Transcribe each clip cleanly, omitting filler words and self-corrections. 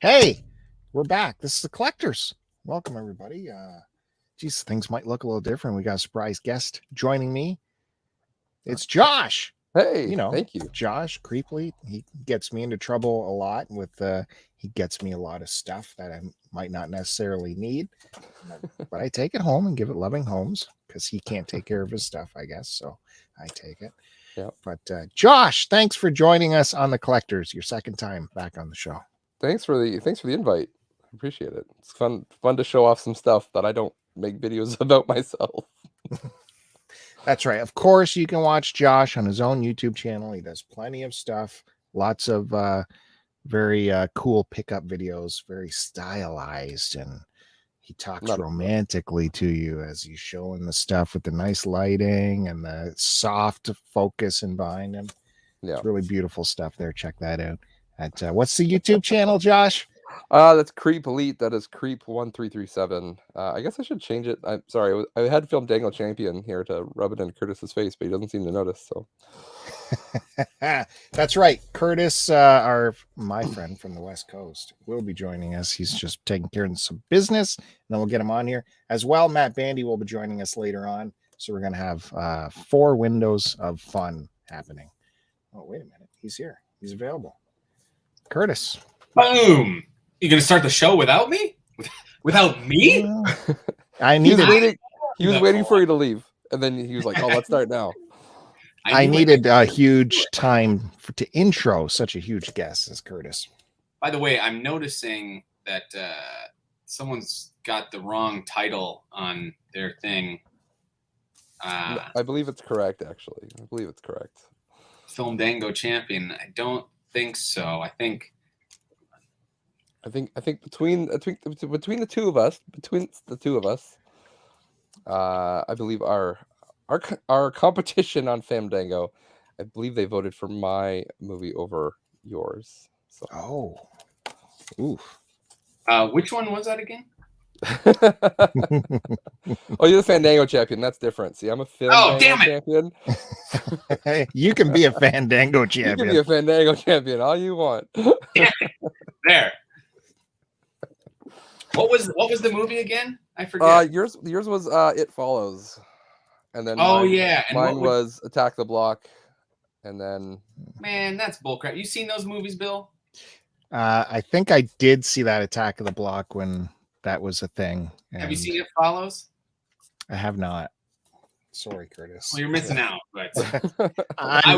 Hey, we're back. This is the Collectors. Welcome, everybody. Geez, things might look a little different. We got a surprise guest joining me. It's Josh. Hey, You know, thank you. Josh Creeply. He gets me into trouble a lot with. He gets me a lot of stuff that I might not necessarily need, but I take it home and give it loving homes because he can't take care of his stuff, I guess. So I take it. Yeah. But Josh, thanks for joining us on the Collectors. Your second time back on the show. Thanks for the invite. I appreciate it. It's fun to show off some stuff that I don't make videos about myself. That's right. Of course, you can watch Josh on his own YouTube channel. He does plenty of stuff. Lots of very cool pickup videos, very stylized, and he talks romantically to you as he's showing the stuff with the nice lighting and the soft focus and behind him. Yeah, it's really beautiful stuff there. Check that out. At what's the YouTube channel, Josh? That's Creep Elite. That is Creep 1337. I guess I should change it. I'm sorry. I had filmed Dango Champion here to rub it in Curtis's face, but he doesn't seem to notice. So that's right. Curtis, my friend from the West Coast, will be joining us. He's just taking care of some business, and then we'll get him on here as well. Matt Bandy will be joining us later on. So we're going to have 4 windows of fun happening. Oh, wait a minute. He's here. He's available. Curtis. Boom. You going to start the show without me? Without me? I needed. He was waiting for you to leave, and then he was like, "Oh, let's start now." I needed a huge time to intro such a huge guest as Curtis. By the way, I'm noticing that someone's got the wrong title on their thing. I believe it's correct, actually. I believe it's correct. Film Dango Champion. I don't think so. I think between the two of us, I believe our competition on Fandango, I believe they voted for my movie over yours. So. Oof. Which one was that again? Oh, you're the Fandango champion. That's different. See, I'm a film champion. Hey, you can be a Fandango champion. You can be a Fandango champion all you want. There. What was the movie again? I forget. Yours was It Follows, and then mine was Attack the Block, and then man, that's bullcrap. You seen those movies, Bill? I think I did see that Attack of the Block when that was a thing. Have you seen It Follows? I have not. Sorry, Curtis. Well, you're missing out, but I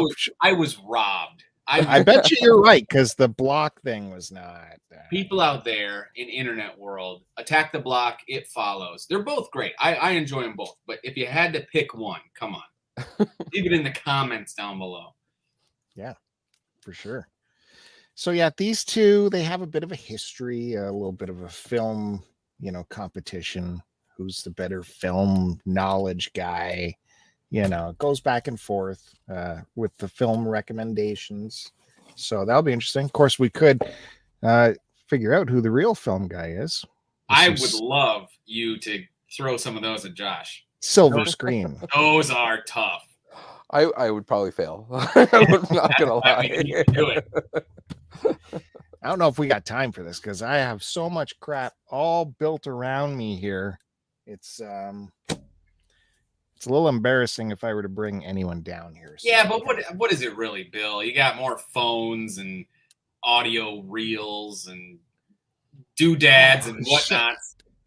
was robbed. I bet you're right, because the block thing was not. People out there in internet world, Attack the Block, It Follows. They're both great. I enjoy them both. But if you had to pick one, come on. Leave it in the comments down below. Yeah, for sure. So yeah, these two, they have a bit of a history, a little bit of a film, competition. Who's the better film knowledge guy? It goes back and forth with the film recommendations. So that'll be interesting. Of course, we could figure out who the real film guy is. I would love you to throw some of those at Josh. Silver screen. Those are tough. I would probably fail. I'm not going to lie. Do it. I don't know if we got time for this because I have so much crap all built around me here. It's a little embarrassing if I were to bring anyone down here. So. Yeah, but what is it really, Bill? You got more phones and audio reels and doodads and whatnot.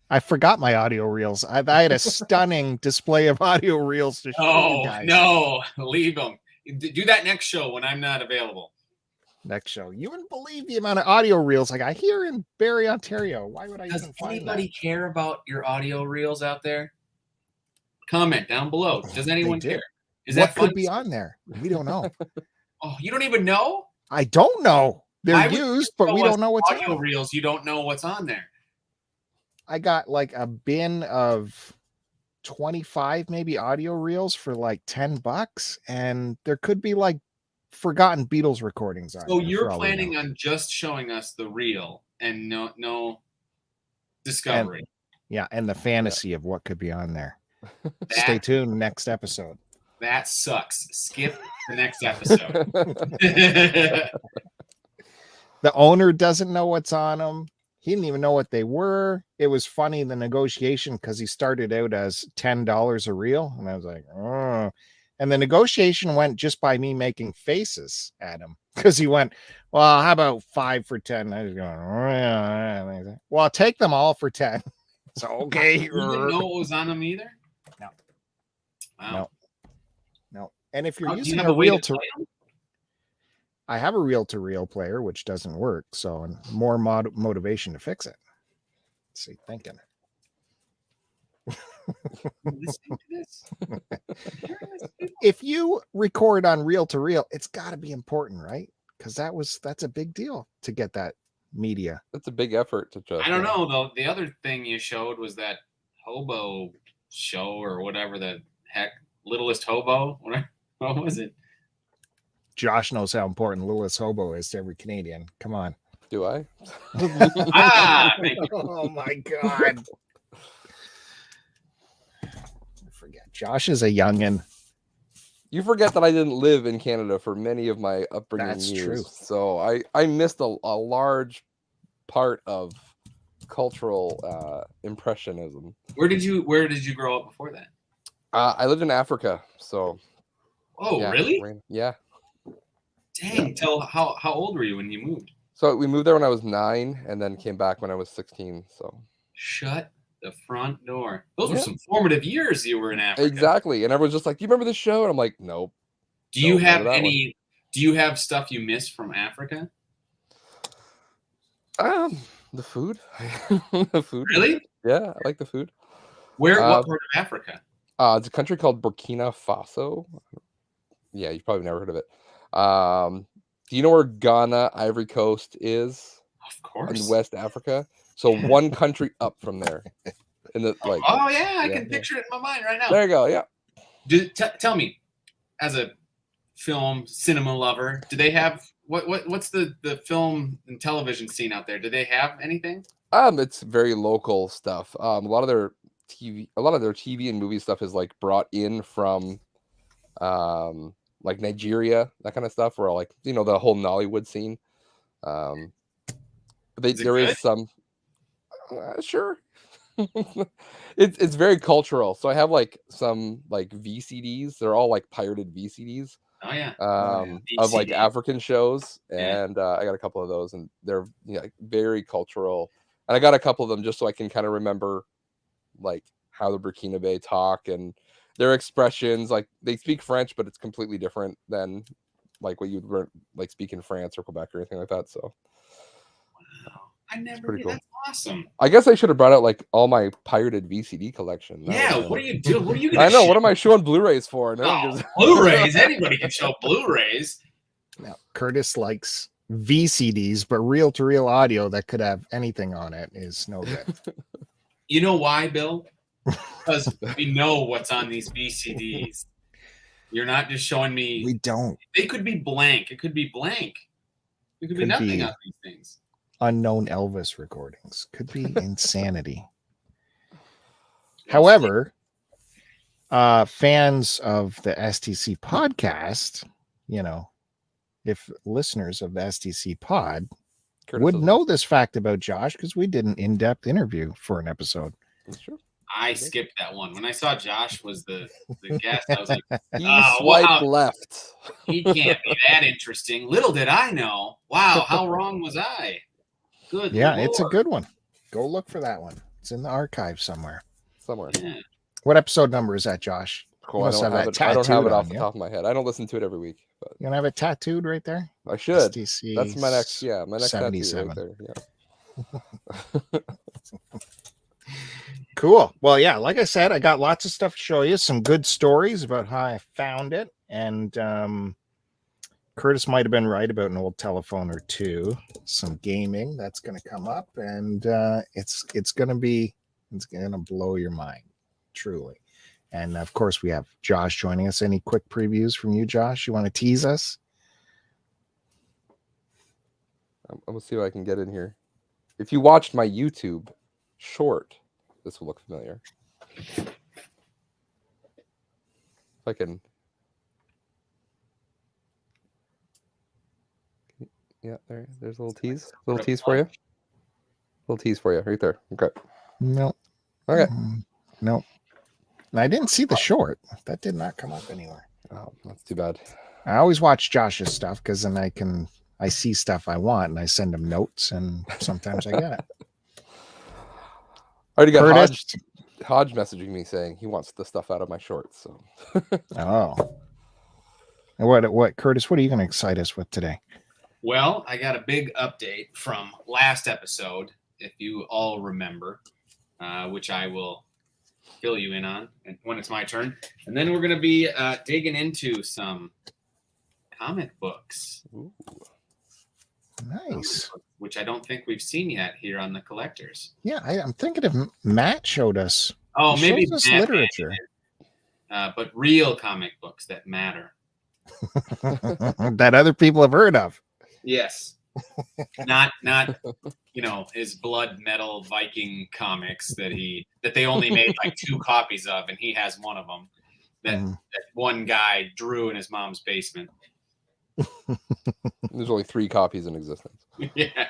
I forgot my audio reels. I had a stunning display of audio reels to show you guys. No, leave them. Do that next show when I'm not available. Next show. You wouldn't believe the amount of audio reels like I hear in Barrie, Ontario. Why would I even find that? Does anybody care about your audio reels out there? Comment down below. Does anyone care? Is that could be on there? We don't know. Oh, you don't even know? I don't know. They're used, but we don't know what's audio reels. You don't know what's on there. I got like a bin of 25 maybe audio reels for like $10, and there could be like forgotten Beatles recordings on. So you're planning on just showing us the reel and no discovery. Yeah, and the fantasy of what could be on there. Stay tuned next episode. That sucks. Skip the next episode. The owner doesn't know what's on them. He didn't even know what they were. It was funny in the negotiation because he started out as $10 a reel. And I was like, oh. And the negotiation went just by me making faces at him because he went, well, how about 5 for 10? I was going, oh, yeah. And I said, well, I'll take them all for 10. So, okay. You didn't know what was on them either? No. Wow. No. And if you're Do you using have a way to reel to, play 'em? I have a reel-to-reel player, which doesn't work. So more motivation to fix it. Let's see, thinking. Listening to this? If you record on reel-to-reel, it's got to be important, right? Because that's a big deal to get that media. That's a big effort to just. I don't know though. The other thing you showed was that hobo show or whatever the heck, Littlest Hobo. What was it? Josh knows how important Littlest Hobo is to every Canadian. Come on. Do I? Thank you. Oh my God. I forget. Josh is a youngin'. You forget that I didn't live in Canada for many of my upbringing That's years. true. So I missed a large part of cultural impressionism. Where did you grow up before that? I lived in Africa, so. Oh, yeah, really? Yeah. Dang. Tell how old were you when you moved? So we moved there when I was 9, and then came back when I was 16. So. Shut the front door. Those were Yeah. some formative years you were in Africa. Exactly, and everyone's just like, "Do you remember this show?" And I'm like, "Nope." Do you Don't have remember that one. any? Do you have stuff you miss from Africa? The food. The food. Really? Yeah, I like the food. What part of Africa? It's a country called Burkina Faso. Yeah, you've probably never heard of it. Do you know where Ghana, Ivory Coast is? Of course. In West Africa. So one country up from there. In the like. Oh yeah, I yeah, can picture it in my mind right now. There you go. Yeah. Tell me, as a film cinema lover, do they have what's the film and television scene out there? Do they have anything? It's very local stuff. A lot of their TV and movie stuff is like brought in from like Nigeria, that kind of stuff, or like, you know, the whole Nollywood scene. But there is some sure. It's very cultural. So I have like some like VCDs. They're all like pirated VCDs. Oh yeah. Of like African shows, Yeah. and I got a couple of those, and they're very cultural. And I got a couple of them just so I can kind of remember like how the Burkinabe talk and their expressions. Like they speak French, but it's completely different than like what you'd like speak in France or Quebec or anything like that. So Wow. I never pretty did. cool. That's awesome. I guess I should have brought out like all my pirated VCD collection. Yeah, what are you doing? What are you gonna I know. ship? What am I showing Blu-rays for? No one gives- Blu-rays. Anybody can show Blu-rays. Now, Curtis likes VCDs, but reel-to-reel audio that could have anything on it is no good. You know why, Bill? Because we know what's on these VCDs. You're not just showing me. We don't. They could be blank. It could be blank. There could be nothing on these things. Unknown Elvis recordings. Could be insanity. However, fans of the STC podcast, you know, if listeners of the STC pod would know this fact about Josh, because we did an in-depth interview for an episode. Sure. I skipped that one. When I saw Josh was the guest, I was like, he swiped left. He can't be that interesting. Little did I know. Wow, how wrong was I? Good Yeah, Lord. it's a good one. Go look for that one. It's in the archive somewhere. Yeah. What episode number is that, Josh? Cool. I don't have it off the top of my head. I don't listen to it every week. But you gonna have it tattooed right there? I should. STC That's my next tattoo right there. Yeah. Cool. Well, yeah, like I said, I got lots of stuff to show you, some good stories about how I found it. And Curtis might have been right about an old telephone or two, some gaming that's going to come up, and it's going to blow your mind, truly. And of course, we have Josh joining us. Any quick previews from you, Josh? You want to tease us? I'm going to see what I can get in here. If you watched my YouTube short, this will look familiar. If I can Yeah, there's a little tease. Put Little a tease for you. plug. Little tease for you right there. Okay. No. Okay. No. I didn't see the short. That did not come up anywhere. Oh, that's too bad. I always watch Josh's stuff because then I see stuff I want and I send him notes and sometimes I get it. I already got Curtis? Hodge messaging me saying he wants the stuff out of my shorts. So Oh. And what Curtis, what are you going to excite us with today? Well, I got a big update from last episode, if you all remember, which I will fill you in on when it's my turn. And then we're going to be digging into some comic books. ooh. Nice. Which I don't think we've seen yet here on the Collectors. Yeah, I'm thinking if Matt showed us. Oh, He maybe shows us Matt literature. but real comic books that matter. That other people have heard of. Yes. not his blood metal Viking comics that they only made like 2 copies of, and he has one of them that one guy drew in his mom's basement. There's only 3 copies in existence. Yeah.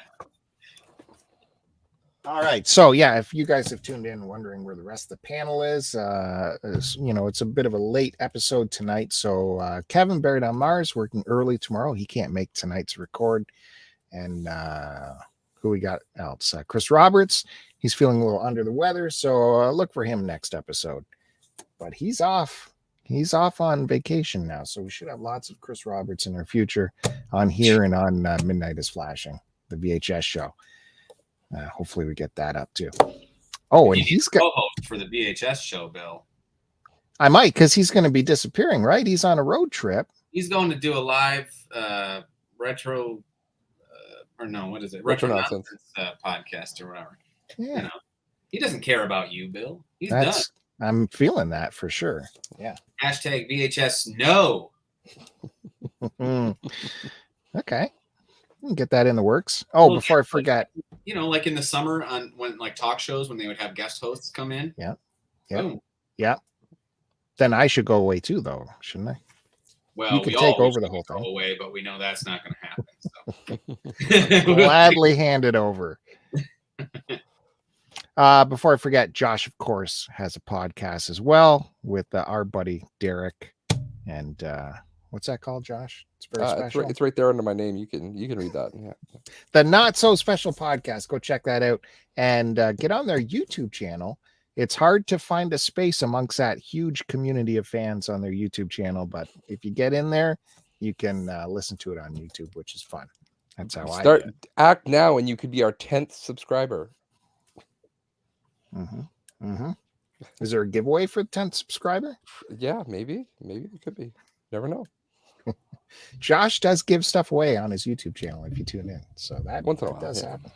All right. So yeah, if you guys have tuned in wondering where the rest of the panel is, it's a bit of a late episode tonight. So Kevin buried on Mars working early tomorrow. He can't make tonight's record. And who we got else? Chris Roberts. He's feeling a little under the weather. So look for him next episode. But he's off. He's off on vacation now. So we should have lots of Chris Roberts in our future on here and on Midnight is Flashing, the VHS show. Hopefully we get that up too. Oh, and he's got co-host for the VHS show, Bill. I might, because he's going to be disappearing, right? He's on a road trip. He's going to do a live retro, or no, what is it? Retro Nonsense Nonsense. podcast or whatever. Yeah, You know, he doesn't care about you, Bill. He's done. I'm feeling that for sure. Yeah. Hashtag VHS no. Okay. We can get that in the works. Oh, Well, before I forget. Like in the summer when like talk shows when they would have guest hosts come in. Yeah. Boom. Yeah. Then I should go away too, though, shouldn't I? Well, You could we take always over the whole go thing. away, but we know that's not going to happen. So. Gladly hand it over. Before I forget, Josh, of course, has a podcast as well with our buddy Derek. And what's that called, Josh? It's very special. It's right there under my name. You can read that. Yeah. The Not So Special podcast. Go check that out and get on their YouTube channel. It's hard to find a space amongst that huge community of fans on their YouTube channel, but if you get in there, you can listen to it on YouTube, which is fun. That's how I act now, and you could be our 10th subscriber. Is there a giveaway for the 10th subscriber? Yeah, maybe it could be. Never know. Josh does give stuff away on his YouTube channel if you tune in, so that Once in a while, does yeah. happen.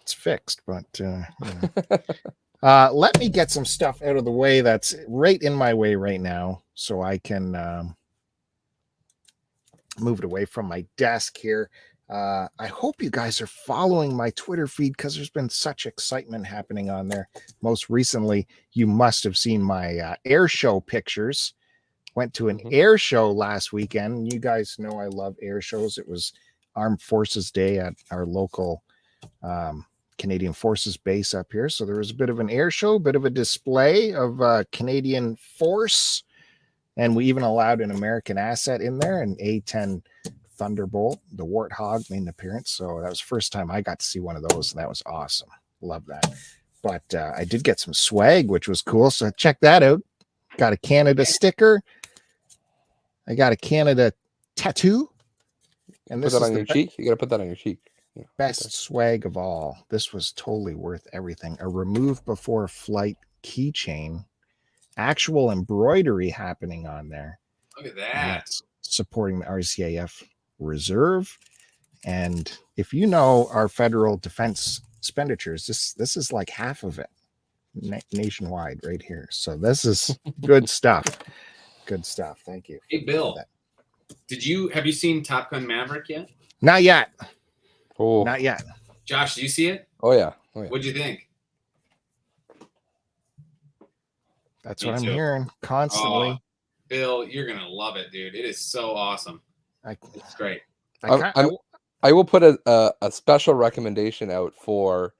It's fixed, but let me get some stuff out of the way that's right in my way right now, so I can move it away from my desk here. I hope you guys are following my Twitter feed because there's been such excitement happening on there. Most recently, you must have seen my air show pictures. Went to an air show last weekend. You guys know I love air shows. It was Armed Forces Day at our local Canadian Forces base up here. So there was a bit of an air show, a bit of a display of Canadian Force. And we even allowed an American asset in there, an A-10 Thunderbolt. The Warthog made an appearance. So that was the first time I got to see one of those. And that was awesome. Love that. But I did get some swag, which was cool. So check that out. Got a Canada sticker. I got a Canada tattoo. And this put that is on your cheek. You got to put that on your cheek. Yeah, best swag of all. This was totally worth everything. A remove before flight keychain. Actual embroidery happening on there. Look at And that. that's supporting the RCAF Reserve. And if you know our federal defense expenditures, this is like half of it nationwide right here. So this is good stuff. Good stuff. Thank you. Hey, Bill, have you seen Top Gun Maverick yet? Not yet. Oh, Not yet. Josh, did you see it? Oh yeah. What'd you think? That's Me what I'm too. hearing constantly. Bill, you're gonna love it, dude. It is so awesome. I It's great. kind I will put a special recommendation out for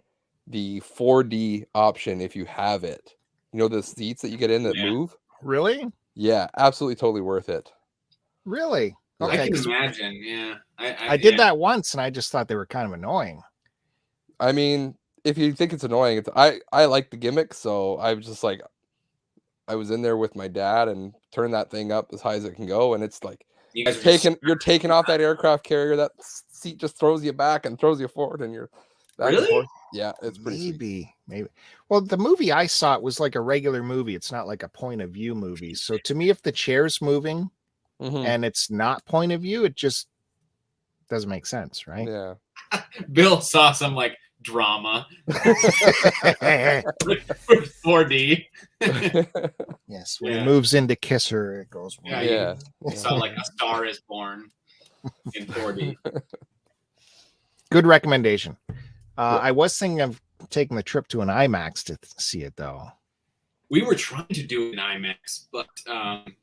the 4D option if you have it. You know the seats that you get in that Yeah. move? Really? Yeah, absolutely totally worth it. Really? Yeah. I Okay. can 'Cause imagine. Yeah, I did that once, and I just thought they were kind of annoying. I mean, if you think it's annoying, I like the gimmick, so I was just like I was in there with my dad and turned that thing up as high as it can go, and it's like You guys are just you're taking off that aircraft carrier, that seat just throws you back and throws you forward, and you're back and Really? forth. Yeah, it's pretty sweet. Maybe. Well, the movie I saw, it was like a regular movie. It's not like a point of view movie. So to me, if the chair's moving Mhm. and it's not point of view, it just doesn't make sense, right? Yeah. Bill saw some like drama with 4D. Yes, when Yeah. he moves in to kiss her, it goes. Yeah, Yeah. You saw like A Star Is Born in 4D. Good recommendation. Yeah. I was thinking of taking the trip to an IMAX to see it, though. We were trying to do an IMAX, but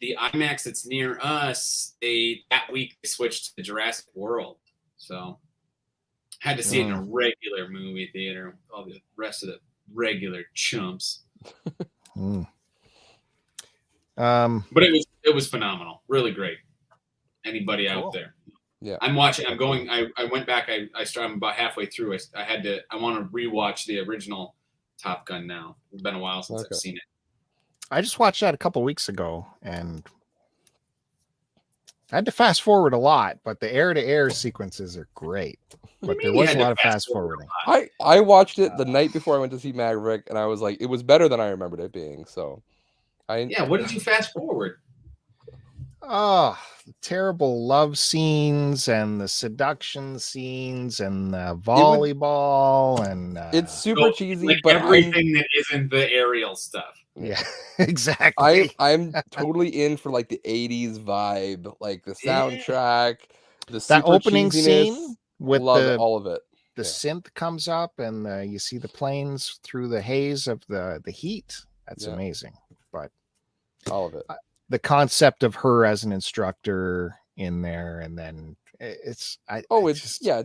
the IMAX that's near us, that week they switched to Jurassic World, so had to see it in a regular movie theater with all the rest of the regular chumps. Mm. But it was phenomenal, really great. Anybody out Cool. there? Yeah. I'm watching. I'm going. I went back. I'm about halfway through. I want to rewatch the original Top Gun now. It's been a while since I've seen it. I just watched that a couple weeks ago, and I had to fast forward a lot, but the air-to-air sequences are great. But there was a lot of fast forwarding. I watched it the night before I went to see Maverick, and I was like, it was better than I remembered it being. So, What did you fast forward? Oh, the terrible love scenes and the seduction scenes and the volleyball and it's super cheesy, like but everything that isn't the aerial stuff. Yeah, exactly. I'm totally in for like the 80s vibe, like the soundtrack, the that super opening cheesiness, scene with all of it. The synth comes up and you see the planes through the haze of the heat. That's amazing. But all of it. The concept of her as an instructor in there, and then it's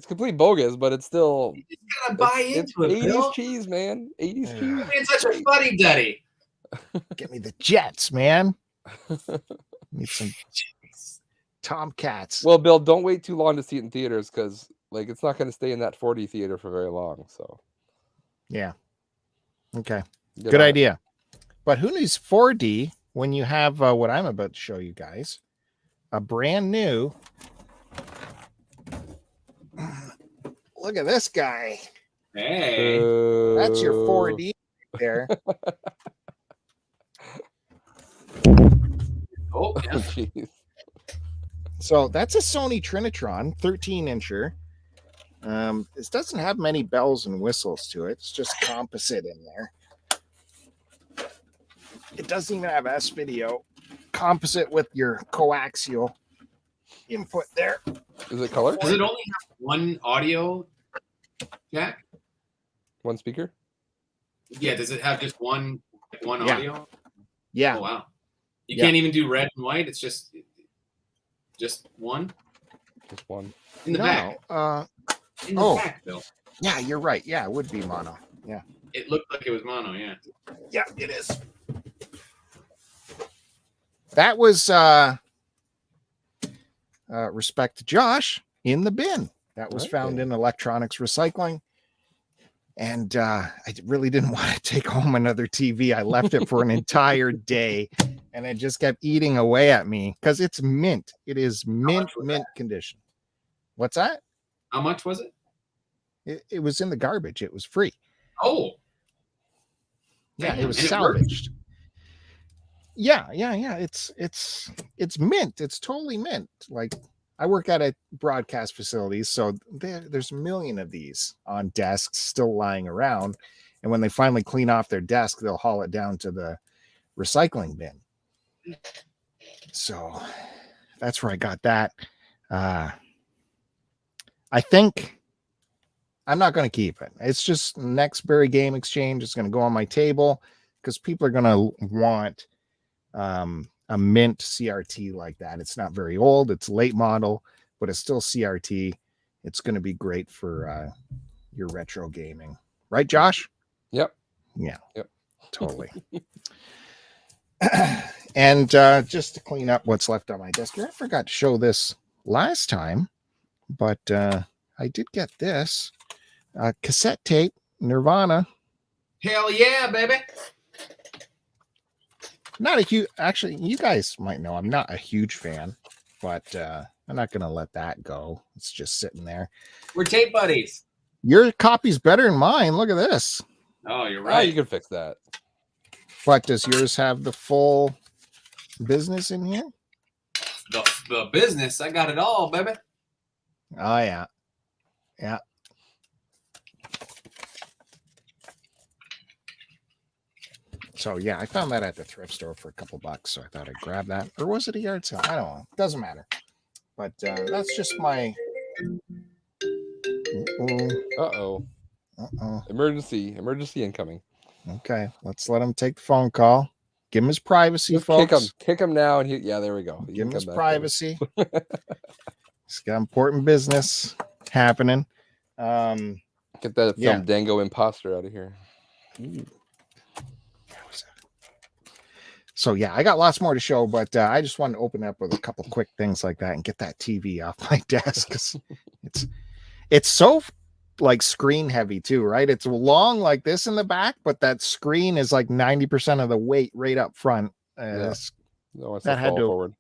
complete bogus, but it's still you just gotta buy into it. 80s Bill. cheese, man. 80s cheese. It's such a fuddy duddy. Get me the jets, man. Need some Tomcats. Well, Bill, don't wait too long to see it in theaters because like it's not going to stay in that 4D theater for very long. So yeah. Okay. Good idea. But who needs 4D when you have what I'm about to show you guys? A brand new. Look at this guy. Hey. That's your 4D right there. Oh, yeah. So that's a Sony Trinitron 13-incher. This doesn't have many bells and whistles to it. It's just composite in there. It doesn't even have S-video. Composite with your coaxial input there. Is it color? Does it only have one audio jack? One speaker? Yeah. Does it have just one audio? Yeah. Oh, wow. You can't even do red and white. It's just one. Just one. In the back. In the back, Bill. Yeah, you're right. Yeah, it would be mono. Yeah. It looked like it was mono. Yeah. Yeah, it is. That was respect to Josh in the bin. That was found in electronics recycling. And I really didn't want to take home another TV. I left it for an entire day, and it just kept eating away at me because it's mint. It is mint condition. What's that? How much was it? It was in the garbage. It was free. Oh. Yeah, Damn, it was and it salvaged. Yeah. It's mint. It's totally mint. Like, I work at a broadcast facility, so there's a million of these on desks still lying around. And when they finally clean off their desk, they'll haul it down to the recycling bin. So that's where I got that. I think I'm not going to keep it. It's just next Berry Game Exchange. It's going to go on my table because people are going to want a mint CRT like that. It's not very old. It's late model, but it's still CRT. it's going to be great for your retro gaming, right, Josh? Yep. Yeah. Yep. Totally. And just to clean up what's left on my desk here, I forgot to show this last time, but I did get this cassette tape, Nirvana. Hell yeah, baby. Not a huge, actually, you guys might know I'm not a huge fan, but I'm not going to let that go. It's just sitting there. We're tape buddies. Your copy's better than mine. Look at this. Oh, you're Oh, right. you can fix that. But does yours have the full business in here? The business, I got it all, baby. Oh, yeah. Yeah. So, yeah, I found that at the thrift store for a couple bucks. So I thought I'd grab that. Or was it a yard sale? I don't know. Doesn't matter. But that's just my... Uh-oh. Uh-oh. Emergency incoming. Okay, let's let him take the phone call. Give him his privacy, Just folks. kick him now, and yeah, there we go. Give him his privacy. He's got important business happening. Get that Yeah. Dango imposter out of here. So yeah, I got lots more to show, but I just wanted to open up with a couple quick things like that and get that TV off my desk. 'Cause it's so like screen heavy too, right? It's long like this in the back, but that screen is like 90% of the weight right up front. No, it's that a had fall to- forward.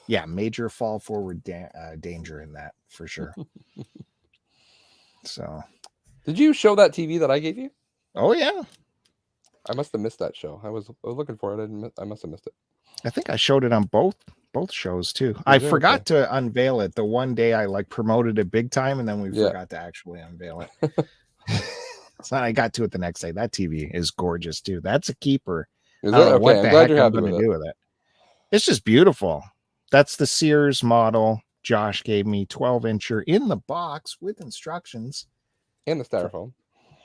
Yeah, major fall forward danger in that for sure. So, Did you show that TV that I gave you? oh yeah, I must have missed that show. I was looking for it. I must have missed it. I think I showed it on both shows too. Did I you? forgot Okay. to unveil it the one day I like promoted it big time, and then we Yeah. forgot to actually unveil it. So I got to it the next day. That TV is gorgeous too. That's a keeper. Is I don't it? know Okay, what I'm the glad heck you're I'm happy going with to it. do with it. It's just beautiful. That's the Sears model. Josh gave me 12-incher in the box with instructions And the styrofoam.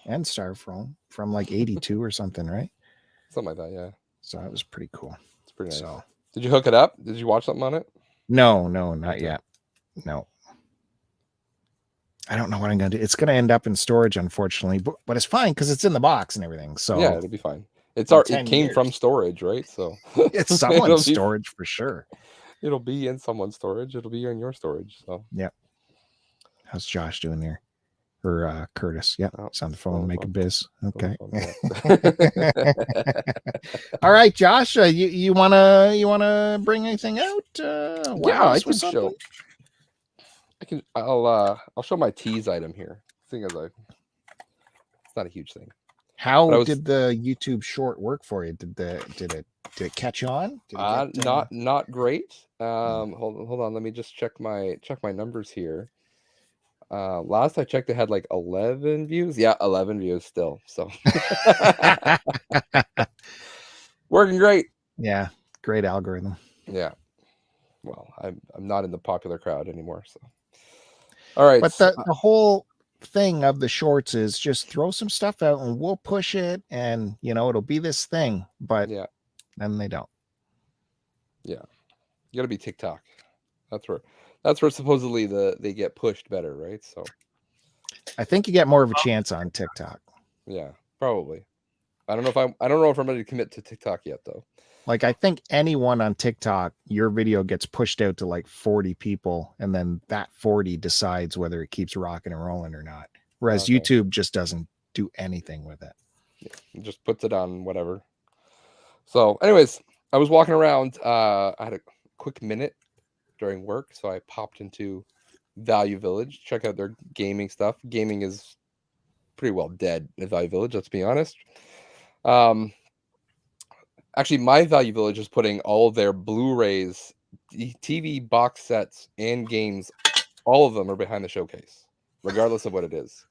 and styrofoam from like 82 or something, right? Something like that, yeah. So that was pretty cool. It's pretty nice. So Did you hook it up? Did you watch something on it? no, not yet. No. I don't know what I'm going to do. It's going to end up in storage, unfortunately, but it's fine because it's in the box and everything. So Yeah, it'll be fine. in It 10 came from years. storage, right? So it's it'll someone's be- storage for sure. It'll be in someone's storage. It'll be in your storage. So How's Josh doing there? Or Curtis? Yep. Oh, It's on the phone, phone, make a phone. biz. Okay. Yeah. All right, Josh. You wanna bring anything out? Yeah, wow, I this can was show. something? I'll show my tease item here. Thing is, it's not a huge thing. How But I was- did the YouTube short work for you? Did it catch on? Did it get, Not great. Hold on. Let me just check my numbers here. Last I checked, it had like 11 views. Yeah, 11 views still. So working great. yeah, great algorithm. Yeah. Well, I'm not in the popular crowd anymore. So all right. But the whole thing of the shorts is just throw some stuff out and we'll push it, and it'll be this thing. But yeah, then they don't. you got to be TikTok. That's where supposedly they get pushed better, right? So I think you get more of a chance on TikTok. yeah, probably. I don't know if I'm ready to commit to TikTok yet, though. Like, I think anyone on TikTok, your video gets pushed out to like 40 people, and then that 40 decides whether it keeps rocking and rolling or not. Whereas Okay. YouTube just doesn't do anything with it. It just puts it on whatever. So, anyways, I was walking around. I had a quick minute during work, so I popped into Value Village, check out their gaming stuff. Gaming is pretty well dead at Value Village, let's be honest. Actually, my Value Village is putting all of their Blu-rays, TV box sets, and games. All of them are behind the showcase, regardless of what it is.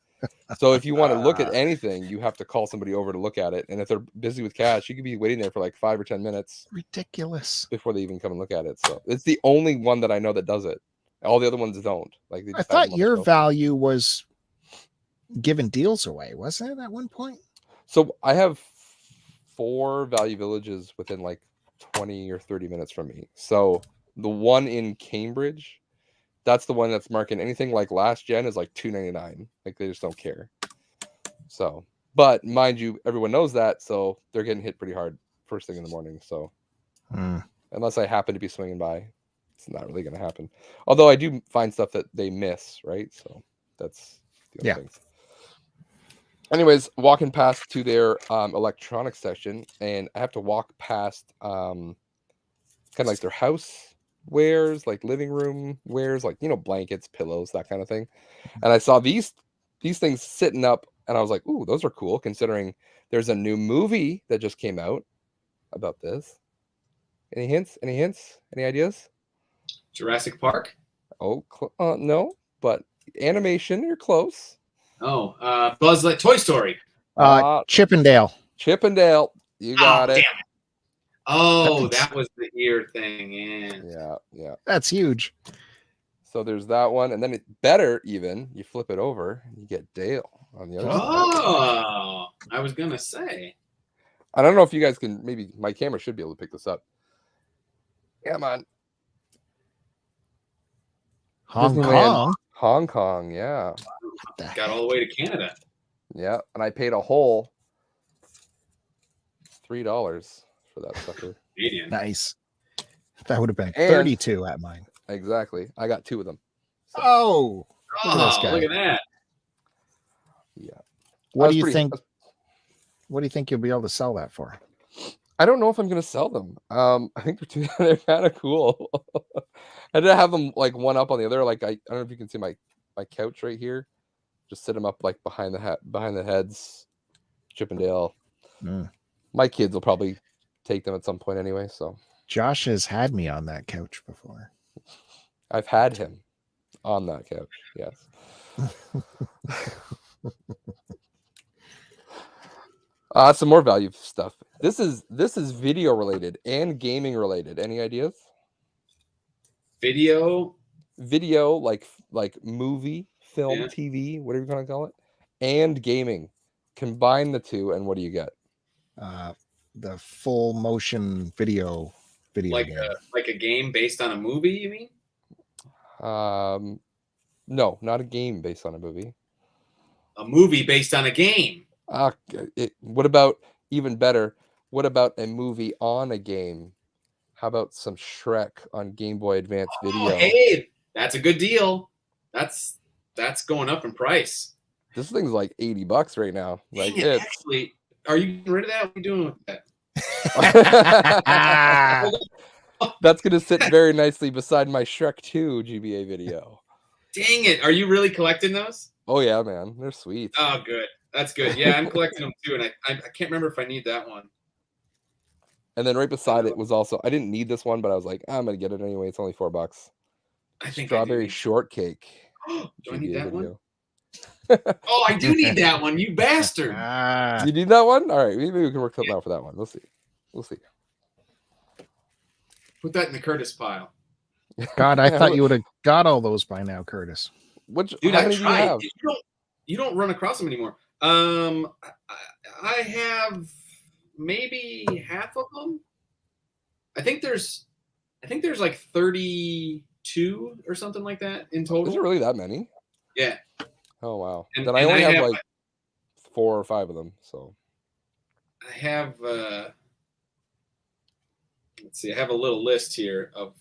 So if you want to look at anything, you have to call somebody over to look at it. And if they're busy with cash, you could be waiting there for like 5 or 10 minutes Ridiculous. before they even come and look at it. So it's the only one that I know that does it. All the other ones don't. Like they I just have thought them on the your shelf. value was giving deals away, wasn't it, at one point? So I have 4 Value Villages within like 20 or 30 minutes from me. So the one in Cambridge That's the one that's marking anything like last gen is like $2.99. Like they just don't care. So, but mind you, everyone knows that, so they're getting hit pretty hard first thing in the morning. So, unless I happen to be swinging by, it's not really going to happen. Although I do find stuff that they miss, right? So that's the other thing. Anyways, walking past to their electronics section, and I have to walk past kind of like their house wares, like living room wares, like, you know, blankets, pillows, that kind of thing. And I saw these things sitting up, and I was like, ooh, those are cool, considering there's a new movie that just came out about this. Any hints? Any hints? Any ideas? Jurassic Park? Oh, no, but animation, you're close. Oh, Buzz Lightyear. Toy Story. Chippendale. Chippendale. You got it. Damn it. Oh, that was the ear thing. Yeah. That's huge. So there's that one, and then it's better even. You flip it over, and you get Dale on the other side. Oh, I was gonna say. I don't know if you guys can. Maybe my camera should be able to pick this up. Come on. Hong Kong, yeah. Got all the way to Canada. Yeah, and I paid a whole $3 for that sucker. Canadian. Nice. That would have been 32 at mine. Exactly. I got 2 of them. So. Oh, look at that. Yeah. What do you think? What do you think you'll be able to sell that for? I don't know if I'm going to sell them. I think they're kind of cool. I did have them like one up on the other. Like I don't know if you can see my couch right here. Just sit them up like behind the heads. Chippendale. My kids will probably take them at some point anyway. So Josh has had me on that couch before. I've had him on that couch. Yes. Some more value stuff. This is video related and gaming related. Any ideas? Video, like movie, film, TV, whatever you want to call it, and gaming. Combine the two, and what do you get? The full motion video like game. Like a game based on a movie, you mean? No, not a game based on a movie. A movie based on a game. What about, even better, what about a movie on a game? How about some Shrek on Game Boy Advance video? Hey, that's a good deal. That's going up in price. This thing's like $80 right now. Like actually, are you getting rid of that? What are you doing with that? That's gonna sit very nicely beside my Shrek 2 GBA video. Dang it! Are you really collecting those? Oh yeah, man, they're sweet. Oh, good. That's good. Yeah, I'm collecting them too, and I can't remember if I need that one. And then right beside it was also, I didn't need this one, but I was like, I'm gonna get it anyway. It's only $4. I think Strawberry Shortcake. Do I need that one? Oh, I do need that one, you bastard. You need that one? All right, maybe we can work something out for that one. We'll see. Put that in the Curtis pile. God, I thought you would have got all those by now, Curtis. Dude, I tried. You don't run across them anymore. I have maybe half of them. I think there's like 32 or something like that in total. Is it really that many? Yeah. Oh wow. And then I only have like 4 or 5 of them. So I have let's see, I have a little list here of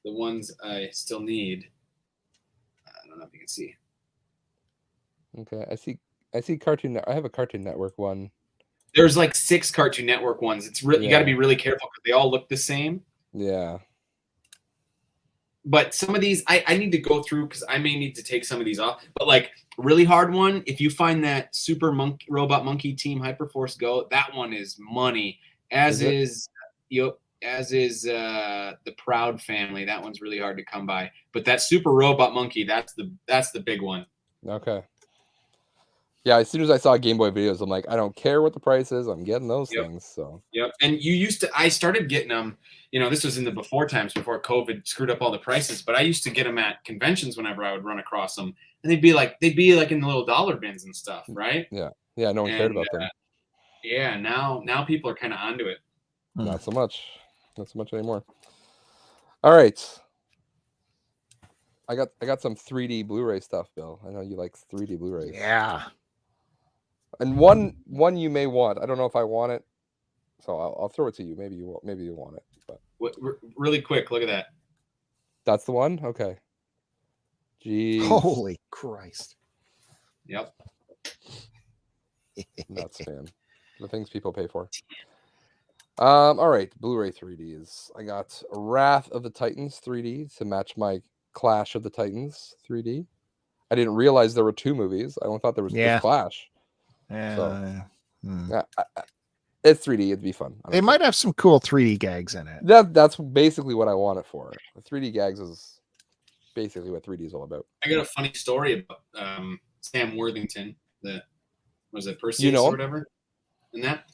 the ones I still need. I don't know if you can see. Okay, I see Cartoon. I have a Cartoon Network one. There's like 6 Cartoon Network ones. It's really you got to be really careful because they all look the same. Yeah. But some of these I need to go through because I may need to take some of these off. But like really hard one, if you find that Super Robot Monkey Team Hyperforce Go, that one is money. As is the Proud Family. That one's really hard to come by. But that Super Robot Monkey, that's the big one. Okay. Yeah, as soon as I saw Game Boy videos, I'm like, I don't care what the price is. I'm getting those things. So. Yep. And I started getting them, this was in the before times before COVID screwed up all the prices, but I used to get them at conventions whenever I would run across them. And they'd be like in the little dollar bins and stuff, right? Yeah. Yeah, no one cared about them. Yeah, now people are kind of onto it. Not so much. Not so much anymore. All right. I got some 3D Blu-ray stuff, Bill. I know you like 3D Blu-rays. Yeah. And one you may want. I don't know if I want it, so I'll throw it to you. Maybe you want it. But Really quick, look at that. that's the one. Okay. Jeez. Holy Christ. Yep. Nuts, man. The things people pay for. All right. Blu-ray 3Ds. I got Wrath of the Titans 3D to match my Clash of the Titans 3D. I didn't realize there were 2 movies. I only thought there was just Clash. Yeah. Yeah, it's 3D. It'd be fun. They might have some cool 3D gags in it. That's basically what I want it for. The 3D gags is basically what 3D is all about. I got a funny story about Sam Worthington. Was it Perseus You know or him? whatever? In that?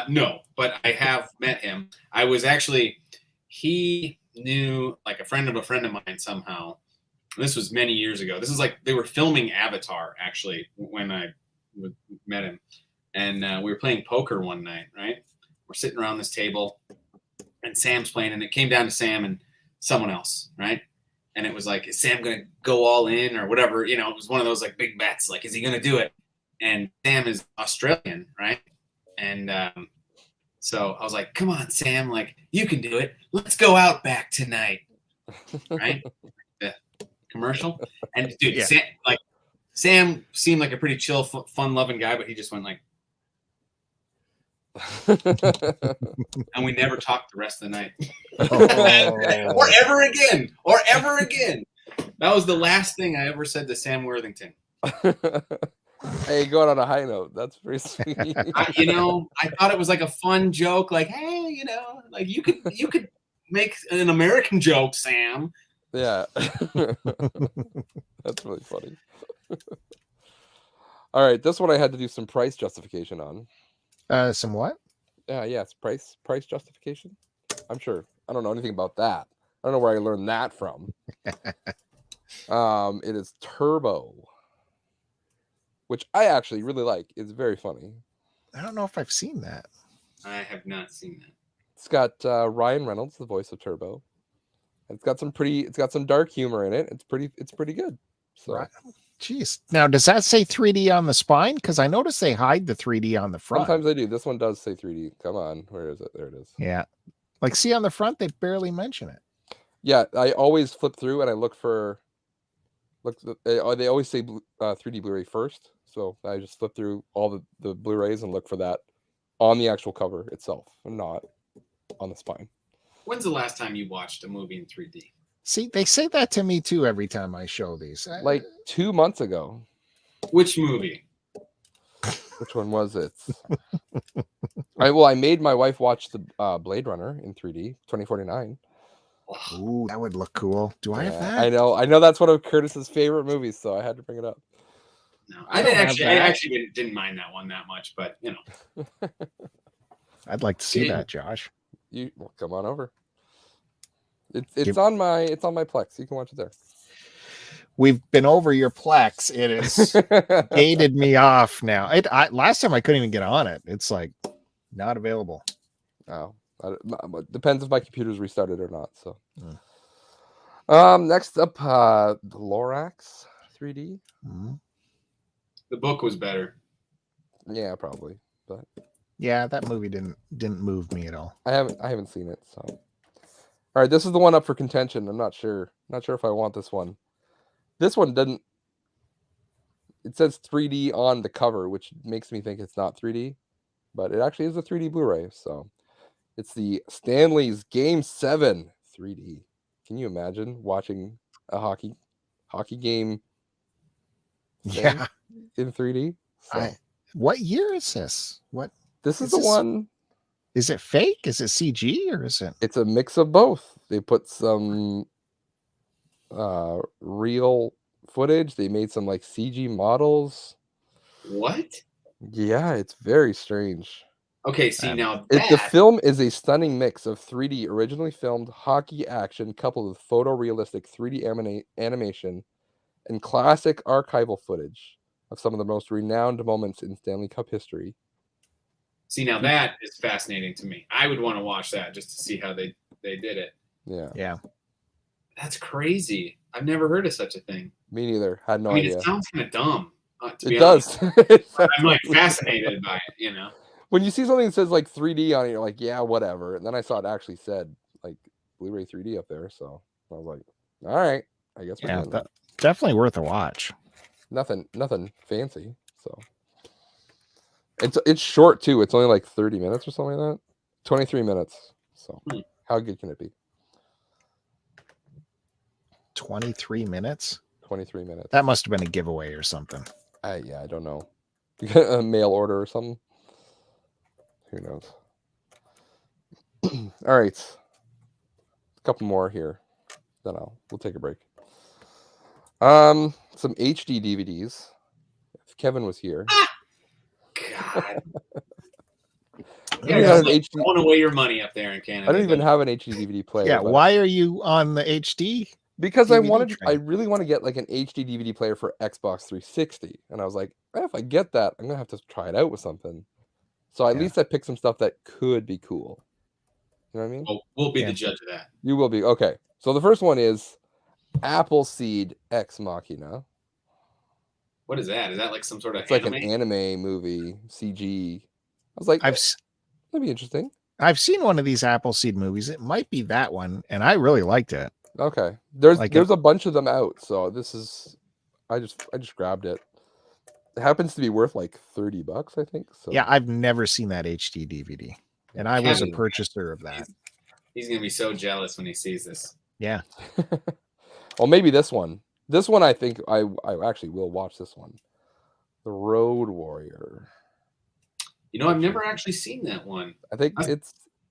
No, but I have met him. I was actually, he knew like a friend of mine somehow. This was many years ago. This is like they were filming Avatar actually when I met him, and we were playing poker one night. Right, we're sitting around this table, and Sam's playing, and it came down to Sam and someone else, right? And it was like, is Sam gonna go all in or whatever? You know, it was one of those like big bets. Like, is he gonna do it? And Sam is Australian, right? And so I was like, come on, Sam, like you can do it. Let's go out back tonight, right? Commercial. And dude, Yeah. Sam seemed like a pretty chill, fun-loving guy, but he just went like, and we never talked the rest of the night, or ever again. That was the last thing I ever said to Sam Worthington. Hey, going on a high note. That's pretty sweet. I thought it was like a fun joke, like, hey, like you could make an American joke, Sam. Yeah. That's really funny. All right, this one I had to do some price justification on. Some what? Yes, price justification. I'm sure. I don't know anything about that. I don't know where I learned that from. It is Turbo, which I actually really like. It's very funny. I don't know if I've seen that. I have not seen that. It's got Ryan Reynolds, the voice of Turbo. It's got some dark humor in it. It's pretty good. So. Right. Jeez. Now, does that say 3D on the spine? Because I noticed they hide the 3D on the front. Sometimes they do. This one does say 3D. Come on. Where is it? There it is. Yeah. Like, see on the front, they barely mention it. Yeah, I always flip through and I look. They always say 3D Blu-ray first, so I just flip through all the Blu-rays and look for that on the actual cover itself, and not on the spine. When's the last time you watched a movie in 3D? See, they say that to me too every time I show these. Like 2 months ago. Which movie? Which one was it? I made my wife watch the Blade Runner in 3D, 2049. Ooh, that would look cool. Do I have that? I know that's one of Curtis's favorite movies, so I had to bring it up. No, I actually didn't mind that one that much, but I'd like to see that, Josh. Come on over. It's on my Plex. You can watch it there. We've been over your Plex. It has gated me off now. Last time I couldn't even get on it. It's like not available. Oh, depends if my computer's restarted or not. So, next up, the Lorax 3D. Mm-hmm. The book was better. Yeah, probably, but yeah, that movie didn't move me at all. I haven't seen it. So, all right, this is the one up for contention. I'm not sure if I want this one. This one doesn't. It says 3D on the cover, which makes me think it's not 3D, but it actually is a 3D Blu-ray. So, it's the Stanley's Game 7 3D. Can you imagine watching a hockey game? Yeah, in 3D. So. What year is this? This is the one. Is it fake? Is it CG or is it? It's a mix of both. They put some real footage. They made some like CG models. What? Yeah, it's very strange. Okay, see now the film is a stunning mix of 3D originally filmed hockey action coupled with photorealistic 3D animation and classic archival footage of some of the most renowned moments in Stanley Cup history. See, now that is fascinating to me. I would want to watch that just to see how they did it. Yeah. Yeah. That's crazy. I've never heard of such a thing. Me neither. Had no I mean, idea. it sounds kind of dumb. To be It honest. does. It sounds I'm like really fascinated by it, you know. When you see something that says like 3D on it, you're like, yeah, whatever. And then I saw it actually said like Blu-ray 3D up there, so I was like, all right, I guess we're Yeah, doing that. definitely worth a watch. Nothing fancy. So it's short too. It's only like 30 minutes or something like that. 23 minutes. So how good can it be? 23 minutes. 23 minutes. That must have been a giveaway or something. I don't know. A mail order or something. Who knows? All right. A couple more here. Then we'll take a break. Some HD DVDs. If Kevin was here. God. I Yeah, don't even just have an like HD throwing away your money up there in Canada. I don't even have an HD DVD player. Yeah, but- why are you on the HD? Because DVD I train? really want to get like an HD DVD player for Xbox 360. And I was like, if I get that, I'm gonna have to try it out with something. So at Yeah. least I picked some stuff that could be cool. You know what I mean? Oh, we'll be Yeah. the judge of that. You will be. Okay. So the first one is Appleseed Ex Machina. What is that? Is that like some sort of It's like anime? an anime movie, CG. I was like, I've that'd be interesting. I've seen one of these Appleseed movies. It might be that one, and I really liked it. Okay. There's Like a bunch of them out, so this is I just grabbed it. It happens to be worth like $30, I think. So Yeah, I've never seen that HD DVD, and I was a Kevin, purchaser of that. He's gonna be so jealous when he sees this. Yeah, Well, maybe this one. This one I think I actually will watch this one. The Road Warrior. You know, I've never actually seen that one. I think I-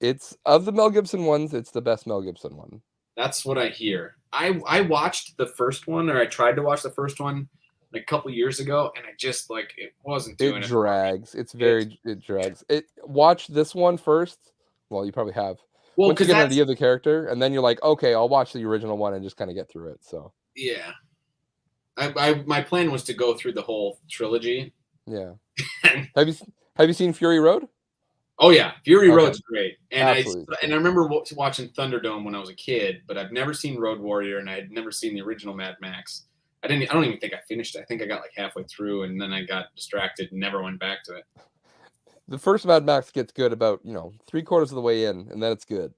it's of the Mel Gibson ones, it's the best Mel Gibson one. That's what I hear. I watched the first one, or I tried to watch the first one like a couple years ago, and I just like it wasn't doing It it. drags. It's very it drags. Watch this one first. Well, you probably have. Well, Once you because get an that's idea of the character, and then you're like, okay, I'll watch the original one and just kind of get through it. So yeah. My plan was to go through the whole trilogy. yeah. Have you seen Fury Road? Oh yeah, Fury Okay. Road's great, and Absolutely. I remember watching Thunderdome when I was a kid, but I've never seen Road Warrior, and I had never seen the original Mad Max. I don't even think I finished it. I think I got like halfway through, and then I got distracted and never went back to it. The first Mad Max gets good about 3/4 of the way in, and then it's good.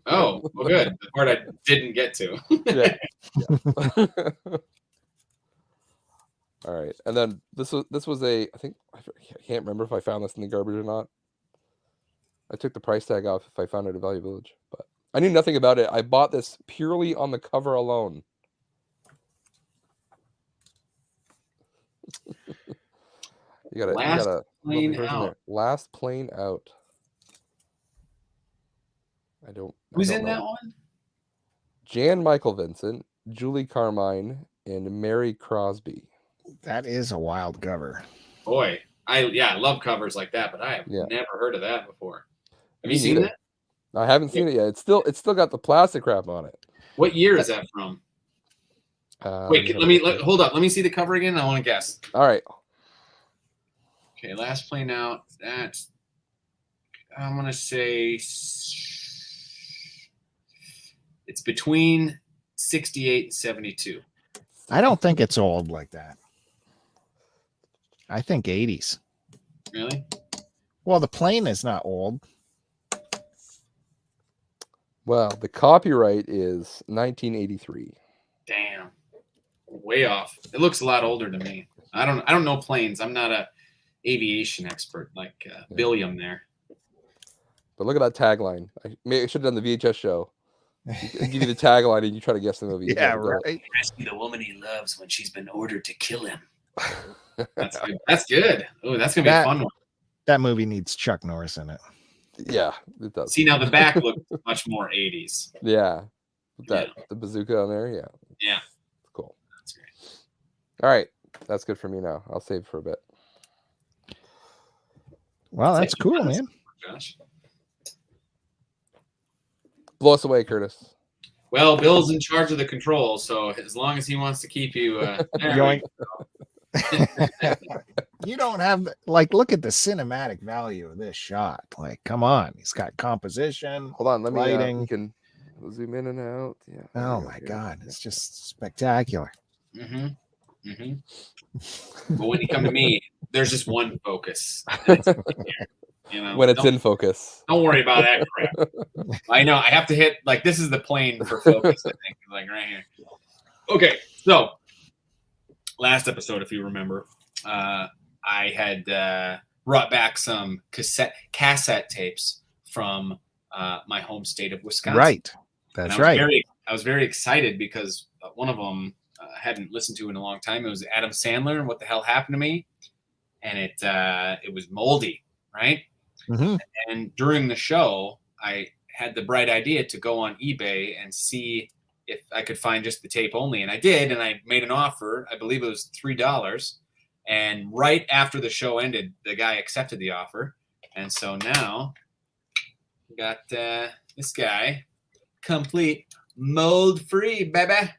Oh, well, good. The part I didn't get to. Yeah. All right, and then this was I think I can't remember if I found this in the garbage or not. I took the price tag off if I found it at Value Village, but I knew nothing about it. I bought this purely on the cover alone. you Last gotta Plane lovely version Out. there. Last Plane Out. I don't. Who's don't in know. that one? Jan Michael Vincent, Julie Carmine, and Mary Crosby. that is a wild cover. Boy, I love covers like that, but I have Yeah. never heard of that before. Have Me you seen neither. that? I haven't seen it yet. It's still got the plastic wrap on it. What year is that from? Wait, hold up. Let me see the cover again. I want to guess. All right. Okay, Last Plane Out. That's I'm gonna say it's between 68 and 72. I don't think it's old like that. I think 80s. Really? Well, the plane is not old. Well, the copyright is 1983. Damn. Way off. It looks a lot older to me. I don't know planes. I'm not a aviation expert like Billiam there. But look at that tagline. I should have done the VHS show. I give you the tagline and you try to guess the movie. You Yeah, never get it. right. Rescue the woman he loves when she's been ordered to kill him. That's good. That's good. Oh, that's gonna be a fun one. That movie needs Chuck Norris in it. Yeah, it does. See, now the back looks much more 80s. Yeah. With the bazooka on there. Yeah. Yeah. Cool. That's great. All right. That's good for me now. I'll save for a bit. Well, that's Thank you, cool, Dennis. man. Josh. Blow us away, Curtis. Well, Bill's in charge of the controls, so as long as he wants to keep you Yoink. You don't have look at the cinematic value of this shot. Like, come on, he's got composition. Hold on. Let me. Lighting. Zoom in and out. Yeah. Oh my God, it's just spectacular. Mm-hmm. But when you come to me, there's just one focus. And it's right here, you know, When it's in focus. don't worry about that crap. I know I have to hit like this is the plane for focus. I think like right here. Okay, so last episode, if you remember, I had brought back some cassette tapes from my home state of Wisconsin. Right, that's right. I was very excited because one of them I hadn't listened to in a long time. It was Adam Sandler and What the Hell Happened to Me, and it was moldy, right? Mhm. And during the show, I had the bright idea to go on eBay and see if I could find just the tape only, and I did, and I made an offer. I believe it was $3. And right after the show ended, the guy accepted the offer, and so now we got this guy, complete mold-free, baby.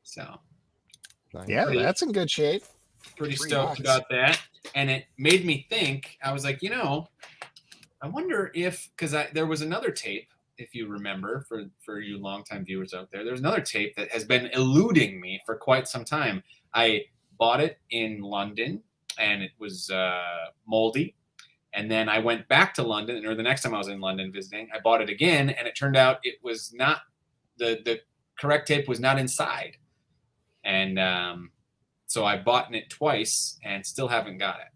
So Nice. Yeah, that's in good shape. pretty $3. stoked about that. And it made me think, I was like, I wonder if, because there was another tape, if you remember, for you longtime viewers out there, there's another tape that has been eluding me for quite some time. I bought it in London, and it was moldy. And then I went back to London, or the next time I was in London visiting, I bought it again, and it turned out it was not, the correct tape was not inside. And so I bought it twice and still haven't got it.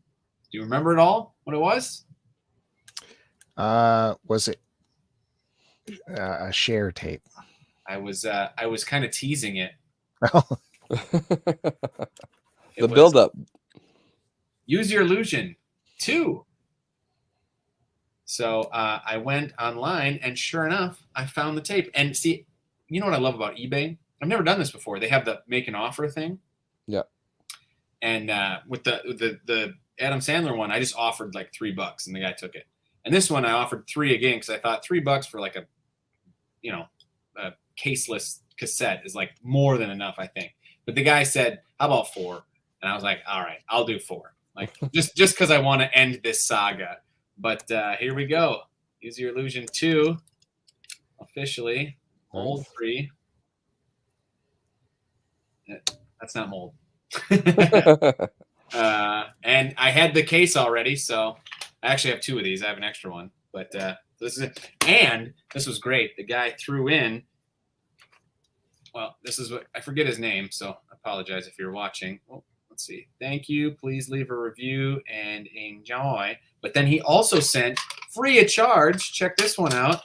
Do you remember it all, what it was? Was it a share tape? I was kind of teasing it. The It was buildup. Use Your Illusion 2. So I went online, and sure enough, I found the tape. And see, you know what I love about eBay? I've never done this before. They have the make an offer thing. Yeah. And with the Adam Sandler one, I just offered like $3, and the guy took it. And this one, I offered $3 again because I thought $3 for like a caseless cassette is like more than enough, I think. But the guy said, "How about $4?" And I was like, "All right, I'll do $4." Like just because I want to end this saga. But here we go. Use Your Illusion 2, officially mold free. That's not mold. And I had the case already, so I actually have 2 of these. I have an extra one, but this is it. And this was great. The guy threw in. Well, this is what I forget his name, so I apologize if you're watching. Oh, let's see. Thank you. Please leave a review and enjoy. But then he also sent free of charge. Check this one out.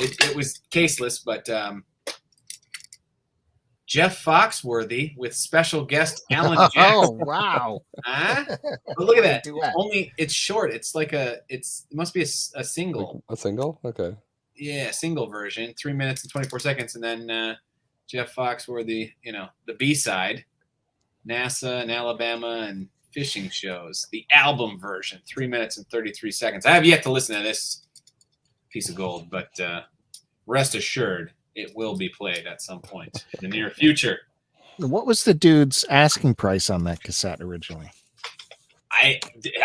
It was caseless, but Jeff Foxworthy with special guest Alan Jackson. Oh wow! Huh? But look at that. Duet. Only it's short. It's like it must be a single. A single? Okay. Yeah, single version. 3 minutes and 24 seconds, and then Jeff Foxworthy, the B-side, NASA and Alabama and fishing shows. The album version, 3 minutes and 33 seconds. I have yet to listen to this piece of gold, but rest assured, it will be played at some point in the near future. What was the dude's asking price on that cassette originally? I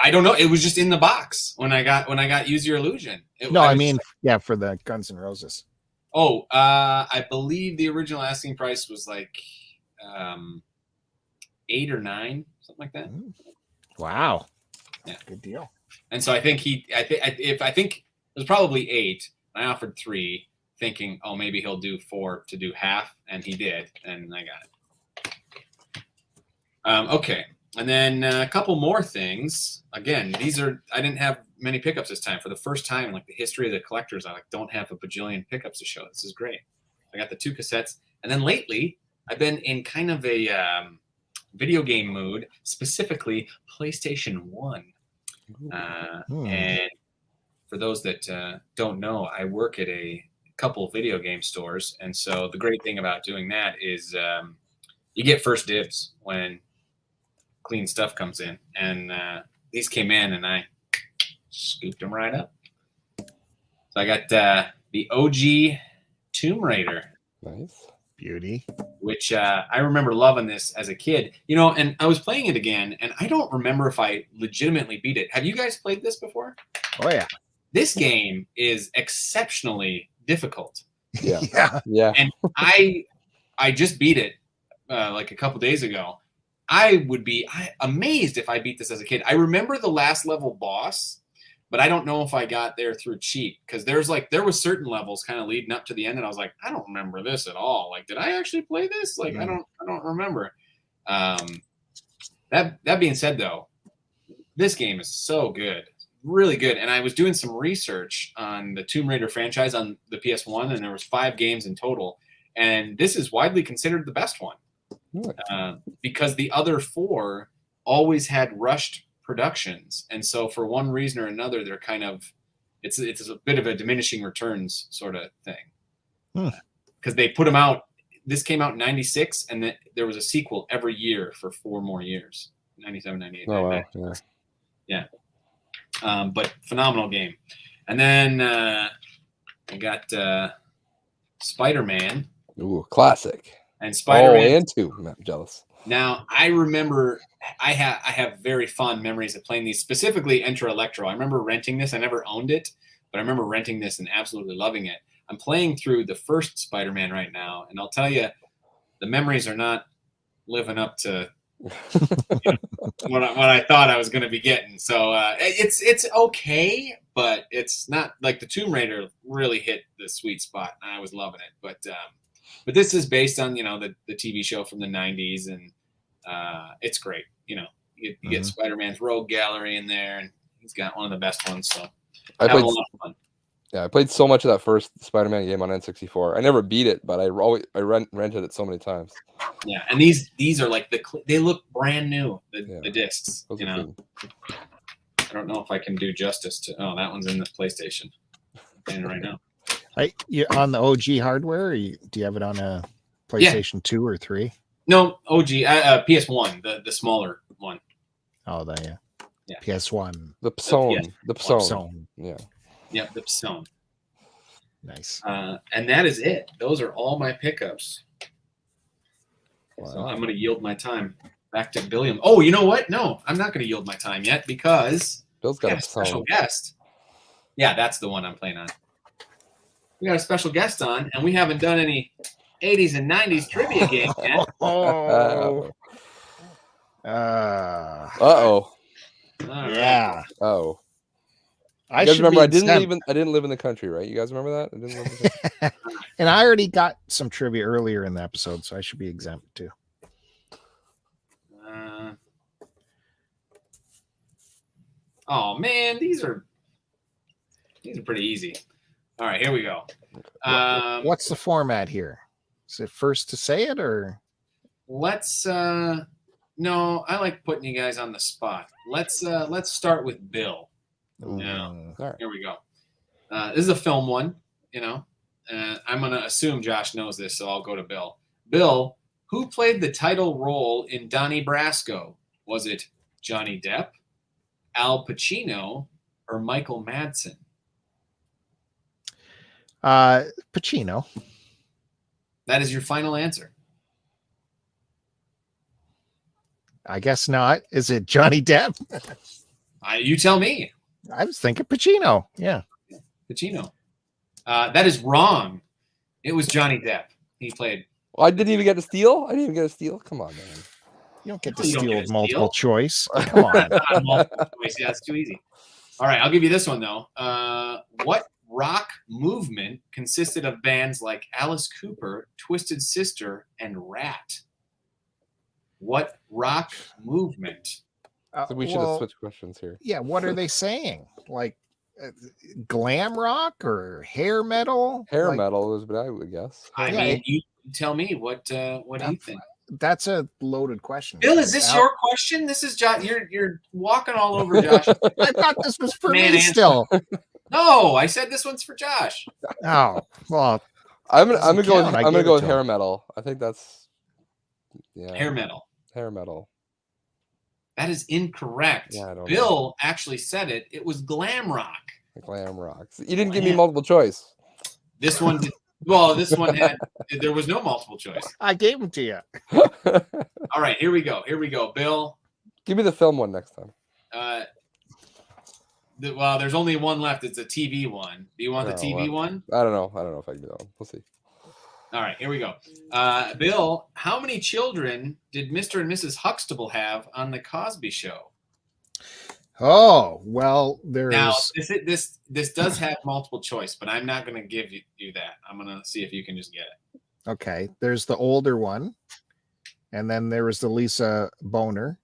don't know. It was just in the box when I got Use Your Illusion. For the Guns N' Roses. Oh, I believe the original asking price was like 8 or 9, something like that. Wow. Yeah, good deal. And so I think it was probably 8. I offered 3, thinking, oh, maybe he'll do 4 to do half, and he did, and I got it. Okay, and then a couple more things. Again, I didn't have many pickups this time. For the first time, like the history of the collectors, I don't have a bajillion pickups to show. This is great. I got the 2 cassettes, and then lately I've been in kind of a video game mood, specifically PlayStation 1. And for those that don't know, I work at a couple video game stores, and so the great thing about doing that is you get first dibs when clean stuff comes in, and these came in, and I scooped them right up. So I got the OG Tomb Raider. Nice. Beauty. Which I remember loving this as a kid, and I was playing it again, and I don't remember if I legitimately beat it. Have you guys played this before? Oh yeah. This game is exceptionally difficult. Yeah. Yeah. Yeah. And I just beat it like a couple days ago. I would be amazed if I beat this as a kid. I remember the last level boss, but I don't know if I got there through cheat, because there was certain levels kind of leading up to the end, and I was like, I don't remember this at all. Like, did I actually play this? Like, I don't remember. That being said, though, this game is so good, really good. And I was doing some research on the Tomb Raider franchise on the PS1, and there was 5 games in total, and this is widely considered the best one. Because the other 4 always had rushed productions, and so for one reason or another, they're kind of it's a bit of a diminishing returns sort of thing. Because they put them out. This came out in 96, and then there was a sequel every year for 4 more years. 97, 98. Oh, wow. 99. Yeah. But phenomenal game. And then I got Spider-Man. Ooh, classic. And Spider-Man. And 2. I'm jealous. Now, I remember I have very fond memories of playing these, specifically Enter Electro. I remember renting this. I never owned it, but I remember renting this and absolutely loving it. I'm playing through the first Spider-Man right now, and I'll tell you, the memories are not living up to what I thought I was going to be getting. So it's okay, but it's not like the Tomb Raider really hit the sweet spot, and I was loving it. But this is based on the TV show from the 90s, and it's great. You get Spider-Man's Rogue Gallery in there, and he's got one of the best ones. So I played a lot of fun. Yeah, I played so much of that first Spider-Man game on N64. I never beat it, but I rented it so many times. Yeah, and these are like they look brand new. The discs. Those are cool. I don't know if I can do justice to. Oh, that one's in the PlayStation. I'm playing it right now. You on the OG hardware? Or do you have it on a PlayStation 2 or 3? No, OG PS1, the smaller one. Oh, yeah. PS1. The Pson. Yes. The Pson. Pson. Yeah. Yep, the Pson. Nice. And that is it. Those are all my pickups. Wow. So I'm going to yield my time back to Billiam. Oh, you know what? No, I'm not going to yield my time yet, because Bill's we got got a a special Pson. guest. Yeah, that's the one I'm playing on. We got a special guest on, and we haven't done any 80s and 90s trivia games yet. Oh. Uh-oh. All right. Yeah. Oh. I You guys should remember be exempt. I didn't live in the country, right? You guys remember that? I didn't live in the country. And I already got some trivia earlier in the episode, so I should be exempt too. Oh man, these are pretty easy. All right, here we go. What's the format here? Is it first to say it, or Let's no, I like putting you guys on the spot. Let's start with Bill. Yeah. All right. Here we go. This is a film one, I'm gonna assume Josh knows this, so I'll go to Bill. Bill, who played the title role in Donnie Brasco? Was it Johnny Depp, Al Pacino, or Michael Madsen? Pacino? That is your final answer. I guess not. Is it Johnny Depp? You tell me. I was thinking Pacino. Yeah. Pacino. That is wrong. It was Johnny Depp. He played. Well, I didn't even get to steal. I didn't even get to steal. Come on, man. You don't get to No, you don't steal get with to multiple steal. choice. Come on. Multiple choice. Yeah, it's too easy. All right, I'll give you this one though. What rock movement consisted of bands like Alice Cooper, Twisted Sister, and Rat? What rock movement? So we should have switched questions here. Yeah, what are they saying? Like glam rock or hair metal? Hair Like, metal is what I would guess. I Yeah. mean, you tell me what do you think? That's a loaded question. Bill, is this your question? This is Josh. You're walking all over Josh. I thought this was for Man me answer. still. No, I said this one's for Josh. Oh, well, I'm Doesn't gonna go. count. I I'm gonna gave go it with to hair him. metal. I think that's Hair metal. hair metal. That is incorrect. Yeah, I don't Bill actually said it. It was glam rock. Glam rocks. You didn't give me Glam. multiple choice. This one, this one had. There was no multiple choice. I gave them to you. All right, here we go. Here we go. Bill, Give me the film one next time. Well, there's only one left. It's a TV one. Do you want the Oh, TV one? I don't know. I don't know if I can do that one. We'll see. All right, here we go. Bill, how many children did Mr. and Mrs. Huxtable have on the Cosby Show? Oh, well, Now, there's this does have multiple choice, but I'm not going to give you that. I'm going to see if you can just get it. okay. There's the older one, and then there was the Lisa Boner,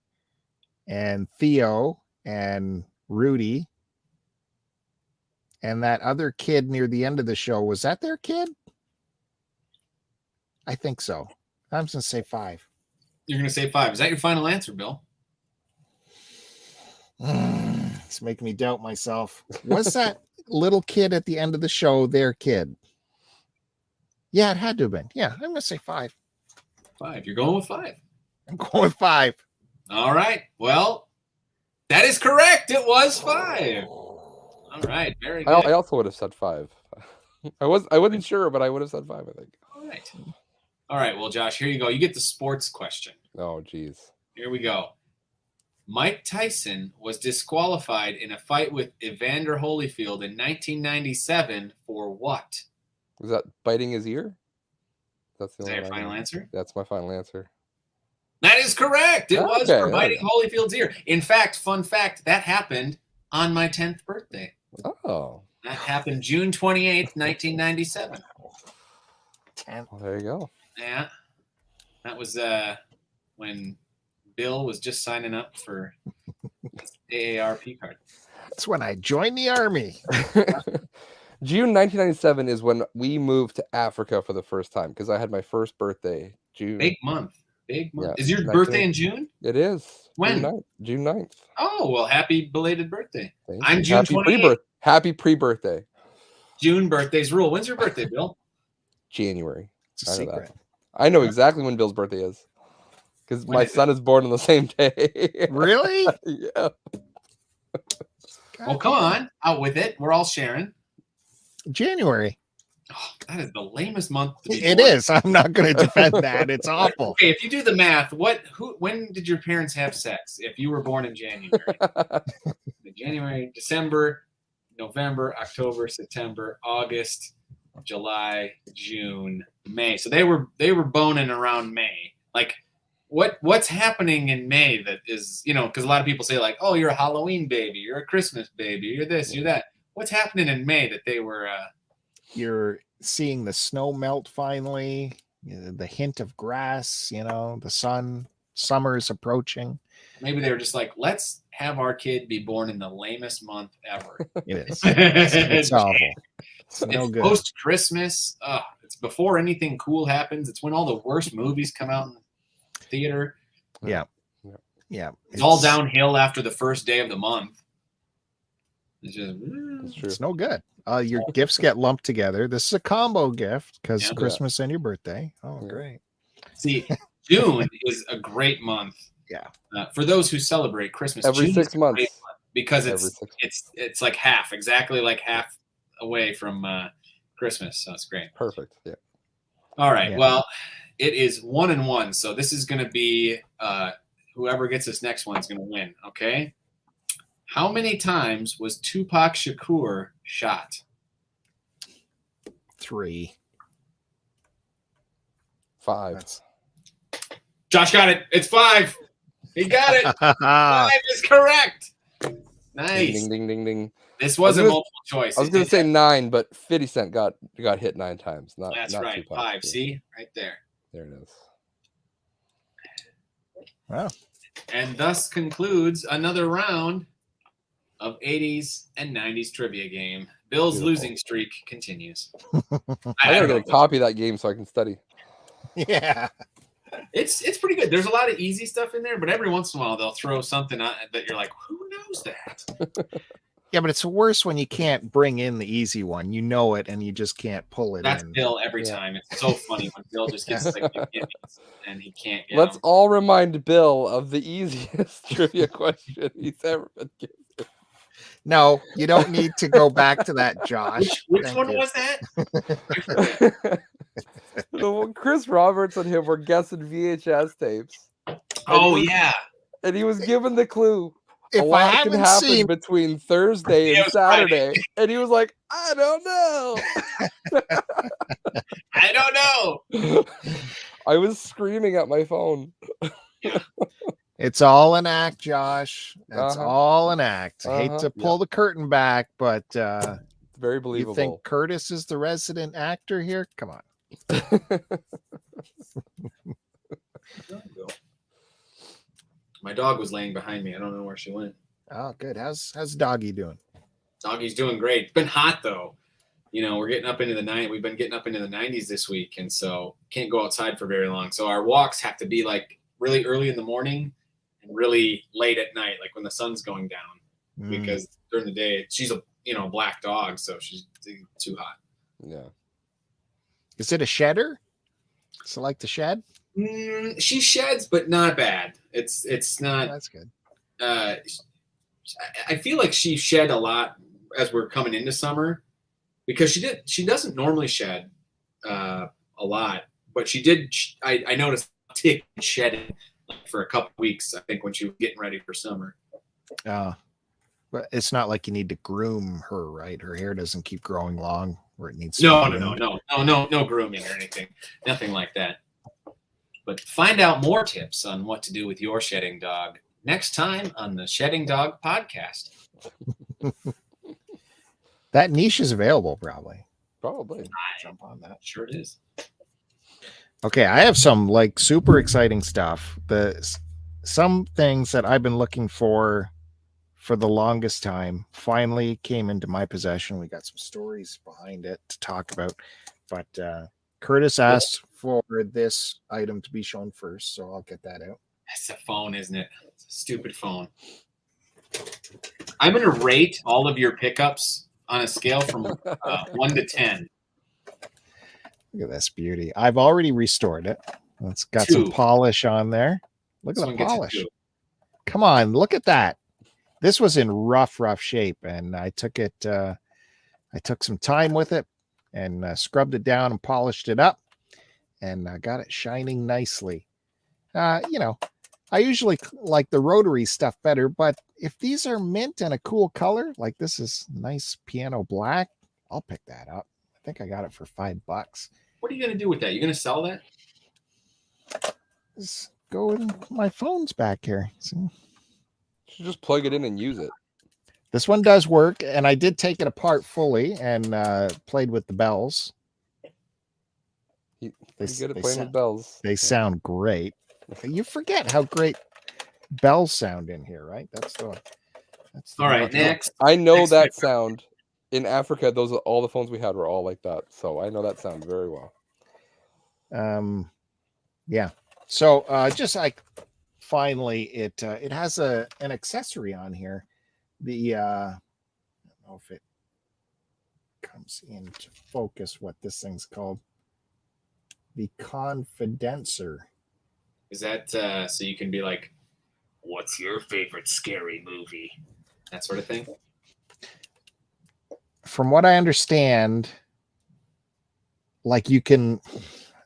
and Theo, and Rudy, and that other kid near the end of the show. Was that their kid? I think so. I'm just gonna say 5. You're going to say 5. Is that your final answer, Bill? It's making me doubt myself. Was that little kid at the end of the show their kid? Yeah, it had to have been. Yeah, I'm gonna say 5. 5. You're going with 5. I'm going with 5. All right. Well, that is correct. It was 5. All right. Very good. I also would have said 5. I wasn't sure, but I would have said 5. I think. All right. All right. Well, Josh, here you go. You get the sports question. Oh, geez. Here we go. Mike Tyson was disqualified in a fight with Evander Holyfield in 1997 for what? Was that biting his ear? That's the Is that only your one I final know. answer? That's my final answer. That is correct. It was Okay, for biting Holyfield's ear. In fact, fun fact, that happened on my 10th birthday. Oh, That happened June 28th, 1997. 10. well, there you go. Yeah. That was when Bill was just signing up for his AARP card. That's when I joined the army. June 1997 is when we moved to Africa for the first time because I had my first birthday. June. Big month. Big month. Yeah, Is your birthday in June? It is. When? June 9th. Oh, well, happy belated birthday. Thank I'm you. June Happy 28th. Happy pre-birthday. June birthdays rule. When's your birthday, Bill? January. It's a I know that. secret. I know exactly when Bill's birthday is because When my is it? son is born on the same day. Really? Yeah. Well, come on. Out with it. We're all sharing. January. Oh, that is the lamest month to be It born. is. I'm not going to defend that. It's awful. Okay, if you do the math, when did your parents have sex? If you were born in January, January, December, November, October, September, August, July, June, May. So they were boning around May. Like, what's happening in May that is, because a lot of people say like, oh, you're a Halloween baby, you're a Christmas baby, you're this, you're that. What's happening in May that they were? You're seeing the snow melt finally, the hint of grass, the sun, summer is approaching. Maybe they were just like, let's have our kid be born in the lamest month ever. It is. It's awful. It's no It's good. post Christmas. It's before anything cool happens. It's when all the worst movies come out in the theater. Yeah. It's all downhill after the first day of the month. It's just That's true. It's no good. Your gifts get lumped together. This is a combo gift because Yeah. Christmas and your birthday. Oh, Yeah. great. see, June is a great month. Yeah. For those who celebrate Christmas, Every June 6 is a months. great month because Every 6 it's like half, exactly like half away from Christmas. So it's great. Perfect. Yeah. All right. Yeah. Well, it is 1-1. So this is going to be whoever gets this next one is going to win. Okay. How many times was Tupac Shakur shot? 3. 5. That's Josh got it. It's 5. He got it. 5 is correct. Nice. Ding, ding, ding, ding. This wasn't gonna- multiple choice. I was going to say 9, but 50 Cent got hit 9 times. That's not right. Tupac. 5. Yeah, See? Right there. there it is. wow. And thus concludes another round of 80s and 90s trivia game. Bill's Beautiful. losing streak continues. I gotta don't get a know. copy of that game so I can study. Yeah. It's pretty good. There's a lot of easy stuff in there, but every once in a while they'll throw something out that you're like, who knows that? Yeah, but it's worse when you can't bring in the easy one. You know it, and you just can't pull it That's in. Bill every Yeah. time. It's so funny when Bill just gets like and he can't get Let's them. all remind Bill of the easiest trivia question he's ever been given. No, you don't need to go back to that, Josh. Which Thank one you. was that? The one Chris Roberts and him were guessing VHS tapes. Oh yeah. And he was given the clue. if I lot can haven't happen seen, between Thursday Yeah, and it was Friday. Saturday. And he was like, I don't know. I don't know. I was screaming at my phone. it's all an act, Josh. That's Uh-huh. all an act. I hate Uh-huh. to pull the curtain back, but It's very you believable. think Curtis is the resident actor here? Come on. My dog was laying behind me. I don't know where she went. Oh, good. How's Doggy doing? Doggy's doing great. It's been hot though. We're getting up into the night. We've been getting up into the 90s this week, and so can't go outside for very long. So our walks have to be like really early in the morning and really late at night, like when the sun's going down. Because during the day, she's a black dog, so she's too hot. Yeah. Is it a shedder? Is it like the shed? She sheds, but not bad. It's not. Oh, that's good. I feel like she shed a lot as we're coming into summer, because she doesn't normally shed a lot, but she did. I noticed a tick shedding for a couple weeks, I think, when she was getting ready for summer. But it's not like you need to groom her, right? Her hair doesn't keep growing long where it needs to No grooming or anything, nothing like that. But find out more tips on what to do with your shedding dog next time on the Shedding Dog Podcast. That niche is available, probably. Probably. Jump on that. Sure it is. Okay, I have some like super exciting stuff. Some things that I've been looking for the longest time finally came into my possession. We got some stories behind it to talk about, but Curtis asked for this item to be shown first, so I'll get that out. That's a phone, isn't it? It's a stupid phone. I'm going to rate all of your pickups on a scale from 1 to 10. Look at this beauty. I've already restored it. It's got 2. some polish on there. Look This at one the gets a polish. 2. Come on, look at that. This was in rough shape, and I took it. I took some time with it and scrubbed it down and polished it up, and got it shining nicely. I usually like the rotary stuff better, but if these are mint and a cool color, like this is nice piano black, I'll pick that up. I think I got it for $5. What are you going to do with that? You're going to sell that? Let's go in. My phone's back here. See? You should just plug it in and use it. This one does work, and I did take it apart fully and played with the bells. You're good at playing with bells. They sound great. You forget how great bells sound in here, right? That's the All right, next. I know Next that pickup. sound. In Africa, all the phones we had were all like that. So I know that sound very well. Yeah. So just like finally it has an accessory on here. The I don't know if it comes into focus what this thing's called. The confidencer. Is that so you can be like, what's your favorite scary movie? That sort of thing? From what I understand, like you can,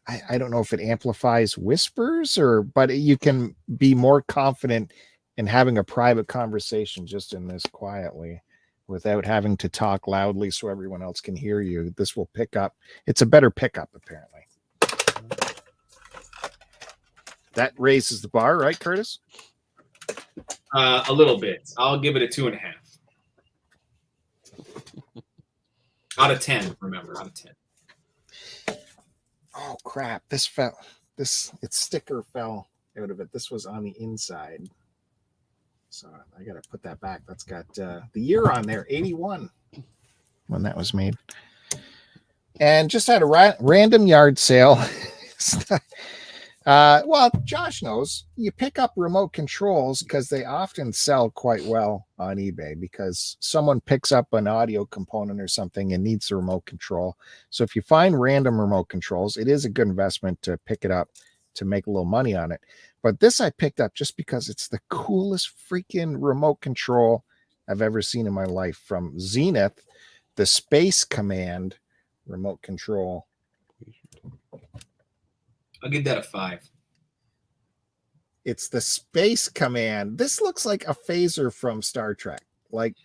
I don't know if it amplifies whispers but you can be more confident in having a private conversation just in this quietly without having to talk loudly so everyone else can hear you. This will pick up. It's a better pickup, apparently. That raises the bar, right, Curtis? A little bit. I'll give it a 2.5. Out of 10, remember, out of 10. Oh crap! Its sticker fell out of it. This was on the inside, so I got to put that back. That's got the year on there, 81, when that was made, and just had a random yard sale. Well, Josh knows you pick up remote controls because they often sell quite well on eBay because someone picks up an audio component or something and needs the remote control. So if you find random remote controls, it is a good investment to pick it up to make a little money on it. But this I picked up just because it's the coolest freaking remote control I've ever seen in my life. From Zenith, the Space Command remote control. I'll give that a 5. It's the Space Command. This looks like a phaser from Star Trek. Like,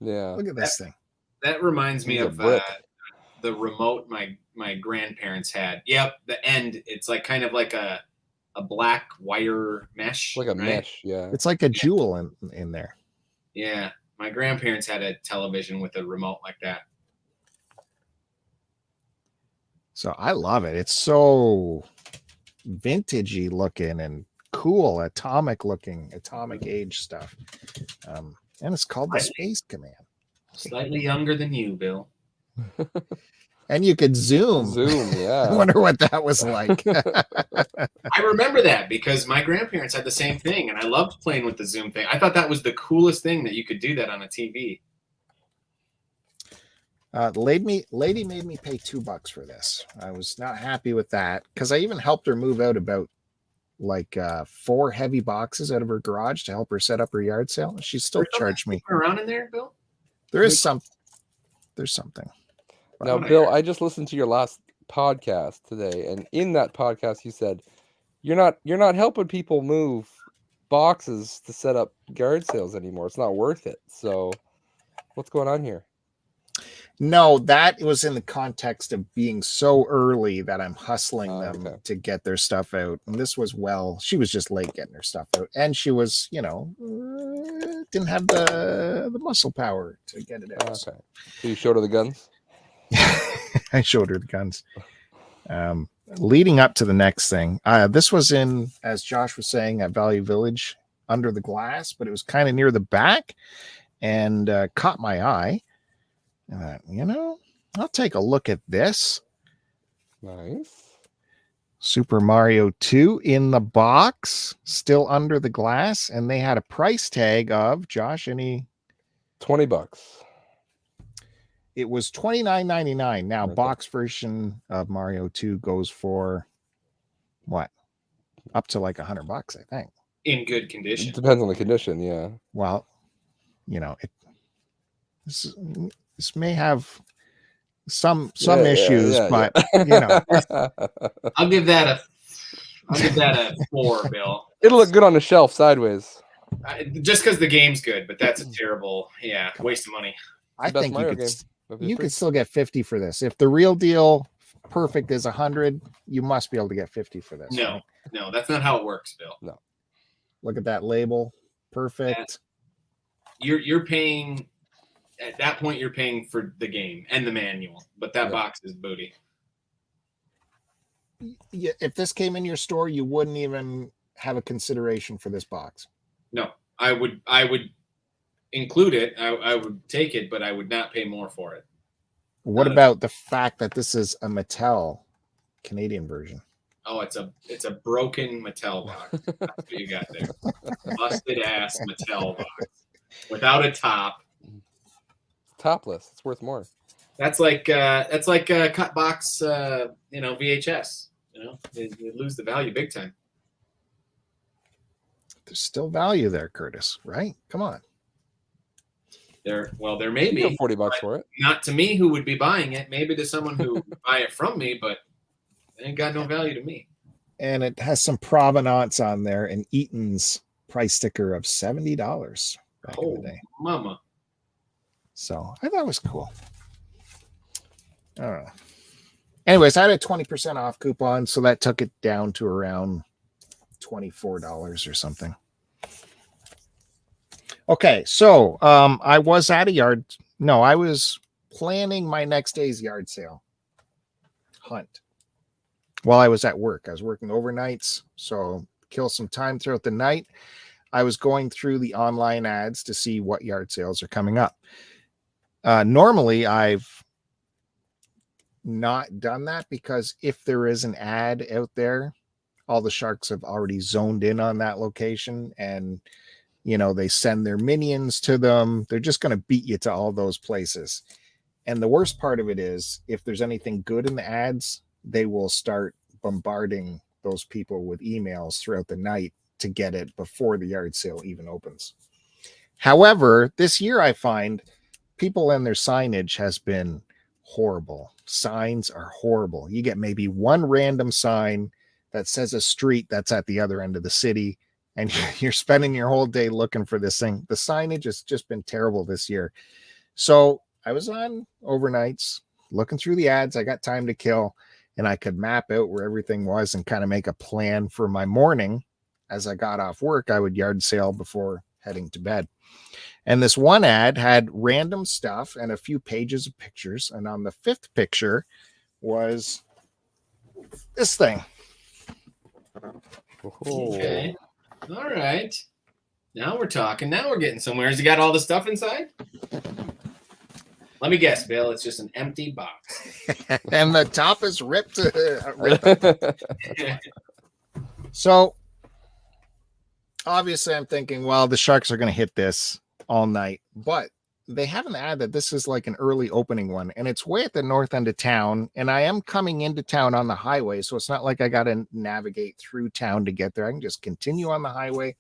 Yeah. look at this thing. That reminds me He's a of brick. the remote my grandparents had. Yep, the end. It's like kind of like a black wire mesh. Like a right? mesh. Yeah. It's like a jewel in there. Yeah, my grandparents had a television with a remote like that. So I love it. It's so vintagey looking and cool, atomic age stuff. And it's called the Space Command. Slightly younger than you, Bill. And you could zoom. Zoom. I Yeah. wonder what that was like. I remember that because my grandparents had the same thing, and I loved playing with the zoom thing. I thought that was the coolest thing that you could do that on a TV. Lady made me pay $2 for this. I was not happy with that because I even helped her move out about like 4 heavy boxes out of her garage to help her set up her yard sale. She still charged me. Around in there, Bill? There's something. Now, Bill, I just listened to your last podcast today, and in that podcast, you said you're not helping people move boxes to set up yard sales anymore. It's not worth it. So, what's going on here? No, that was in the context of being so early that I'm hustling them Okay. to get their stuff out. And this was, she was just late getting her stuff out. And she was, didn't have the muscle power to get it out. Okay. So you showed her the guns? I showed her the guns. Leading up to the next thing, this was in, as Josh was saying, at Value Village under the glass, but it was kind of near the back and caught my eye. I'll take a look at this. Nice. Super Mario 2 in the box, still under the glass, and they had a price tag of, Josh, $20. It was $29.99. Now, Okay. box version of Mario 2 goes for what? Up to like $100, I think. In good condition. It depends on the condition, yeah. Well, this may have some issues, but I'll give that a 4, Bill. It'll look good on the shelf sideways. Just because the game's good, but that's a terrible, waste of money. I Best think Mario you game. could still get 50 for this. If the real deal perfect is 100, you must be able to get 50 for this. No, right? no, that's not how it works, Bill. No. Look at that label. Perfect. You're paying at that point. You're paying for the game and the manual, but that box is booty. Yeah, if this came in your store, you wouldn't even have a consideration for this box. No, I would include it. I would take it, but I would not pay more for it. What about the fact that this is a Mattel Canadian version? Oh, it's a broken Mattel box. That's what you got there. Busted ass Mattel box without a top. Topless. It's worth more. That's like a cut box, VHS. They lose the value big time. There's still value there, Curtis, right? Come on. There may You be get $40 for it. not to me who would be buying it. Maybe to someone who would buy it from me, but it ain't got no value to me. And it has some provenance on there, and Eaton's price sticker of $70 back in the day. Mama. So I thought it was cool. I don't know. Anyways, I had a 20% off coupon, so that took it down to around $24 or something. Okay, so I was at a yard. No, I was planning my next day's yard sale hunt while I was at work. I was working overnights, so kill some time throughout the night. I was going through the online ads to see what yard sales are coming up. Normally, I've not done that because if there is an ad out there, all the sharks have already zoned in on that location, and they send their minions to them. They're just going to beat you to all those places. And the worst part of it is, if there's anything good in the ads, they will start bombarding those people with emails throughout the night to get it before the yard sale even opens. However, this year I find people and their signage has been horrible. Signs are horrible. You get maybe one random sign that says a street that's at the other end of the city, and you're spending your whole day looking for this thing. The signage has just been terrible this year. So I was on overnights looking through the ads. I got time to kill, and I could map out where everything was and kind of make a plan for my morning. As I got off work, I would yard sale before heading to bed. And this one ad had random stuff and a few pages of pictures. And on the 5th picture was this thing. Okay. All right. Now we're talking. Now we're getting somewhere. Has it got all the stuff inside? Let me guess, Bill. It's just an empty box. And the top is ripped. So obviously I'm thinking, well, the Sharks are going to hit this all night, but they have an ad that this is like an early opening one, and it's way at the north end of town, and I am coming into town on the highway, so it's not like I got to navigate through town to get there. I can just continue on the highway,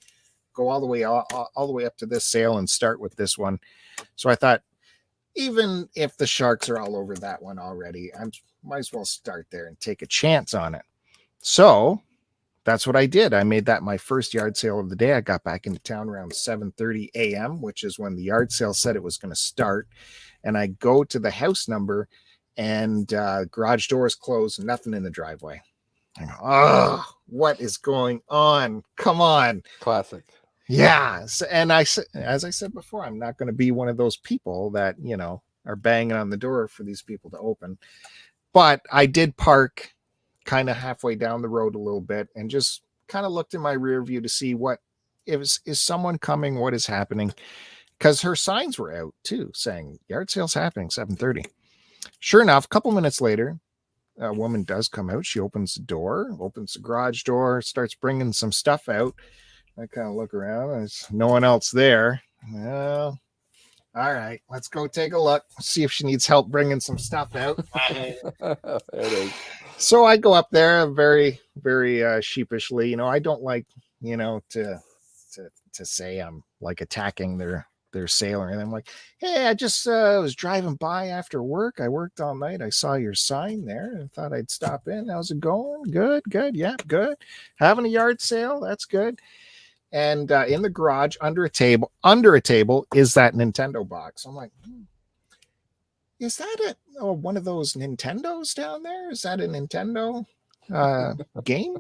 go all the way up to this sale and start with this one. So I thought, even if the Sharks are all over that one already, I might as well start there and take a chance on it. So that's what I did. I made that my first yard sale of the day. I got back into town around 7:30 a.m., which is when the yard sale said it was going to start. And I go to the house number, and garage doors closed, nothing in the driveway. I go, oh, what is going on? Come on. Classic. Yeah. And as I said before, I'm not going to be one of those people that, are banging on the door for these people to open. But I did park kind of halfway down the road a little bit and just kind of looked in my rear view to see what is someone coming, what is happening, because her signs were out too saying yard sales happening 7:30. Sure enough, a couple minutes later, a woman does come out. She opens the garage door, starts bringing some stuff out. I kind of look around, there's no one else there. Well, all right, let's go take a look, see if she needs help bringing some stuff out. There it is. So I go up there very, very sheepishly. I don't like, to say I'm like attacking their sale or anything. I'm like, hey, I just was driving by after work. I worked all night. I saw your sign there and thought I'd stop in. How's it going? Good. Yeah, good. Having a yard sale. That's good. And in the garage under a table is that Nintendo box. I'm like, is that one of those Nintendos down there? Is that a Nintendo game?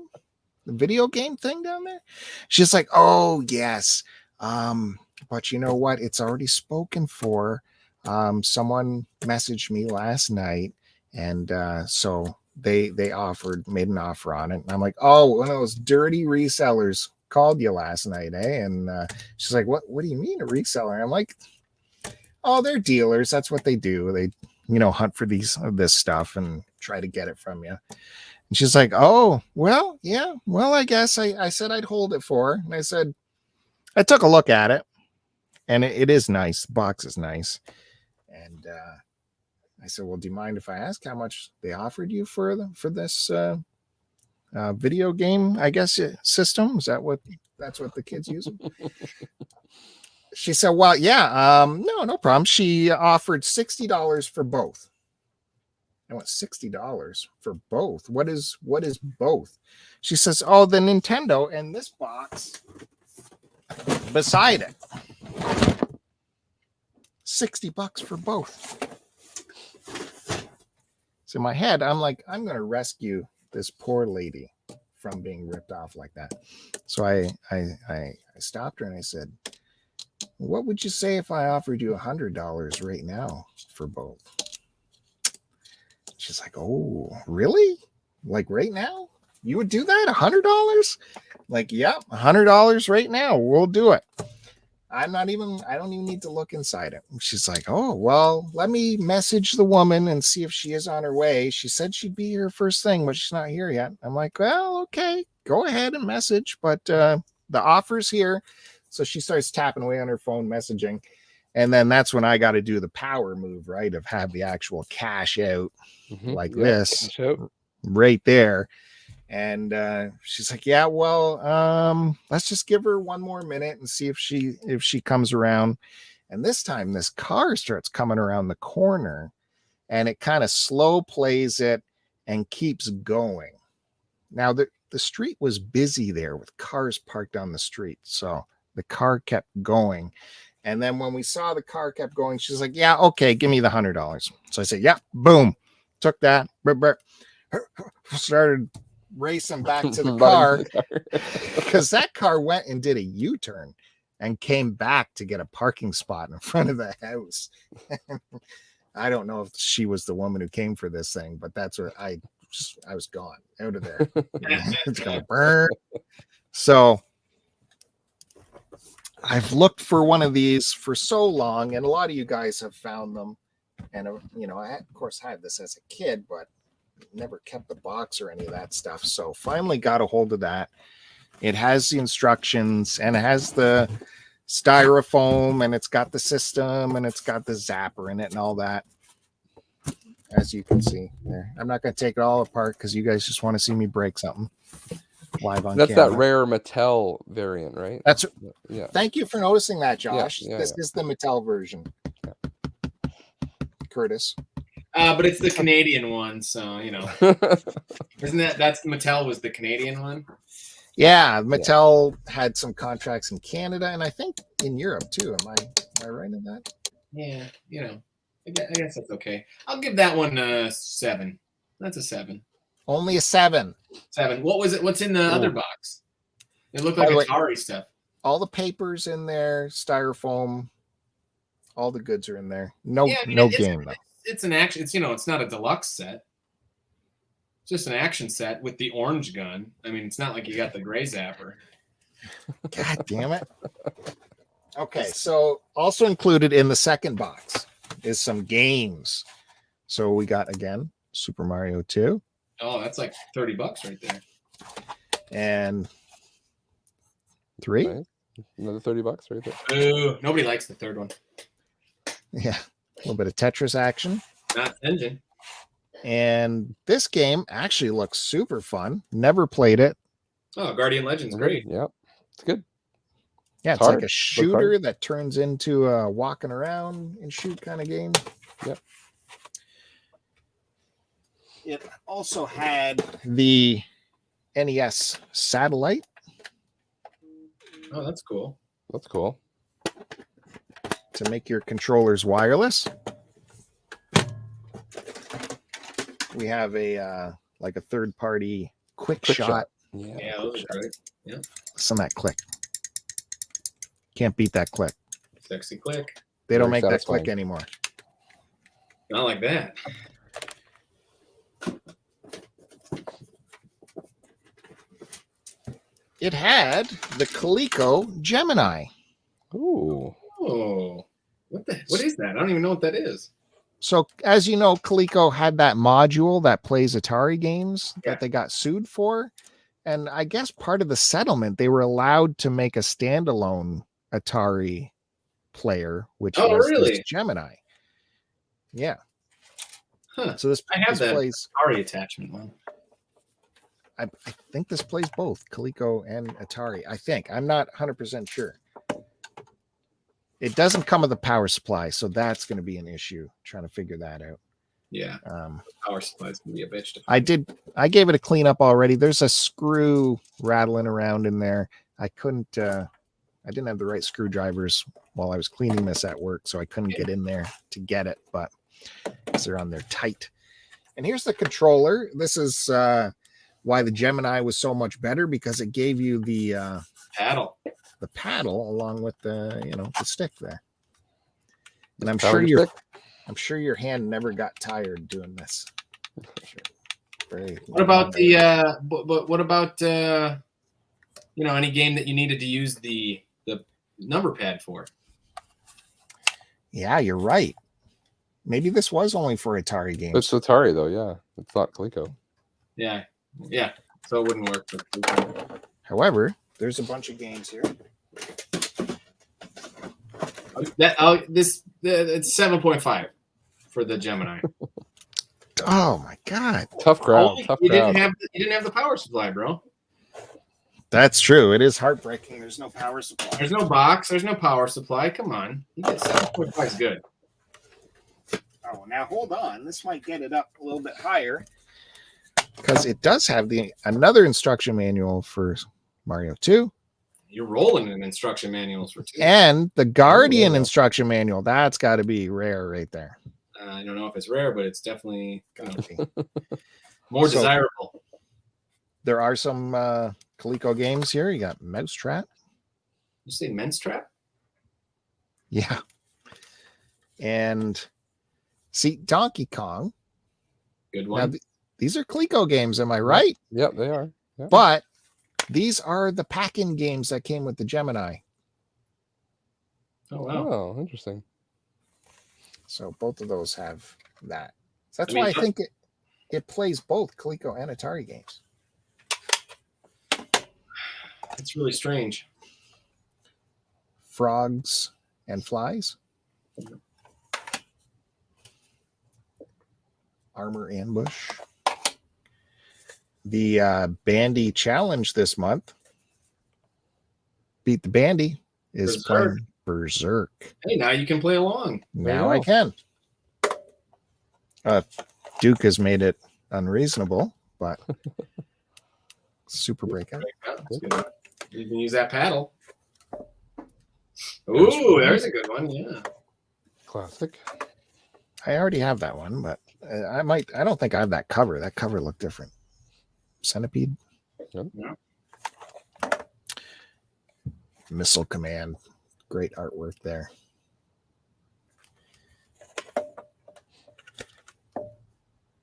The video game thing down there? She's like, oh, yes. But you know what? It's already spoken for. Someone messaged me last night, and so they made an offer on it. And I'm like, oh, one of those dirty resellers called you last night, eh? And she's like, what do you mean a reseller? I'm like, oh, they're dealers. That's what they do. They, hunt for this stuff and try to get it from you. And she's like, oh, well, yeah. Well, I guess I said I'd hold it for her. And I said, I took a look at it, and it is nice. The box is nice. And I said, well, do you mind if I ask how much they offered you for this video game, I guess, system? That's what the kids use? She said, well, yeah, no problem. She offered $60 for both. I went, $60 for both? What is both? She says, oh, the Nintendo and this box beside it. $60 for both. So in my head, I'm like, I'm going to rescue this poor lady from being ripped off like that. So I stopped her and I said, what would you say if I offered you $100 right now for both? She's like, oh, really? Like right now? You would do that? $100? Like, yep, $100 right now. We'll do it. I don't even need to look inside it. She's like, oh, well, let me message the woman and see if she is on her way. She said she'd be here first thing, but she's not here yet. I'm like, well, okay, go ahead and message, but the offer's here. So she starts tapping away on her phone, messaging. And then that's when I got to do the power move, right? Of have the actual cash out like this right there. And she's like, yeah, well, let's just give her one more minute and see if she comes around. And this time this car starts coming around the corner, and it kind of slow plays it and keeps going. Now the street was busy there with cars parked on the street. So the car kept going. And then when we saw the car kept going, she's like, yeah, okay, give me the $100. So I said, yeah, boom. Took that. Started racing back to the car because that car went and did a U-turn and came back to get a parking spot in front of the house. I don't know if she was the woman who came for this thing, but that's what I was gone out of there. It's gonna burn. So I've looked for one of these for so long, and a lot of you guys have found them. And you know, I of course had this as a kid, but never kept the box or any of that stuff. So finally got a hold of that. It has the instructions and it has the styrofoam and it's got the system and it's got the zapper in it and all that. As you can see there, I'm not going to take it all apart because you guys just want to see me break something live on That's camera. that rare Mattel variant, right? That's yeah. Thank you for noticing that, Josh. Yeah, This is the Mattel version. Curtis. But it's the Canadian one, so you know, isn't that's Mattel was the Canadian one? Yeah, Mattel had some contracts in Canada and I think in Europe too. Am I right in that? Yeah, you know, I guess that's okay. I'll give that one a 7. That's a 7. Only a 7. 7. What was it? What's in the other box? It looked like Atari stuff. All the papers in there, styrofoam, all the goods are in there. No game though. It's an action. It's it's not a deluxe set. It's just an action set with the orange gun. I mean, it's not like you got the gray zapper. God damn it. Okay, so also included in the second box is some games. So we got again Super Mario 2. Oh, that's like $30 right there. And 3. Right. Another $30 right there. Ooh, nobody likes the third one. Yeah. A little bit of Tetris action. Not engine. And this game actually looks super fun. Never played it. Oh, Guardian Legends, great. Yeah, it's good. Yeah, it's like a shooter that turns into a walking around and shoot kind of game. Yep. It also had the NES satellite. Oh, that's cool. That's cool. To make your controllers wireless. We have a like a third-party quick shot. Yeah, those are great. Yeah. Listen to that click. Can't beat that click. Sexy click. They don't make that click anymore. Not like that. It had the Coleco Gemini. Ooh. Oh, what is that? I don't even know what that is. So, as you know, Coleco had that module that plays Atari games that they got sued for. And I guess part of the settlement, they were allowed to make a standalone Atari player, which was this Gemini. Yeah. Huh. So I have that plays Atari attachment one. I think this plays both Coleco and Atari. I think. I'm not 100% sure. It doesn't come with a power supply, so that's going to be an issue trying to figure that out. Yeah. Power supply is going to be a bitch. I gave it a clean up already. There's a screw rattling around in there. I didn't have the right screwdrivers while I was cleaning this at work, so I couldn't get in there to get it, but they're on there tight. And here's the controller. This is why the Gemini was so much better, because it gave you the paddle along with the stick there. And I'm sure your hand never got tired doing this. What about what about any game that you needed to use the number pad for? Yeah, you're right. Maybe this was only for Atari games. It's Atari though, yeah. It's not Coleco. Yeah. So it wouldn't work for Coleco. However, there's a bunch of games here. It's 7.5 for the Gemini. Oh my god! Tough crowd. You didn't have the power supply, bro. That's true. It is heartbreaking. There's no power supply. There's no box. There's no power supply. Come on, you get 7.5 is good. Oh, now hold on. This might get it up a little bit higher. because it does have another instruction manual for Mario 2 You're rolling in instruction manuals for 2. and the Guardian yeah. instruction manual. That's got to be rare right there. I don't know if it's rare, but it's definitely Gotta be. more So- desirable. There are some Coleco games here. You got Mousetrap. You say men's trap? Yeah. And see, Donkey Kong. Good Now, one. these are Coleco games, am I right? Yep, they are. Yeah. But these are the pack-in games that came with the Gemini. Oh wow. Oh, interesting. So both of those have that. So that's I mean, why I think it plays both Coleco and Atari games. It's really strange. Frogs and Flies. Armor Ambush. The Bandy Challenge this month. Beat the Bandy is Berserk. playing Berserk. Hey, now you can play along. There you Now I go. can. Duke has made it unreasonable, but super breakout. That's good. You can use that paddle. Ooh, there's a good one. Yeah. Classic. I already have that one, but I don't think I have that cover. That cover looked different. Centipede. Yep. Yeah. Missile Command. Great artwork there.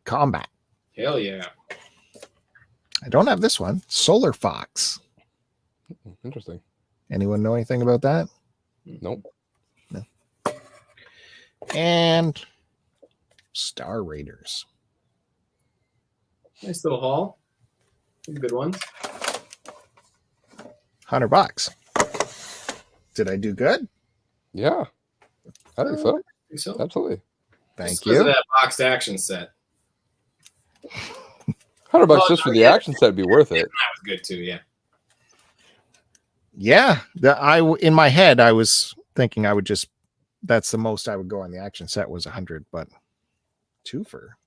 Combat. Hell yeah. I don't have this one. Solar Fox. Interesting. Anyone know anything about that? Nope. And Star Raiders. Nice little haul. Some good ones. $100. Did I do good? Yeah. I think so. Think so? Absolutely. Thank Just 'cause of you. that boxed action set. $100 Well, just for the yeah. action set would be worth it. That was good too. Yeah. Yeah, in my head I was thinking I would just that's the most I would go on the action set was 100, but two for.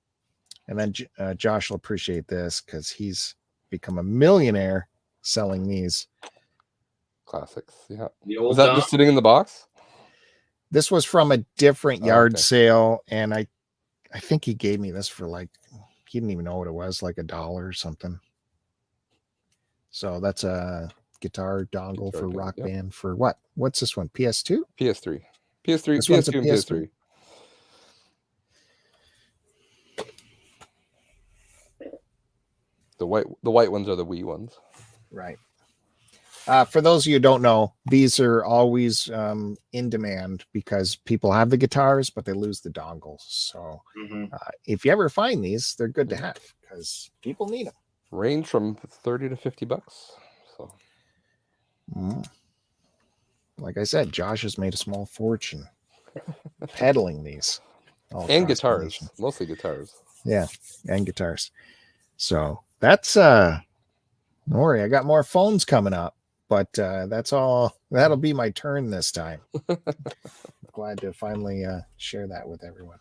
And then Josh will appreciate this because he's become a millionaire selling these. Classics. Yeah. The old Was that dump. just sitting in the box? This was from a different Oh, yard okay. sale, and I think he gave me this for like he didn't even know what it was, like $1 or something. So that's a guitar dongle Guitar for dongle, Rock yep. Band for what? What's this one? PS2? PS3. PS3, This one's a PS2, and PS3. PS3. The white ones are the Wii ones. Right. For those of you who don't know, these are always in demand because people have the guitars, but they lose the dongles. So Mhm. if you ever find these, they're good to have because people need them. Range from 30 to $50. So Like I said, Josh has made a small fortune peddling these. all and across the guitars, nation. mostly guitars. Yeah, and guitars. So that's don't worry, I got more phones coming up, but that's all. That'll be my turn this time. Glad to finally share that with everyone.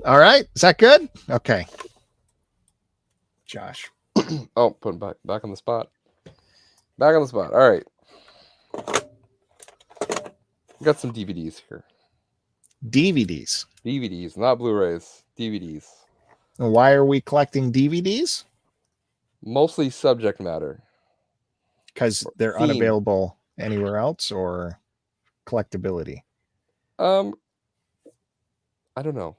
All right, is that good? Okay, Josh. Oh, put him back on the spot. Back on the spot. All right. We got some DVDs here. DVDs. DVDs, not Blu-rays. DVDs. And why are we collecting DVDs? Mostly subject matter. Because they're Theme. unavailable anywhere else, or collectability. I don't know.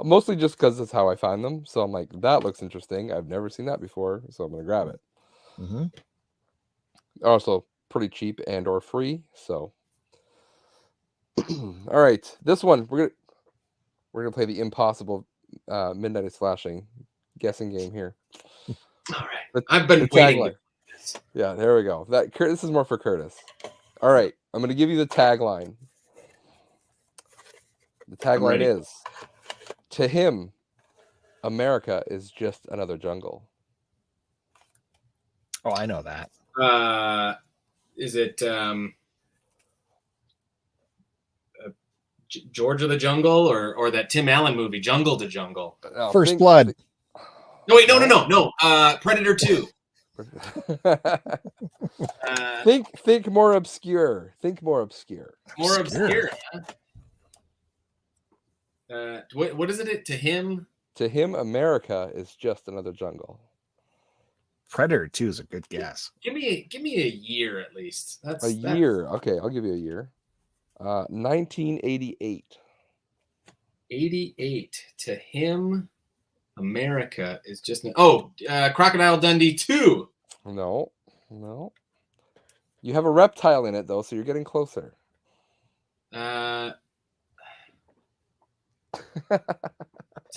Mostly just because that's how I find them. So I'm like, that looks interesting. I've never seen that before, so I'm gonna grab it. Mm-hmm. Also, pretty cheap and or free. So, all right, this one we're gonna play the impossible Midnight is Flashing guessing game here. All right. The- I've been the waiting. tagline. Yeah, there we go. This is more for Curtis. All right, I'm gonna give you the tagline. The tagline ready. is, "To him, America is just another jungle." Oh, I know that. Is it George of the Jungle, or that Tim Allen movie, Jungle to Jungle. Now, First Blood. No, wait, no. Predator 2. Think more obscure. Think more obscure. More obscure. Huh? What is it? To him? To him, America is just another jungle. Predator 2 is a good guess. Give me a year at least. That's year. Okay, I'll give you a year. 1988. 88. To him, America is just Crocodile Dundee 2. No. You have a reptile in it though, so you're getting closer. To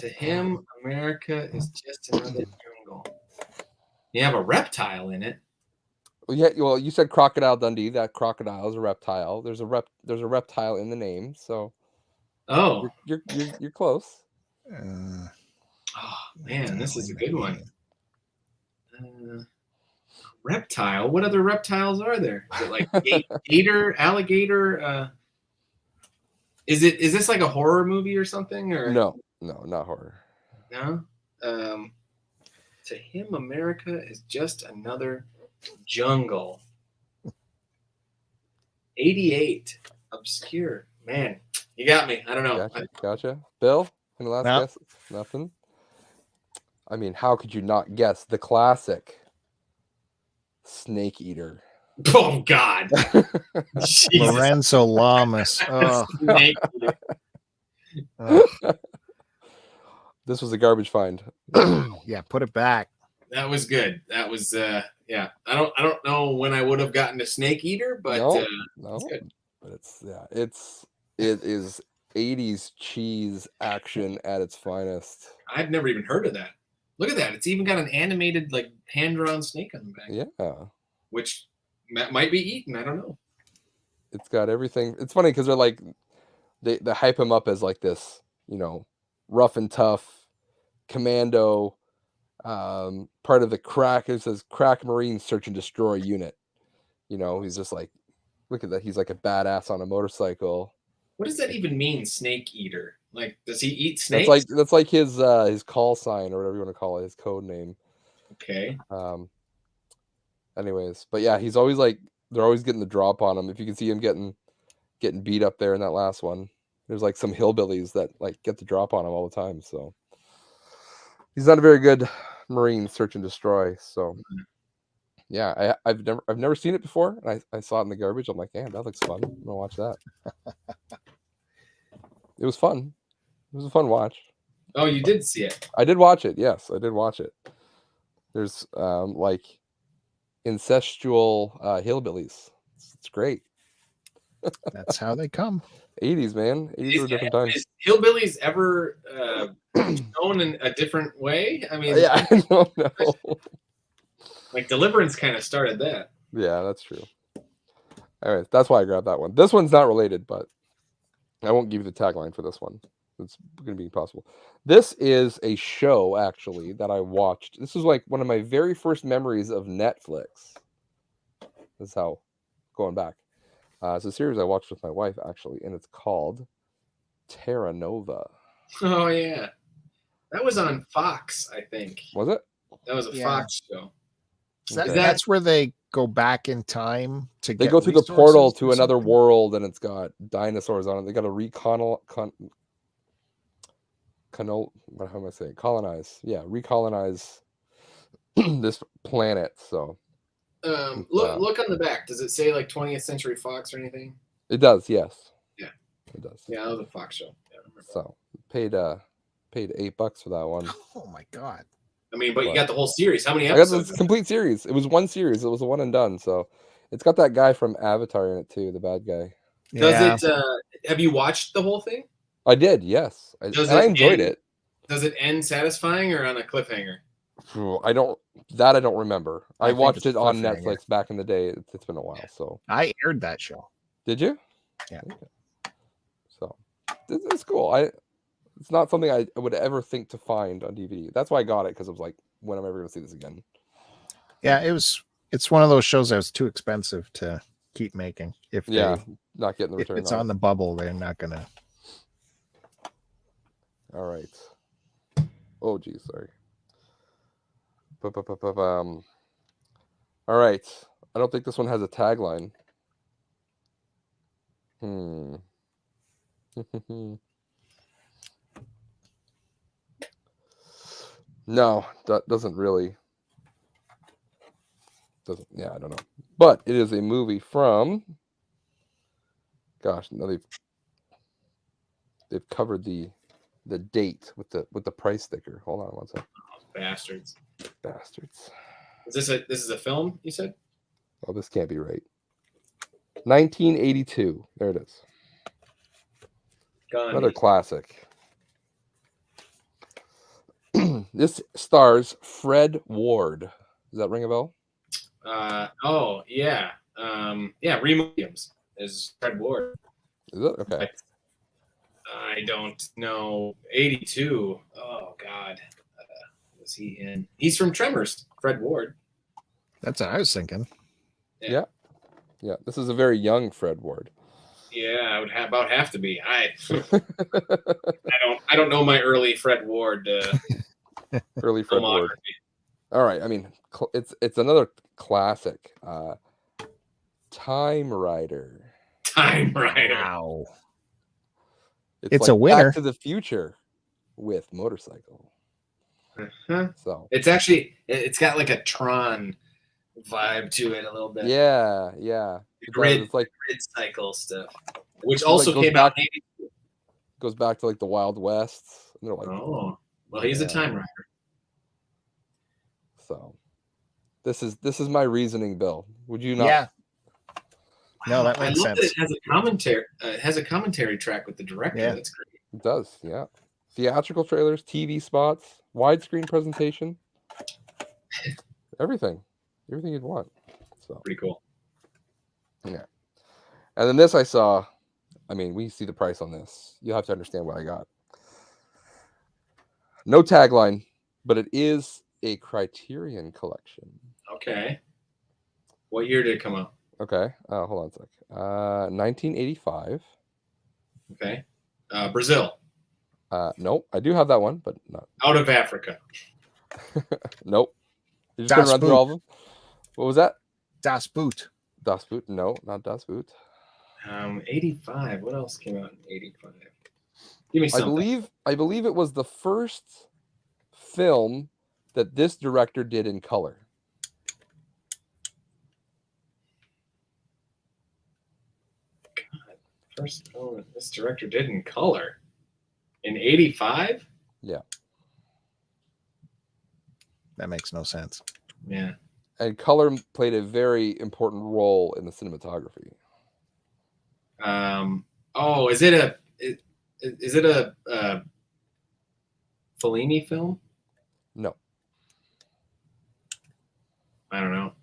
him, America is just another jungle. You have a reptile in it. Well, you said Crocodile Dundee. That crocodile is a reptile. There's a reptile in the name, so you're close. Oh man, this is a good one. Reptile. What other reptiles are there? Is it like gator, alligator? Is this like a horror movie or something? Or No, not horror. No. To him, America is just another jungle. 88. Obscure. Man, you got me. I don't know. Gotcha. Bill, any last No. guess? Nothing. I mean, how could you not guess the classic Snake Eater? Oh God. Jesus. Lorenzo Lamas. Oh, Snake Eater. This was a garbage find. yeah, put it back. That was good. That was yeah. I don't know when I would have gotten to Snake Eater, but No, that's good. but it is 80s cheese action at its finest. I've never even heard of that. Look at that. It's even got an animated like hand-drawn snake on the back. Yeah. Which might be eaten. I don't know. It's got everything. It's funny because they're like they hype him up as like this, rough and tough commando, part of the crack. It says Crack Marine Search and Destroy Unit. He's just like, look at that. He's like a badass on a motorcycle. What does that even mean, Snake Eater? Like, does he eat snakes? That's like his call sign or whatever you want to call it, his code name. Okay. Anyways, but yeah, he's always like, they're always getting the drop on him. If you can see him getting beat up there in that last one, there's like some hillbillies that like get the drop on him all the time. So he's not a very good Marine search and destroy. So yeah, I've never seen it before, and I saw it in the garbage. I'm like, damn, that looks fun. I'm gonna watch that. It was fun. It was a fun watch. Oh, you did see it? I did watch it. Yes, I did watch it. There's like incestual hillbillies. It's great. That's how they come. 80s, man. 80s were different times. Is hillbillies ever shown in a different way? I mean, Yeah, I don't know. Like Deliverance kind of started that. Yeah, that's true. Anyways, that's why I grabbed that one. This one's not related, but I won't give you the tagline for this one. It's going to be impossible. This is a show, actually, that I watched. This is like one of my very first memories of Netflix. This is how, going back. It's a series I watched with my wife, actually, and it's called Terra Nova. Oh, yeah. That was on Fox, I think. Was it? That was a Fox show. Okay. That's where they go back in time to They get go through the resources portal or to another something? world, and it's got dinosaurs on it. They got to how am I saying? Colonize. Yeah, recolonize this planet. So Look on the back. Does it say like 20th Century Fox or anything? it does, yes. Yeah. It does. Yeah, that was a Fox show. Yeah, I remember. So paid $8 for that one. Oh my god! I mean, but you got the whole series. How many I got episodes? the complete series. It was one series. It was a one and done. So it's got that guy from Avatar in it too, the bad guy. Does it? Have you watched the whole thing? I did, yes. I enjoyed it. Does it end satisfying or on a cliffhanger? I don't remember. I think watched it's it on cliffhanger. Netflix back in the day. It's been a while. So I aired that show. did you? Yeah. So it's cool. It's not something I would ever think to find on DVD. That's why I got it, because I was like, when am I ever going to see this again? Yeah, it's one of those shows that was too expensive to keep making. If Yeah, not getting the if return. it's on the bubble, they're not gonna. All right. Oh, geez, sorry. All right. I don't think this one has a tagline. No, that doesn't really. Doesn't. Yeah, I don't know. But it is a movie from. Gosh, no, they've covered the date with the price sticker. Hold on one second. Oh, bastards. Bastards. This is a film, you said? Oh, this can't be right. 1982. There it is. Gun. Another classic. This stars Fred Ward. Does that ring a bell? Oh yeah. Yeah, Reem Williams is Fred Ward. Is it? Okay. I don't know. 82. Oh God. Was he in? He's from Tremors. Fred Ward. That's what I was thinking. Yeah. This is a very young Fred Ward. Yeah, I would about have to be. I don't know my early Fred Ward. Early Fred Ward. All right. I mean, it's another classic. Time Rider. Time Rider. Wow. It's a winner. Back to the Future with motorcycle. Uh-huh. So it's got like a Tron vibe to it a little bit. Yeah. It's like grid cycle stuff, which also came out. Goes back to like the Wild West. And they're like, oh, well, he's a time rider. So this is my reasoning, Bill. Would you not? Yeah. No, that makes I love sense. that it has a commentary. It has a commentary track with the director. Yeah. That's great. It does. Yeah. Theatrical trailers, TV spots, widescreen presentation, everything you'd want. So Pretty cool. yeah. And then this I saw. I mean, we see the price on this. You have to understand what I got. No tagline, but it is a Criterion collection. Okay. What year did it come out? Okay. Hold on a sec. 1985. Okay. Brazil. Nope. I do have that one, but not. Out of Africa. Nope. You're just going to run through all of them? What was that? Das Boot. Das Boot? No, not Das Boot. 85. What else came out in 85? Give me something. I believe it was the first film that this director did in color. God, first film that this director did in color in 85? Yeah. That makes no sense. Yeah. And color played a very important role in the cinematography. Oh, is it a Fellini film? No. I don't know.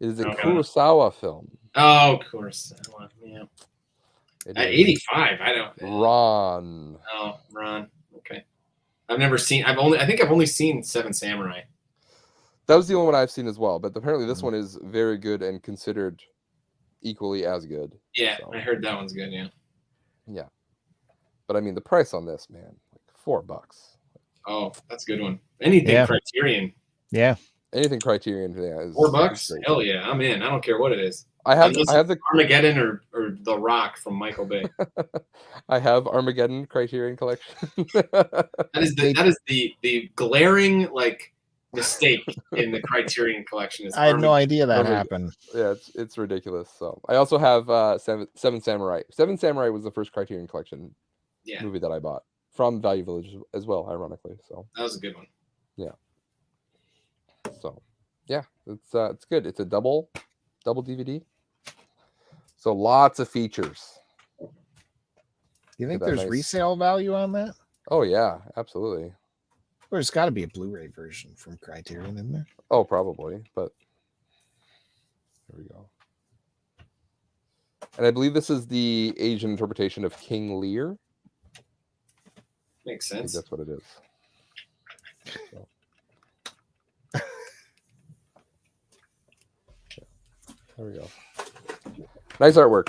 It is a Kurosawa film. Oh, of course. Yeah. It At is 85, I don't. Ron. Oh, Ron. Okay. I think I've only seen Seven Samurai. That was the only one I've seen as well, but apparently this one is very good and considered equally as good. Yeah, So, I heard that one's good. Yeah. yeah. But I mean, the price on this, man, like $4. Oh, that's a good one. Anything Yeah. Criterion. Yeah. Anything Criterion, yeah, is $4? great. Hell yeah, I'm in. I don't care what it is. I have Unless the Armageddon or The Rock from Michael Bay. I have Armageddon Criterion collection. That is the glaring mistake in the Criterion collection. I had no idea that happened. Yeah, it's ridiculous. So I also have Seven Samurai. Seven Samurai was the first Criterion collection movie that I bought from Value Village as well, ironically. So that was a good one. Yeah. So yeah, it's good. It's a double DVD. So lots of features. You think there's resale value on that? Oh yeah, absolutely. There's got to be a Blu-ray version from Criterion in there. Oh, probably, but here we go. And I believe this is the Asian interpretation of King Lear. Makes sense. That's what it is. So. There we go. Nice artwork.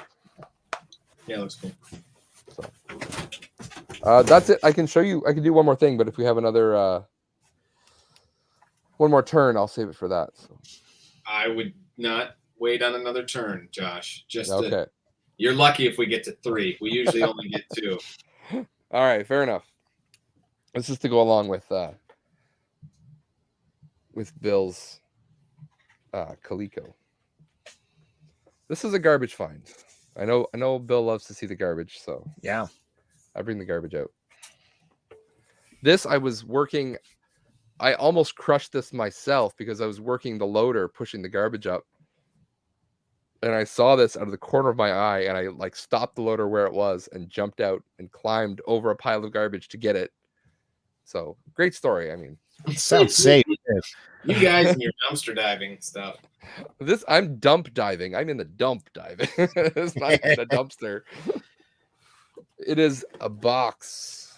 Yeah, it looks cool. That's it. I can show you. I can do one more thing, but if we have another one more turn, I'll save it for that. So. I would not wait on another turn, Josh. Okay. You're lucky if we get to 3. We usually only get 2. All right, fair enough. This is to go along with Bill's Coleco. This is a garbage find. I know Bill loves to see the garbage, so Yeah. I bring the garbage out. This I was working. I almost crushed this myself because I was working the loader, pushing the garbage up. And I saw this out of the corner of my eye, and I like stopped the loader where it was and jumped out and climbed over a pile of garbage to get it. So great story. I mean, It sounds safe. You guys and your dumpster diving stuff. I'm dump diving. I'm in the dump diving. It's not in a dumpster. It is a box.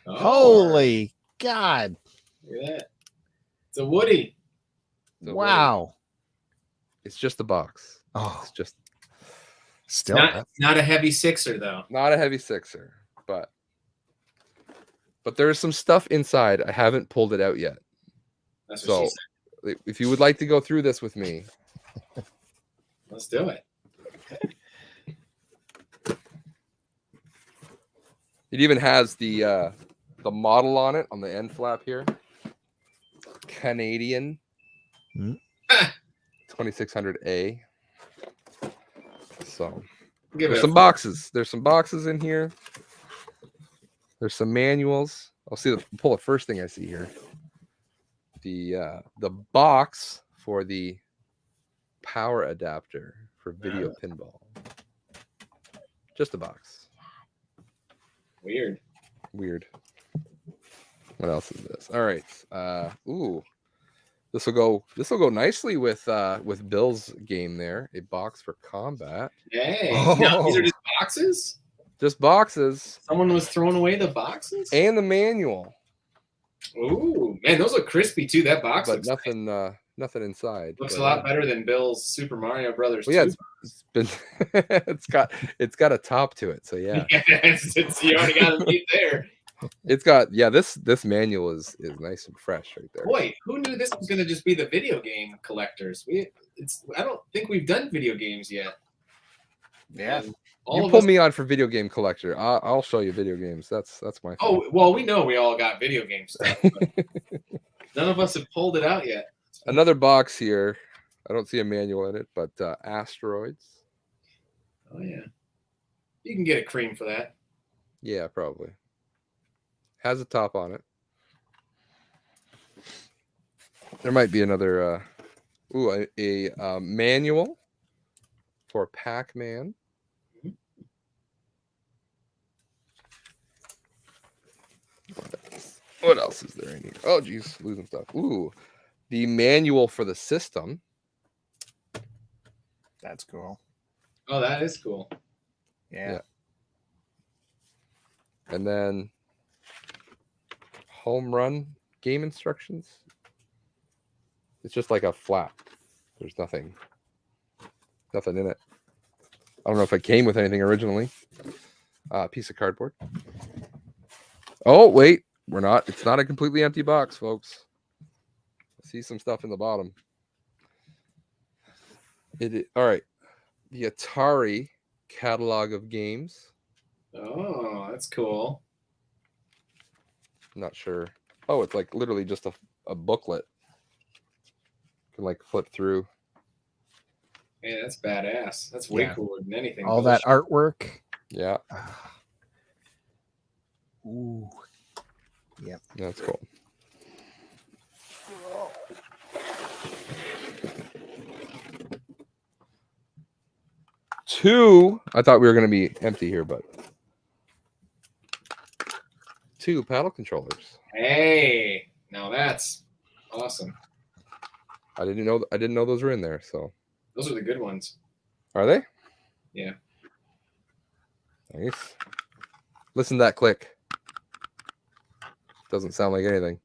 Oh, Holy God. look at that. It's a Woody. So Wow. it's just a box. Oh, It's just still. Not a heavy sixer, though. not a heavy sixer, but there's some stuff inside. I haven't pulled it out yet. That's what So she said. if you would like to go through this with me, Let's do it. it even has the model on it on the end flap here. Canadian Hmm. 2600A. So Give there's it some boxes. There's some boxes in here. There's some manuals. I'll pull the first thing I see here. The box for the power adapter for video pinball. Just a box. Weird. Weird. What else is this? All right. Ooh. This will go nicely with Bill's game there. A box for combat. Hey. Oh. Now, these are just boxes? Just boxes Someone was throwing away the boxes? and the manual, Ooh, man, those look crispy too. That box but looks nothing nothing inside. looks But, a lot better than Bill's Super Mario Brothers. Well, yeah, 2. it's been it's got a top to it. So yeah. You already got a beat there. It's got this manual is nice and fresh right there. Boy, who knew this was going to just be the video game collectors? I don't think we've done video games yet. Yeah. And You pull me on for video game collector. I'll show you video games. That's my thing. Oh, well, we know we all got video game stuff. But none of us have pulled it out yet. Another box here. I don't see a manual in it, but asteroids. Oh yeah, you can get a cream for that. Yeah, probably. Has a top on it. There might be another a manual for Pac-Man. What else is there in here? Oh, geez, losing stuff. Ooh, the manual for the system. That's cool. Oh, that is cool. Yeah. Yeah. And then home run game instructions. It's just like a flap. There's nothing in it. I don't know if it came with anything originally. Piece of cardboard. Oh, wait. It's not a completely empty box, folks. I see some stuff in the bottom. All right. The Atari catalog of games. Oh, that's cool. Not sure. Oh, it's like literally just a booklet. You can like flip through. Hey, that's badass. That's way Yeah. cooler than anything. All that artwork. Yeah, Ooh. that's cool. Two. I thought we were going to be empty here, but 2 paddle controllers. Hey, now that's awesome. I didn't know those were in there. So Those are the good ones. are they? Yeah. Nice. Listen to that click. Doesn't sound like anything.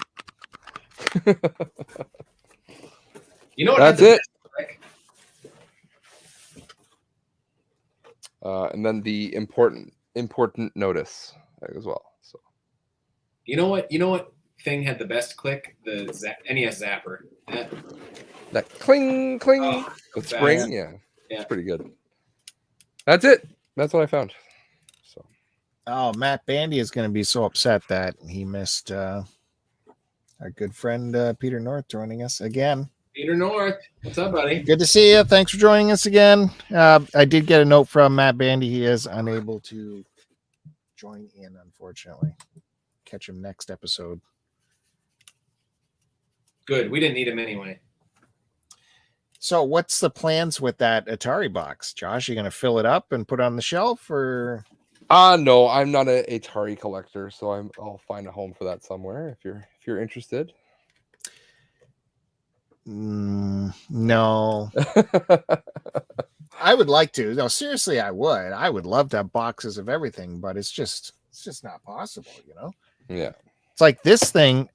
You know what? That's has it. the best click? And then the important notice as well. So You know what? You know what thing had the best click? The NES Zapper. That cling, cling Oh, with so spring. fast. Yeah, Yeah. it's pretty good. That's it. That's what I found. So Oh, Matt Bandy is going to be so upset that he missed our good friend Peter North joining us again. Peter North, what's up, buddy? Good to see you. Thanks for joining us again. I did get a note from Matt Bandy. He is unable to join in, unfortunately. Catch him next episode. Good. We didn't need him anyway. So, what's the plans with that Atari box, Josh? You going to fill it up and put it on the shelf, or? no, I'm not a Atari collector, so I'll find a home for that somewhere if you're interested. No. I would like to. No, seriously, I would. I would love to have boxes of everything, but it's just not possible, you know? Yeah. It's like this thing,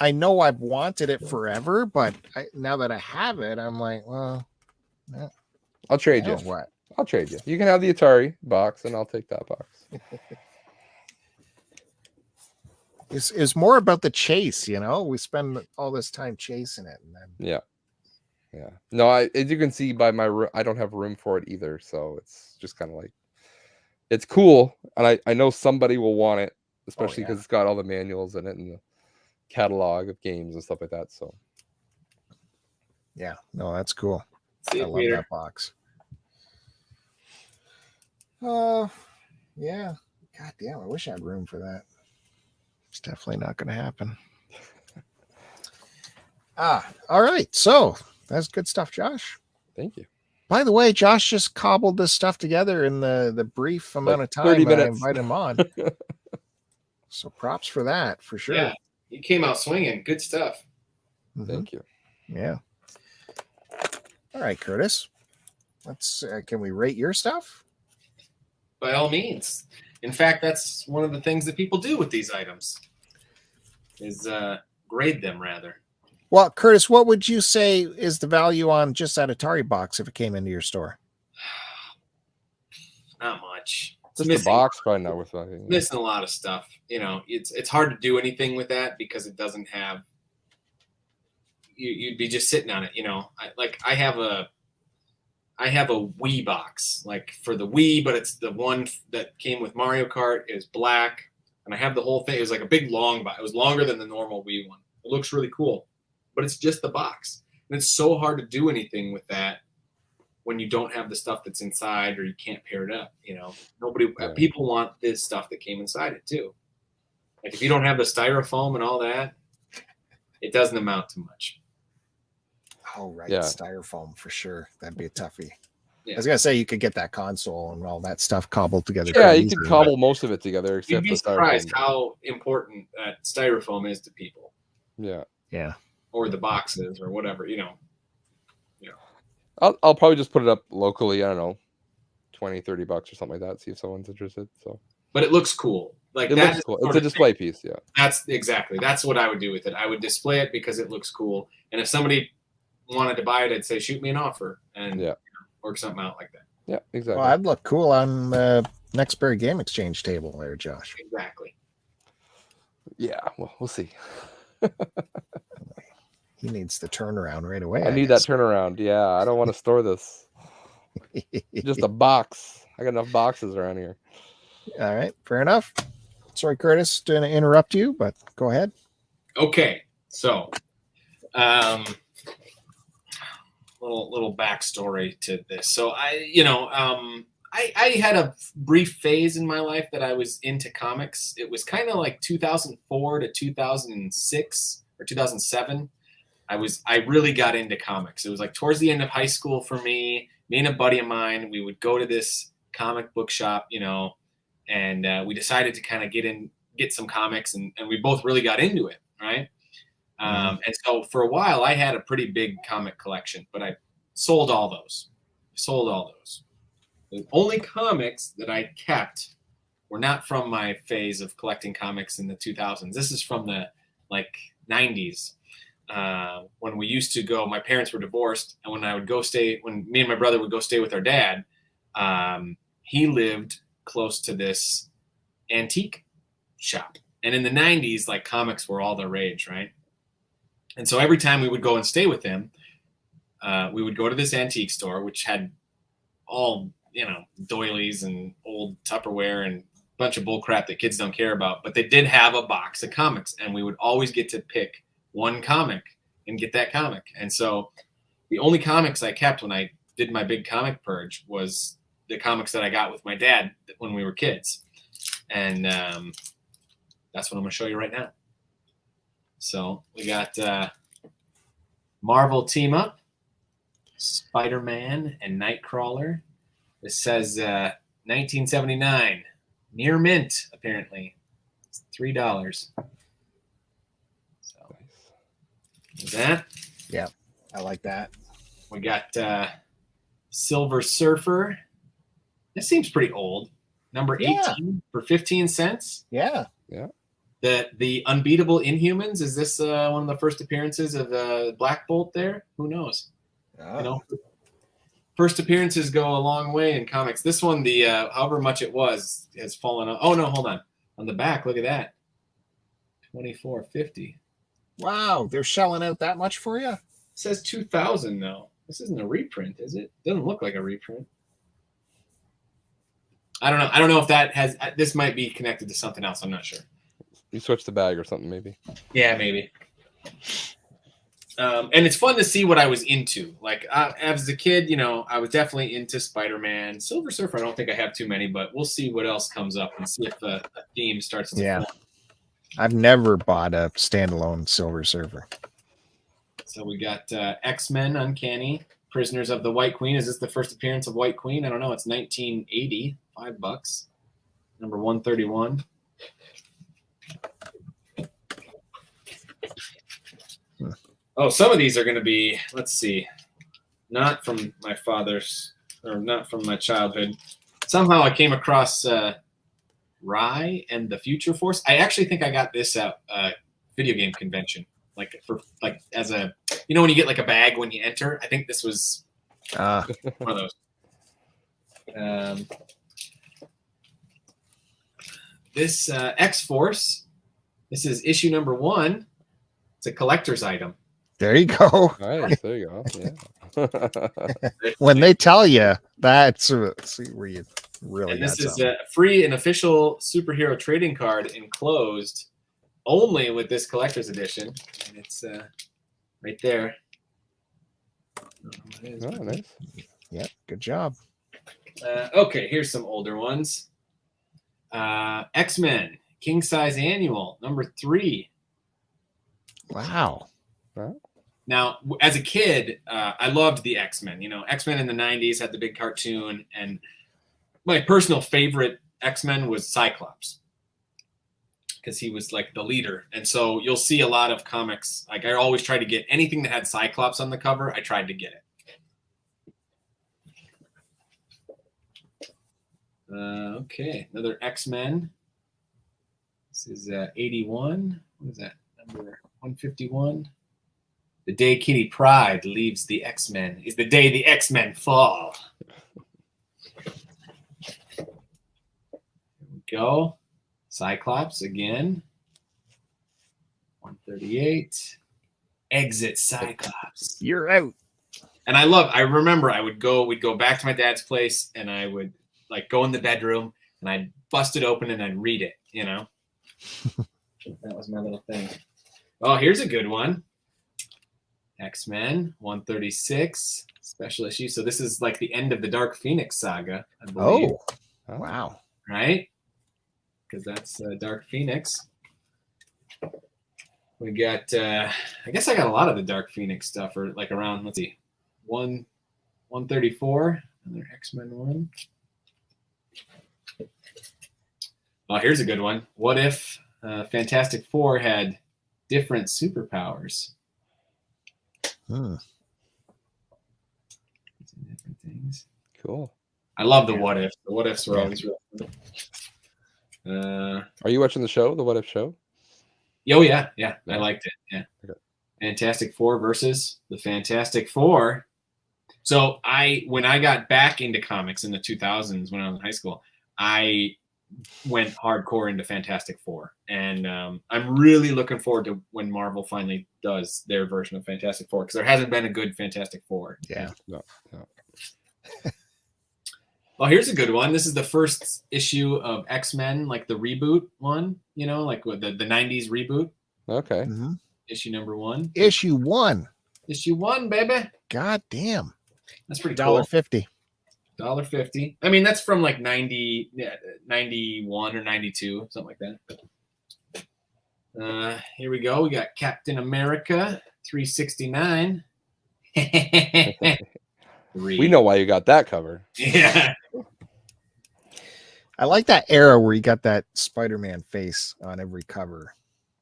I know I've wanted it forever, but now that I have it, I'm like, well, I'll trade you. What? I'll trade you. You can have the Atari box, and I'll take that box. It's more about the chase, you know. We spend all this time chasing it, and then yeah. No, as you can see by my room, I don't have room for it either. So it's just kind of like, it's cool, and I know somebody will want it, especially because it's got all the manuals in it and the catalog of games and stuff like that. So yeah, no, that's cool. See I you, love Peter. that box. Yeah. God damn, I wish I had room for that. It's definitely not going to happen. All right. So that's good stuff, Josh. thank you. By the way, Josh just cobbled this stuff together in the brief amount of time 30 that I minutes. invited him on. So props for that, for sure. Yeah, you came out swinging. Good stuff. Mhm. Thank you. Yeah. All right, Curtis. Let's. Can we rate your stuff? By all means. In fact, that's one of the things that people do with these items is grade them, rather. Well, Curtis, what would you say is the value on just that Atari box if it came into your store? Not much. It's Just the box probably not worth it. Missing a lot of stuff. You know, it's hard to do anything with that because it doesn't have. You'd be just sitting on it. You know, I have a Wii box, like for the Wii, but it's the one that came with Mario Kart. Is black, and I have the whole thing. It was like a big long box. It was longer than the normal Wii one. It looks really cool, but it's just the box, and it's so hard to do anything with that when you don't have the stuff that's inside or you can't pair it up. You know, people want this stuff that came inside it too. Like if you don't have the styrofoam and all that, it doesn't amount to much. Oh, right. Yeah. Styrofoam for sure. That'd be a toughie. Yeah. I was going to say you could get that console and all that stuff cobbled together. Yeah, pretty you could easily, cobble most of it together You'd except be the surprised styrofoam. how important that styrofoam is to people. Yeah. Yeah. Or the boxes or whatever, you know. I'll probably just put it up locally. I don't know, $20-$30 or something like that. See if someone's interested. So, but it looks cool. Like it that looks cool. It's a display piece. Yeah. That's what I would do with it. I would display it because it looks cool. And if somebody wanted to buy it, I'd say shoot me an offer and work something out like that. Yeah, exactly. Well, I'd look cool on the next Berry Game Exchange table there, Josh. Exactly. Yeah, well, we'll see. He needs the turnaround right away. I need that turnaround. Yeah, I don't want to store this. Just a box. I got enough boxes around here. All right, fair enough. Sorry, Curtis, to interrupt you, but go ahead. Okay, so little backstory to this. So I had a brief phase in my life that I was into comics. It was kind of like 2004 to 2006 or 2007. I really got into comics. It was like towards the end of high school for me. Me and a buddy of mine, we would go to this comic book shop, you know, and we decided to kind of get some comics, and we both really got into it, right? And so for a while, I had a pretty big comic collection, but I sold all those. The only comics that I kept were not from my phase of collecting comics in the 2000s. This is from the 90s. When we used to go, my parents were divorced, and when me and my brother would go stay with our dad, he lived close to this antique shop, And in the 90s, like comics were all the rage, right? And so every time we would go and stay with him, we would go to this antique store, which had all, doilies and old Tupperware and a bunch of bull crap that kids don't care about. But they did have a box of comics, and we would always get to pick one comic and get that comic. And so the only comics I kept when I did my big comic purge was the comics that I got with my dad when we were kids. And that's what I'm going to show you right now. So we got Marvel Team Up, Spider-Man, and Nightcrawler. This says 1979, near mint, apparently. It's $3. So there's that. Yeah, I like that. We got Silver Surfer. This seems pretty old. Number 18 for 15 cents. Yeah. The Unbeatable Inhumans. Is this one of the first appearances of Black Bolt there? Who knows? Oh. First appearances go a long way in comics. This one, the however much it was, has fallen off. Oh no, hold on. On the back, look at that. $24.50. Wow, they're shelling out that much for you? It says 2000 though. This isn't a reprint, is it? Doesn't look like a reprint. I don't know. I don't know if that has. This might be connected to something else. I'm not sure. You switched the bag or something, maybe. Yeah, maybe. And it's fun to see what I was into. Like as a kid, I was definitely into Spider-Man. Silver Surfer, I don't think I have too many, but we'll see what else comes up and see if a theme starts to form. I've never bought a standalone Silver Surfer. So we got X-Men Uncanny, Prisoners of the White Queen. Is this the first appearance of White Queen? I don't know. It's 1980, $5. Number 131. Oh, some of these are going to be, let's see, not from my father's, or not from my childhood. Somehow I came across Rye and the Future Force. I actually think I got this at a video game convention, as a, when you get like a bag when you enter. I think this was one of those. This X-Force, this is issue number 1. It's a collector's item. There you go. Nice. There you go. Yeah. When they tell you that's see where you really. And this is a free and official superhero trading card enclosed only with this collector's edition, and it's right there. Oh, nice. Yep. Good job. Okay, here's some older ones. X-Men King Size Annual number 3. Wow. Now, as a kid, I loved the X-Men. X-Men in the 90s had the big cartoon, and my personal favorite X-Men was Cyclops because he was like the leader. And so you'll see a lot of comics. Like I always tried to get anything that had Cyclops on the cover. I tried to get it. Okay, another X-Men. This is 81. What is that? Number 151. The day Kitty Pryde leaves the X-Men is the day the X-Men fall. Here we go. Cyclops again. 138. Exit Cyclops. You're out. And I remember we'd go back to my dad's place and I would like go in the bedroom and I'd bust it open and I'd read it, That was my little thing. Oh, here's a good one. X-Men 136 special issue. So this is like the end of the Dark Phoenix saga, I believe. Oh, wow. Right? Because that's Dark Phoenix. We got, I guess I got a lot of the Dark Phoenix stuff, or like around, let's see, 134, another X-Men one. Oh, here's a good one. What if Fantastic Four had different superpowers? Different things. Cool. I love the what ifs. The what ifs were always real fun. Are you watching the show, the What If show? Oh yeah. I liked it. Yeah. Okay. Fantastic Four versus the Fantastic Four. So when I got back into comics in the 2000s when I was in high school, I went hardcore into Fantastic Four, and I'm really looking forward to when Marvel finally does their version of Fantastic Four, because there hasn't been a good Fantastic Four. Yeah. No. Well, here's a good one. This is the first issue of X-Men, like the reboot one, like with the 90s reboot. Okay. Mhm. Issue number 1. Issue 1. Issue 1, baby. God damn. That's pretty cool. $1.50. $1.50. I mean, that's from like 91 or 92, something like that. Here we go. We got Captain America 369. We know why you got that cover. Yeah. I like that era where you got that Spider-Man face on every cover.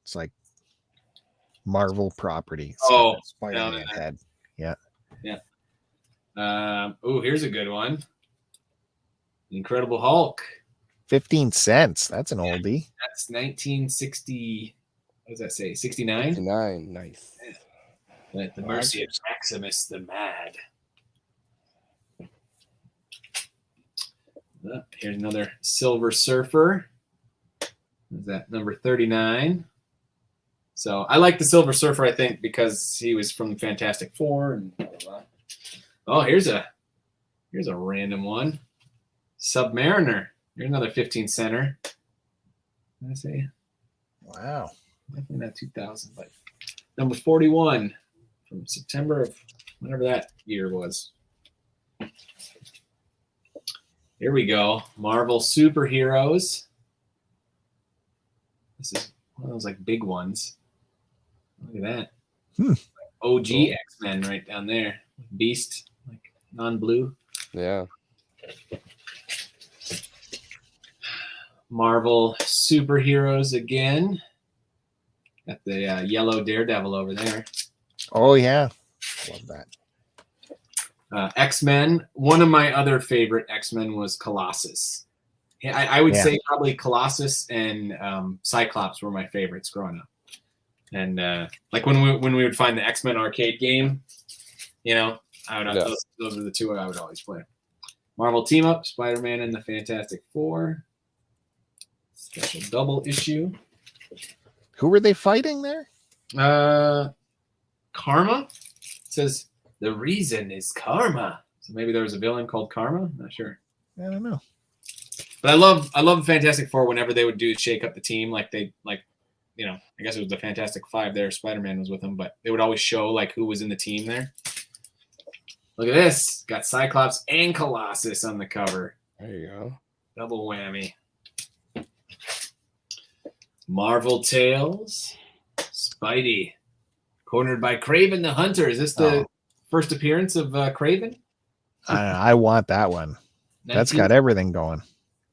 It's like Marvel property. It's got that Spider-Man head. Yeah. Yeah. Here's a good one. Incredible Hulk. 15 cents. That's an oldie. That's 1960. What does that say? 69? 69. Nice. At the mercy of Maximus the Mad. Here's another Silver Surfer. Is that number 39? So I like the Silver Surfer, I think, because he was from the Fantastic Four and blah, blah, blah. Oh, here's a random one. Submariner. Here's another 15 center. What did I say? Wow. Definitely not 2000, but number 41 from September of whatever that year was. Here we go. Marvel Superheroes. This is one of those like big ones. Look at that. OG Cool. X-Men right down there. Beast, like non-blue. Yeah. Marvel Superheroes again. Got the yellow Daredevil over there. Oh, yeah. Love that. X-Men. One of my other favorite X-Men was Colossus. I would say probably Colossus and Cyclops were my favorites growing up. And like when we would find the X-Men arcade game, those are the two I would always play. Marvel Team Up, Spider-Man and the Fantastic Four. Special double issue. Who were they fighting there? Karma. It says the reason is karma. So maybe there was a villain called Karma. I'm not sure. I don't know. But I love Fantastic Four whenever they would shake up the team, I guess it was the Fantastic Five there. Spider-Man was with them, but they would always show like who was in the team there. Look at this. Got Cyclops and Colossus on the cover. There you go. Double whammy. Marvel Tales. Spidey. Cornered by Kraven the Hunter. Is this the first appearance of Kraven? I want that one. That's got everything going.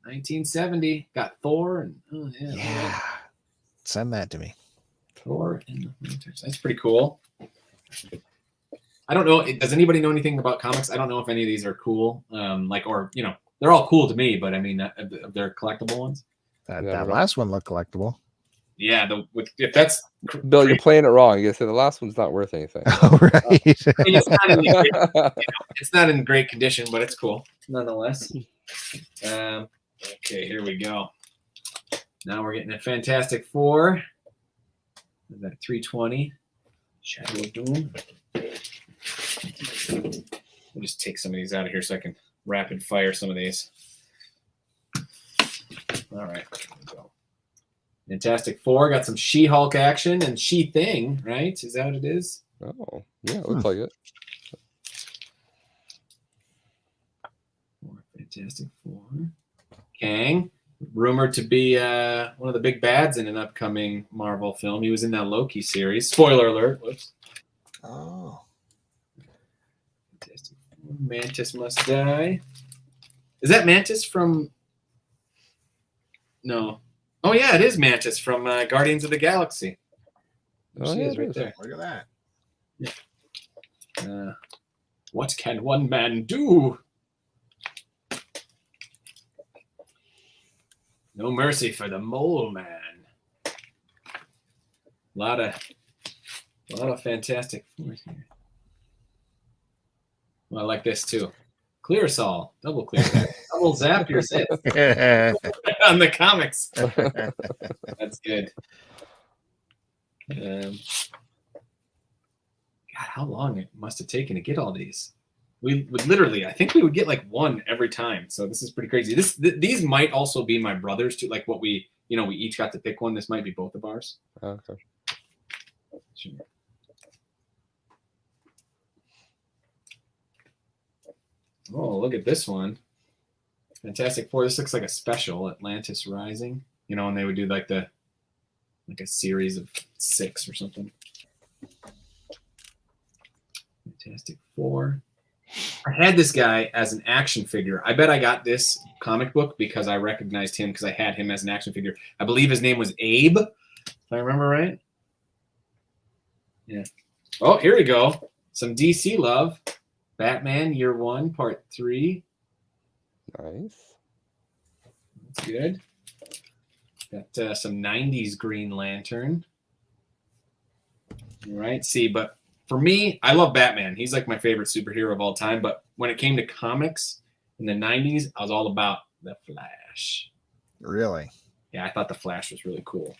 1970. Got Thor. And yeah. Send that to me. Thor and the Hunters. That's pretty cool. I don't know. Does anybody know anything about comics? I don't know if any of these are cool. They're all cool to me, but I mean, they're collectible ones. That last one looked collectible. Yeah, if that's Bill, you're playing it wrong. You said the last one's not worth anything. Oh, right. I mean, it's not in great condition, but it's cool nonetheless. Okay, here we go. Now we're getting a Fantastic Four. Is that 320? Shadow of Doom. We'll just take some of these out of here so I can rapid fire some of these. All right. Here we go. Fantastic Four got some She-Hulk action and She-Thing, right? Is that what it is? Oh, yeah, it looks like it. Fantastic Four. Kang, rumored to be one of the big bads in an upcoming Marvel film. He was in that Loki series. Spoiler alert. Whoops. Oh. Fantastic Four. Mantis Must Die. Is that Mantis from... No. Oh, yeah, it is Mantis from Guardians of the Galaxy. Oh, She yeah, is it right is. there. Look at that. What can one man do? No mercy for the mole man. A lot of Fantastic Fours here. Well, I like this too. Clearasil, double clear, double zap your zip on the comics. That's good. God, how long it must have taken to get all these. We would literally, I think we would get like one every time. So this is pretty crazy. These might also be my brother's too. Like what we each got to pick one. This might be both of ours. Okay. Sure. Oh, look at this one. Fantastic Four. This looks like a special, Atlantis Rising. And they would do like a series of 6 or something. Fantastic Four. I had this guy as an action figure. I bet I got this comic book because I recognized him because I had him as an action figure. I believe his name was Abe, if I remember right. Yeah. Oh, here we go. Some DC love. Batman Year 1, Part 3. Nice. That's good. Got some 90s Green Lantern. All right. See, but for me, I love Batman. He's like my favorite superhero of all time. But when it came to comics in the 90s, I was all about the Flash. Really? Yeah, I thought the Flash was really cool.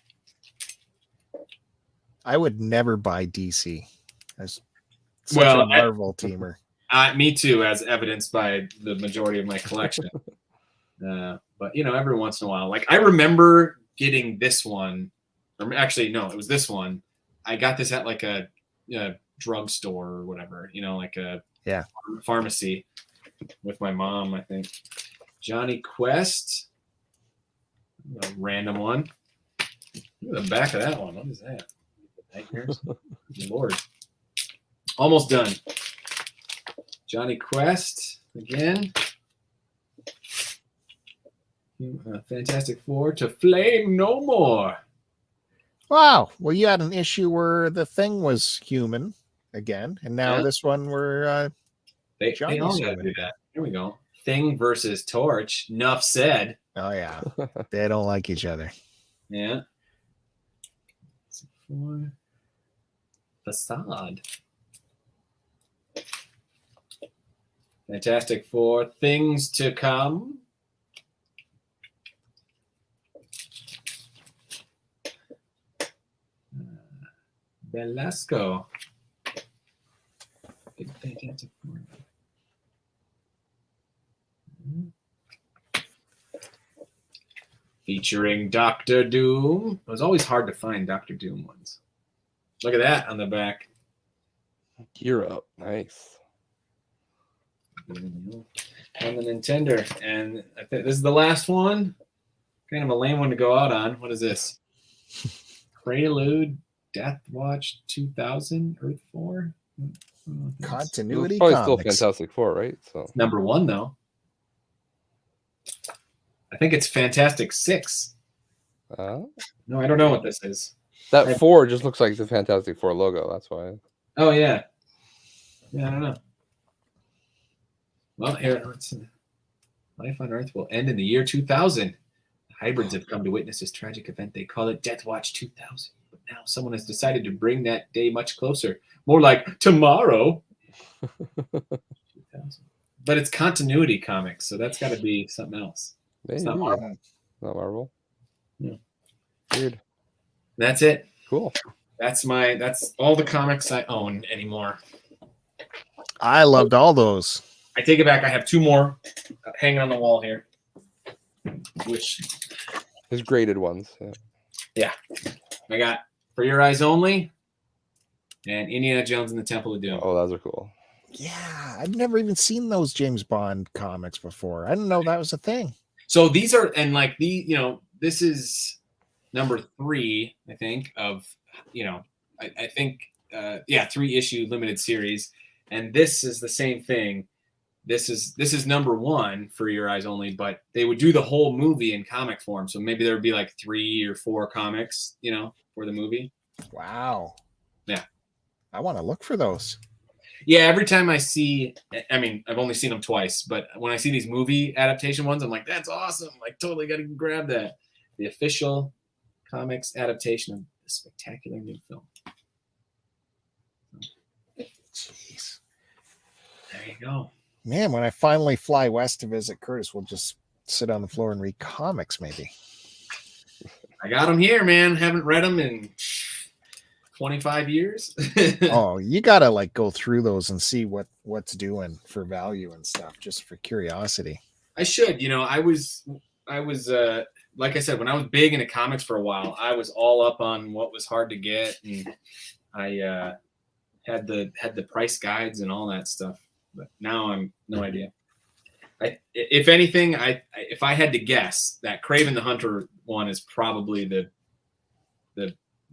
I would never buy DC. As such a Marvel teamer. Me too, as evidenced by the majority of my collection. But every once in a while, like I remember getting this one, or actually no, it was this one. I got this at like a drugstore or whatever, like a pharmacy with my mom, I think. Johnny Quest, a random one. Look at the back of that one. What is that? Nightmares? Lord. Almost done. Johnny Quest again. Fantastic Four to Flame No More. Wow. Well, you had an issue where the Thing was human again, and now this one where they all gotta do that. Here we go. Thing versus Torch. Enough said. Oh yeah, they don't like each other. Yeah. Facade. Fantastic Four. Things to Come. Velasco. Big Fantastic Four. Featuring Doctor Doom. It was always hard to find Doctor Doom ones. Look at that on the back. Gear up. Nice. On the Nintendo. And I think this is the last one. Kind of a lame one to go out on. What is this? Prelude Death Watch 2000 Earth 4? Continuity probably comics. still Fantastic Four, right? So it's number 1 though. I think it's Fantastic 6. No, I don't know what this is. That 4 just looks like the Fantastic Four logo. That's why. Oh yeah. Yeah, I don't know. Well, here, let's see. Life on Earth will end in the year 2000. Hybrids have come to witness this tragic event. They call it Death Watch 2000. But now someone has decided to bring that day much closer. More like tomorrow. 2000. But it's continuity comics, so that's got to be something else. Maybe. It's not Marvel. Not Marvel. Yeah. Weird. That's it. Cool. That's all the comics I own anymore. I loved all those. I take it back. I have 2 more hanging on the wall here. Which his graded ones. Yeah. I got For Your Eyes Only and Indiana Jones and the Temple of Doom. Oh, those are cool. Yeah, I've never even seen those James Bond comics before. I didn't know that was a thing. So these are, and like this is number 3, I think, of, I think, 3-issue limited series. And this is the same thing. This is number 1 For Your Eyes Only, but they would do the whole movie in comic form. So maybe there would be like 3 or 4 comics, for the movie. Wow. Yeah. I want to look for those. Yeah, every time I see, I mean, I've only seen them twice, but when I see these movie adaptation ones, I'm like, that's awesome. Like, totally got to grab that. The official comics adaptation of the spectacular new film. Jeez. There you go. Man, when I finally fly west to visit Curtis, we'll just sit on the floor and read comics, maybe. I got them here, man. Haven't read them in 25 years. Oh, you gotta like go through those and see what's doing for value and stuff, just for curiosity. I should. I was like I said, when I was big into comics for a while, I was all up on what was hard to get, and I had the price guides and all that stuff. But now I'm no idea. If anything, if I had to guess, that Kraven the Hunter one is probably the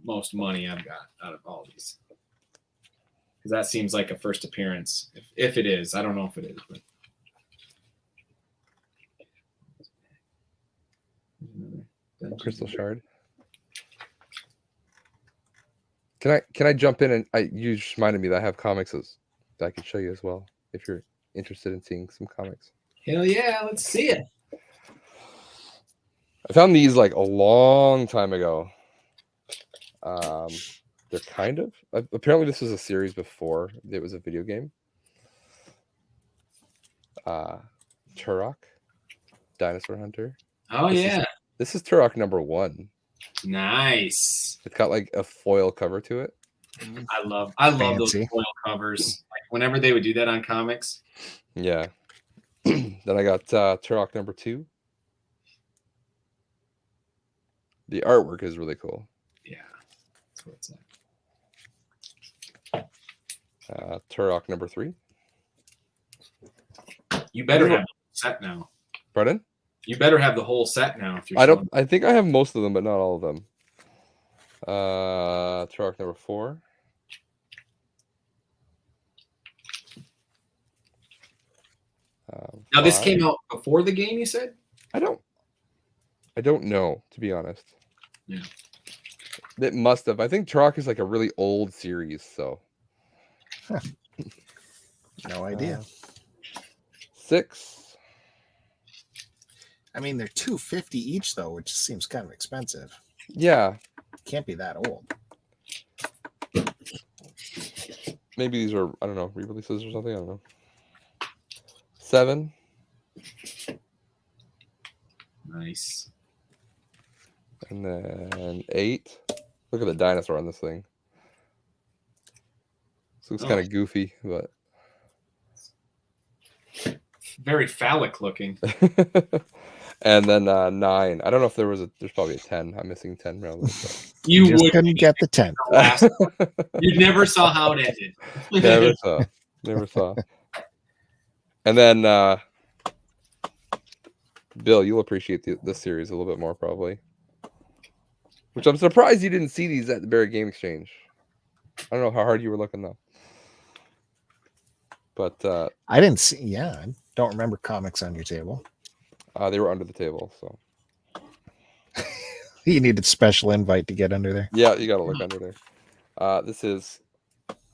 most money I've got out of all these, because that seems like a first appearance. If it is, I don't know if it is, but Crystal Shard. Can I jump in and you just reminded me that I have comics that I could show you as well if you're interested in seeing some comics. Hell yeah, let's see it. I found these like a long time ago. They're kind of apparently this was a series before it was a video game. Turok, Dinosaur Hunter. Oh yeah. This is Turok #1. Nice. It's got like a foil cover to it. I love those Fancy. foil covers. Like whenever they would do that on comics. Yeah. Then I got Turok #2. The artwork is really cool. Yeah. That's what it's like. Turok #3. You better have the set now. Pardon? You better have the whole set now if you're I think I have most of them, but not all of them. Turok #4. Now this 5. came out before the game, you said? I don't know, to be honest. Yeah. It must have. I think Turok is like a really old series, so No idea. 6. I mean, they're $250 each though, which seems kind of expensive. Yeah. Can't be that old. Maybe these are, I don't know, re-releases or something. I don't know. 7. Nice. And then 8. Look at the dinosaur on this thing. This looks kind of goofy, but Very phallic looking. and then 9. I don't know if there's probably a 10. I'm missing 10 probably. You Just would couldn't get the 10. You never saw how it ended. Never saw. And then Bill, you'll appreciate this series a little bit more probably. Which I'm surprised you didn't see these at the Barry Game Exchange. I don't know how hard you were looking though. But I didn't see. Yeah, I don't remember comics on your table. they were under the table, so You needed special invite to get under there. yeah, you gotta look under there. This is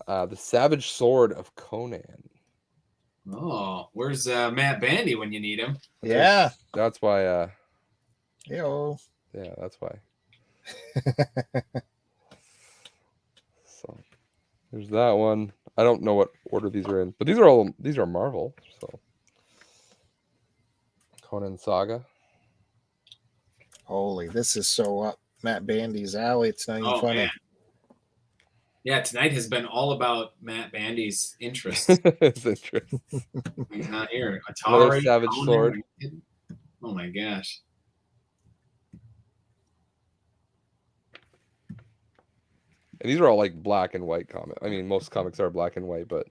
the Savage Sword of Conan. Oh, where's Matt Bandy when you need him? Yeah. That's why. Yo. Yeah, that's why. So there's that one. I don't know what order these are in, but these are Marvel. So Conan Saga. Holy, this is so up Matt Bandy's alley. It's not even Oh funny. man. Yeah, tonight has been all about Matt Bandy's interests. It's interesting. He's not here. Another Atari, Savage Conan, Sword. Oh my gosh. And these are all like black and white comics. I mean, most comics are black and white, but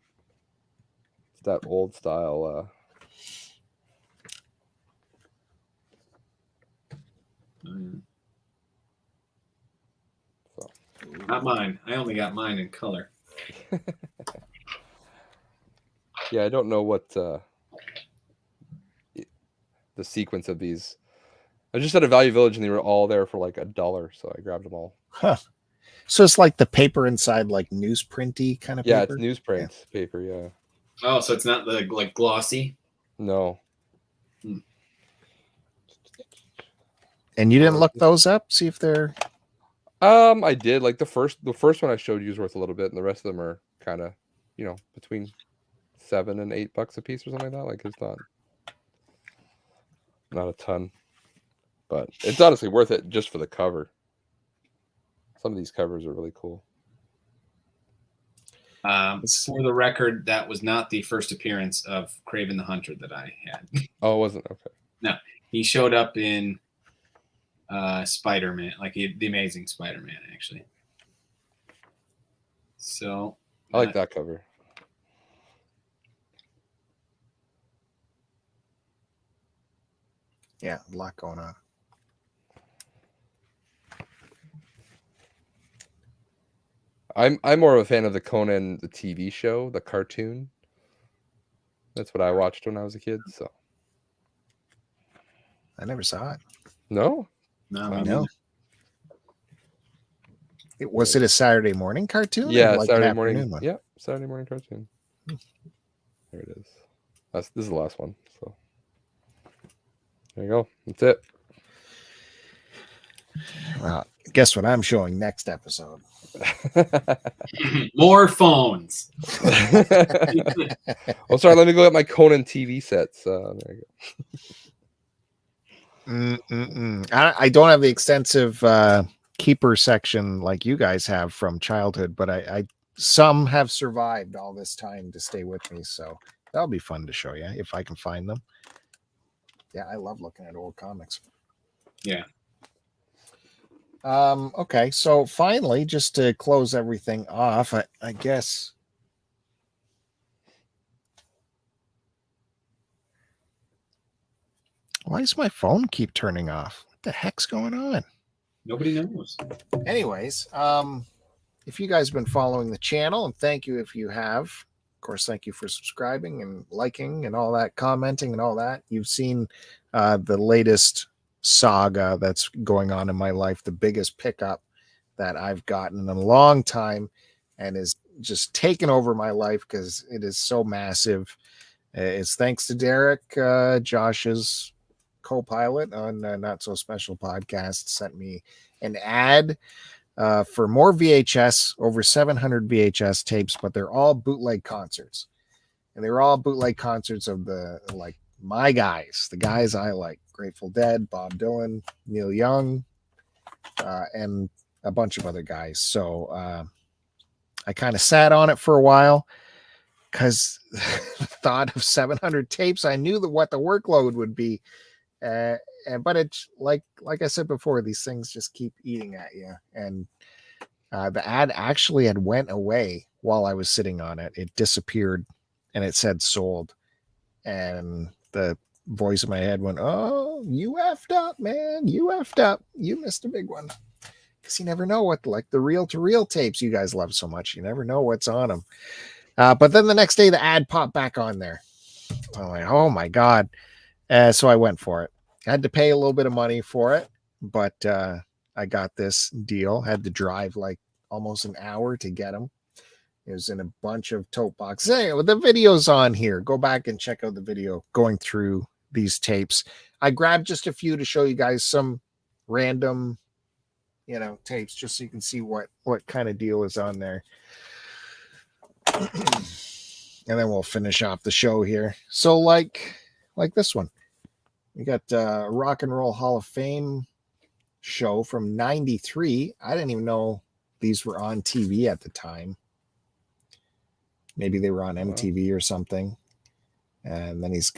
it's that old style. So. Not mine. I only got mine in color. Yeah, I don't know what the sequence of these. I just at a Value Village and they were all there for like $1, so I grabbed them all. Huh. So it's like the paper inside, like newsprinty kind of Yeah, paper? it's newsprint paper. Yeah. Oh, so it's not the like glossy. No. And you didn't look those up? See if they're... I did. Like the first one I showed you is worth a little bit, and the rest of them are kind of, between $7 and $8 a piece or something like that. Like it's not a ton, but it's honestly worth it just for the cover. Some of these covers are really cool. For the record, that was not the first appearance of Kraven the Hunter that I had. Oh, it wasn't? Okay. No, he showed up in Spider-Man, like the Amazing Spider-Man, actually. So I like that cover. Yeah, a lot going on. I'm more of a fan of the Conan the TV show, the cartoon. That's what I watched when I was a kid. So I never saw it. no, no, I know. Was it a Saturday morning cartoon? Yeah, or like Saturday an morning. afternoon one? Yeah, Saturday morning cartoon. There it is. This is the last one. So there you go. That's it. Well, guess what I'm showing next episode? More phones. Oh, sorry. Let me go get my Conan TV sets. There you go. I don't have the extensive keeper section like you guys have from childhood, but I some have survived all this time to stay with me, so that'll be fun to show you if I can find them. Yeah, I love looking at old comics. Yeah. Okay, so finally, just to close everything off, I guess. Why does my phone keep turning off? What the heck's going on? Nobody knows. Anyways, if you guys have been following the channel, and thank you if you have. Of course, thank you for subscribing and liking and all that, commenting and all that. You've seen the latest saga that's going on in my life, the biggest pickup that I've gotten in a long time, and is just taken over my life because it is so massive. It's thanks to Derek, Josh's co-pilot on Not So Special podcast, sent me an ad for more VHS, over 700 VHS tapes, but they're all bootleg concerts. And they were all bootleg concerts of my guys, the guys I like: Grateful Dead, Bob Dylan, Neil Young, and a bunch of other guys. So I kind of sat on it for a while because the thought of 700 tapes, I knew what the workload would be. But it's like I said before, these things just keep eating at you. And the ad actually had went away while I was sitting on it. It disappeared and it said sold. And the voice in my head went, "Oh, you effed up, man. You effed up. You missed a big one." Because you never know what, like the reel-to-reel tapes you guys love so much. You never know what's on them. But then the next day, the ad popped back on there. I'm like, oh my God. So I went for it. I had to pay a little bit of money for it, but I got this deal. Had to drive like almost an hour to get them. It was in a bunch of tote boxes. Hey, well, the video's on here. Go back and check out the video going through these tapes. I grabbed just a few to show you guys some random, tapes, just so you can see what kind of deal is on there. And then we'll finish off the show here. So like this one, we got a Rock and Roll Hall of Fame show from '93. I didn't even know these were on TV at the time. Maybe they were on MTV or something. And then he's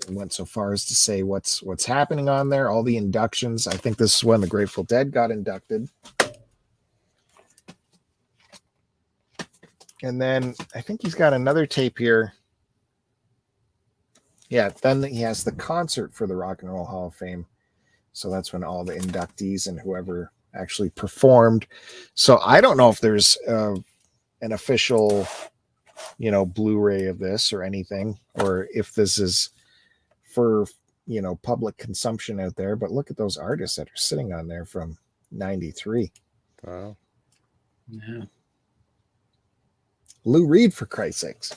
went so far as to say what's happening on there, all the inductions. I think this is when the Grateful Dead got inducted. And then I think he's got another tape here. Yeah, then he has the concert for the Rock and Roll Hall of Fame. So that's when all the inductees and whoever actually performed. So I don't know if there's an official, Blu-ray of this or anything, or if this is for, public consumption out there. But look at those artists that are sitting on there from '93. Wow. Yeah. Lou Reed, for Christ's sakes.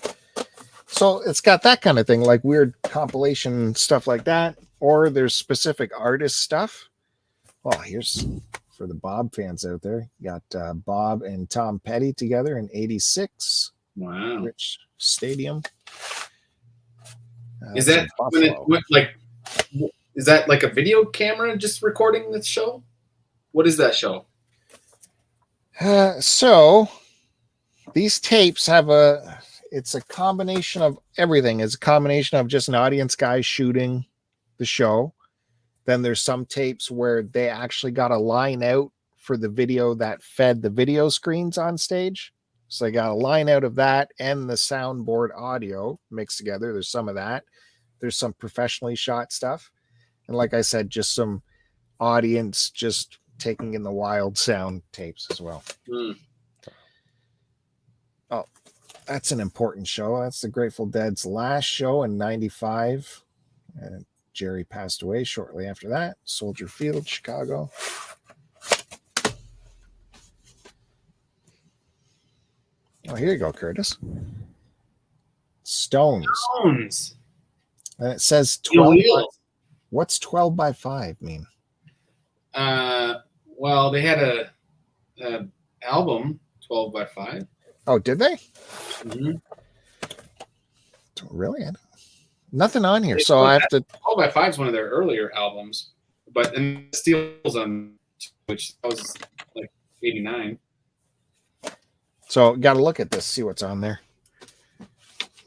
So it's got that kind of thing, like weird compilation stuff like that, or there's specific artist stuff. Well, here's for the Bob fans out there. You got Bob and Tom Petty together in '86. Wow. Rich Stadium. Is It's that in when it Buffalo. what, like? Is that like a video camera just recording this show? What is that show? So these tapes have it's a combination of everything. It's a combination of just an audience guy shooting the show. Then there's some tapes where they actually got a line out for the video that fed the video screens on stage. So they got a line out of that and the soundboard audio mixed together. There's some of that. There's some professionally shot stuff. And like I said, just some audience just taking in the wild sound tapes as well. Hmm. Oh, that's an important show. That's the Grateful Dead's last show in 95. And Jerry passed away shortly after that. Soldier Field, Chicago. Oh, here you go, Curtis. Stones. Stones. And it says Steel 12. Wheels. What's 12 by 5 mean? Well, they had a album 12 by 5. Oh, did they? Mm-hmm. Really? Nothing on here. So I have to. 12 by 5 is one of their earlier albums, but and Steel's on, which was like 89. So got to look at this, see what's on there.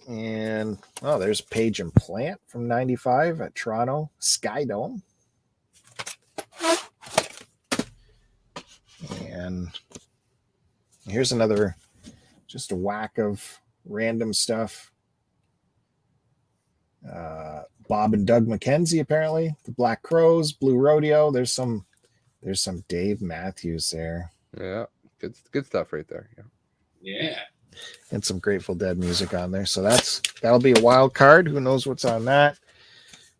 And oh, there's Page and Plant from 95 at Toronto Sky Dome. And here's another, just a whack of random stuff. Bob and Doug McKenzie, apparently. The Black Crowes, Blue Rodeo. There's some Dave Matthews there. Yeah, good stuff right there. Yeah. Yeah. And some Grateful Dead music on there. So that'll be a wild card. Who knows what's on that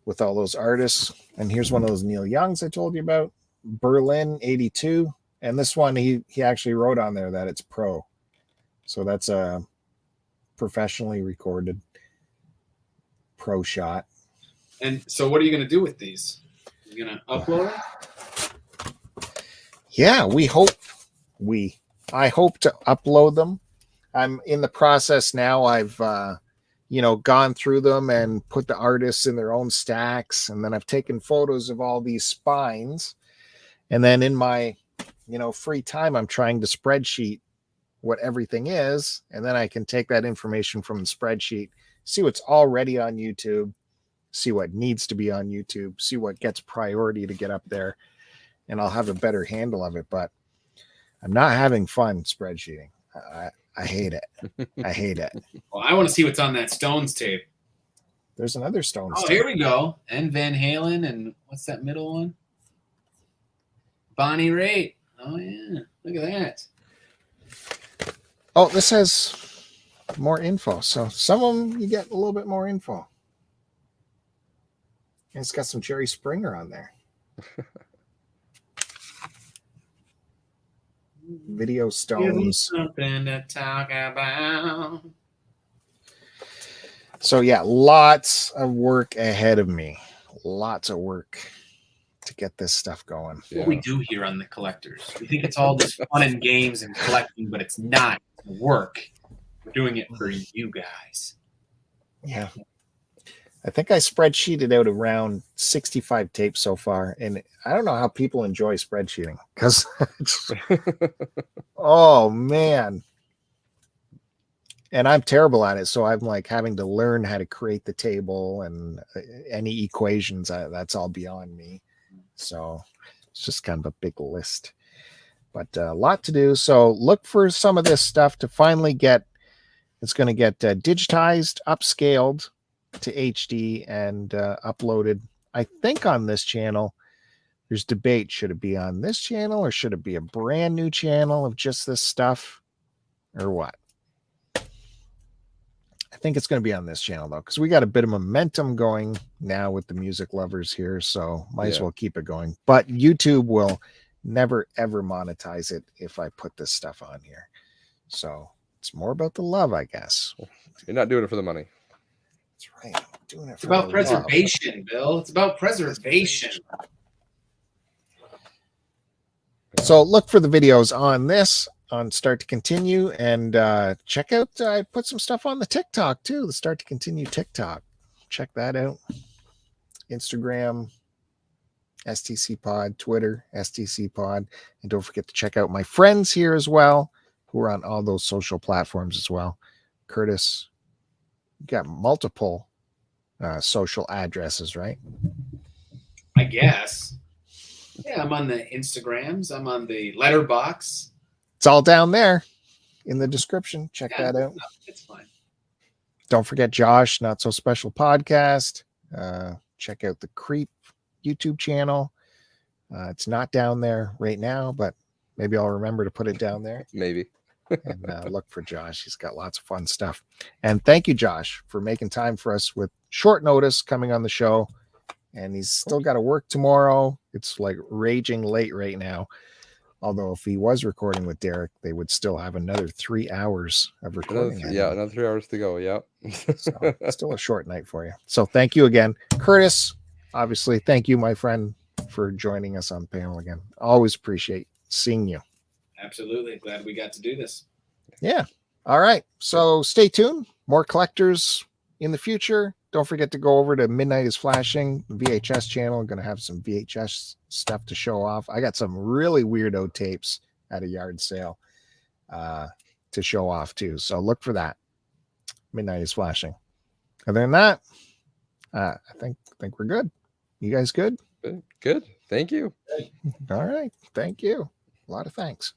with all those artists. And here's one of those Neil Youngs I told you about. Berlin 82. And this one he actually wrote on there that it's pro. So that's a professionally recorded pro shot. And so what are you going to do with these? You're going to upload them? Yeah, I hope to upload them. I'm in the process now. I've gone through them and put the artists in their own stacks, and then I've taken photos of all these spines, and then in my free time I'm trying to spreadsheet what everything is, and then I can take that information from the spreadsheet, see what's already on YouTube, see what needs to be on YouTube, see what gets priority to get up there, and I'll have a better handle of it. But I'm not having fun spreadsheeting. I hate it. I hate it. Well, I want to see what's on that Stones tape. There's another Stones Oh, tape. here we go. And Van Halen, and what's that middle one? Bonnie Raitt. Oh, yeah. Look at that. Oh, this has more info. So some of them you get a little bit more info. And it's got some Jerry Springer on there. Video Stones. Something to talk about. So yeah, lots of work ahead of me. Lots of work to get this stuff going. Yeah. What we do here on the Collectors. We think it's all just fun and games and collecting, but it's not. It's work. We're doing it for you guys. Yeah. I think I spreadsheeted out around 65 tapes so far. And I don't know how people enjoy spreadsheeting because oh man. And I'm terrible at it. So I'm like having to learn how to create the table and any equations. That's all beyond me. So it's just kind of a big list, but a lot to do. So look for some of this stuff to finally get. It's going to get digitized, upscaled to HD, and uploaded. I think on this channel. There's debate. Should it be on this channel or should it be a brand new channel of just this stuff or what? I think it's going to be on this channel though, because we got a bit of momentum going now with the music lovers here. So might as well keep it going. But YouTube will never, ever monetize it if I put this stuff on here. So it's more about the love, I guess. You're not doing it for the money. That's right. I'm doing it It's for about the preservation, Bill. It's about preservation. love. So look for the videos on this on Start to Continue, and check out. I put some stuff on the TikTok too. The Start to Continue TikTok. Check that out. Instagram, STC Pod, Twitter, STC Pod, and don't forget to check out my friends here as well, who are on all those social platforms as well. Curtis, you got multiple social addresses, right? I guess. Yeah, I'm on the Instagrams. I'm on the Letterbox. It's all down there in the description. Check Yeah, that out. it's fine. Don't forget Josh, Not So Special Podcast. Check out the Creep YouTube channel. It's not down there right now, but maybe I'll remember to put it down there. Maybe. And look for Josh. He's got lots of fun stuff. And thank you, Josh, for making time for us with short notice coming on the show. And he's still got to work tomorrow. It's like raging late right now. Although if he was recording with Derek, they would still have another 3 hours of recording. Another 3 hours to go. Yeah. So still a short night for you. So thank you again, Curtis. Obviously, thank you, my friend, for joining us on the panel again. Always appreciate seeing you. Absolutely. Glad we got to do this. Yeah. All right. So stay tuned. More collectors in the future. Don't forget to go over to Midnight is Flashing VHS channel. I'm going to have some VHS stuff to show off. I got some really weirdo tapes at a yard sale to show off too. So look for that. Midnight is Flashing. Other than that, I think we're good. You guys good? Good. Thank you. All right. Thank you. A lot of thanks.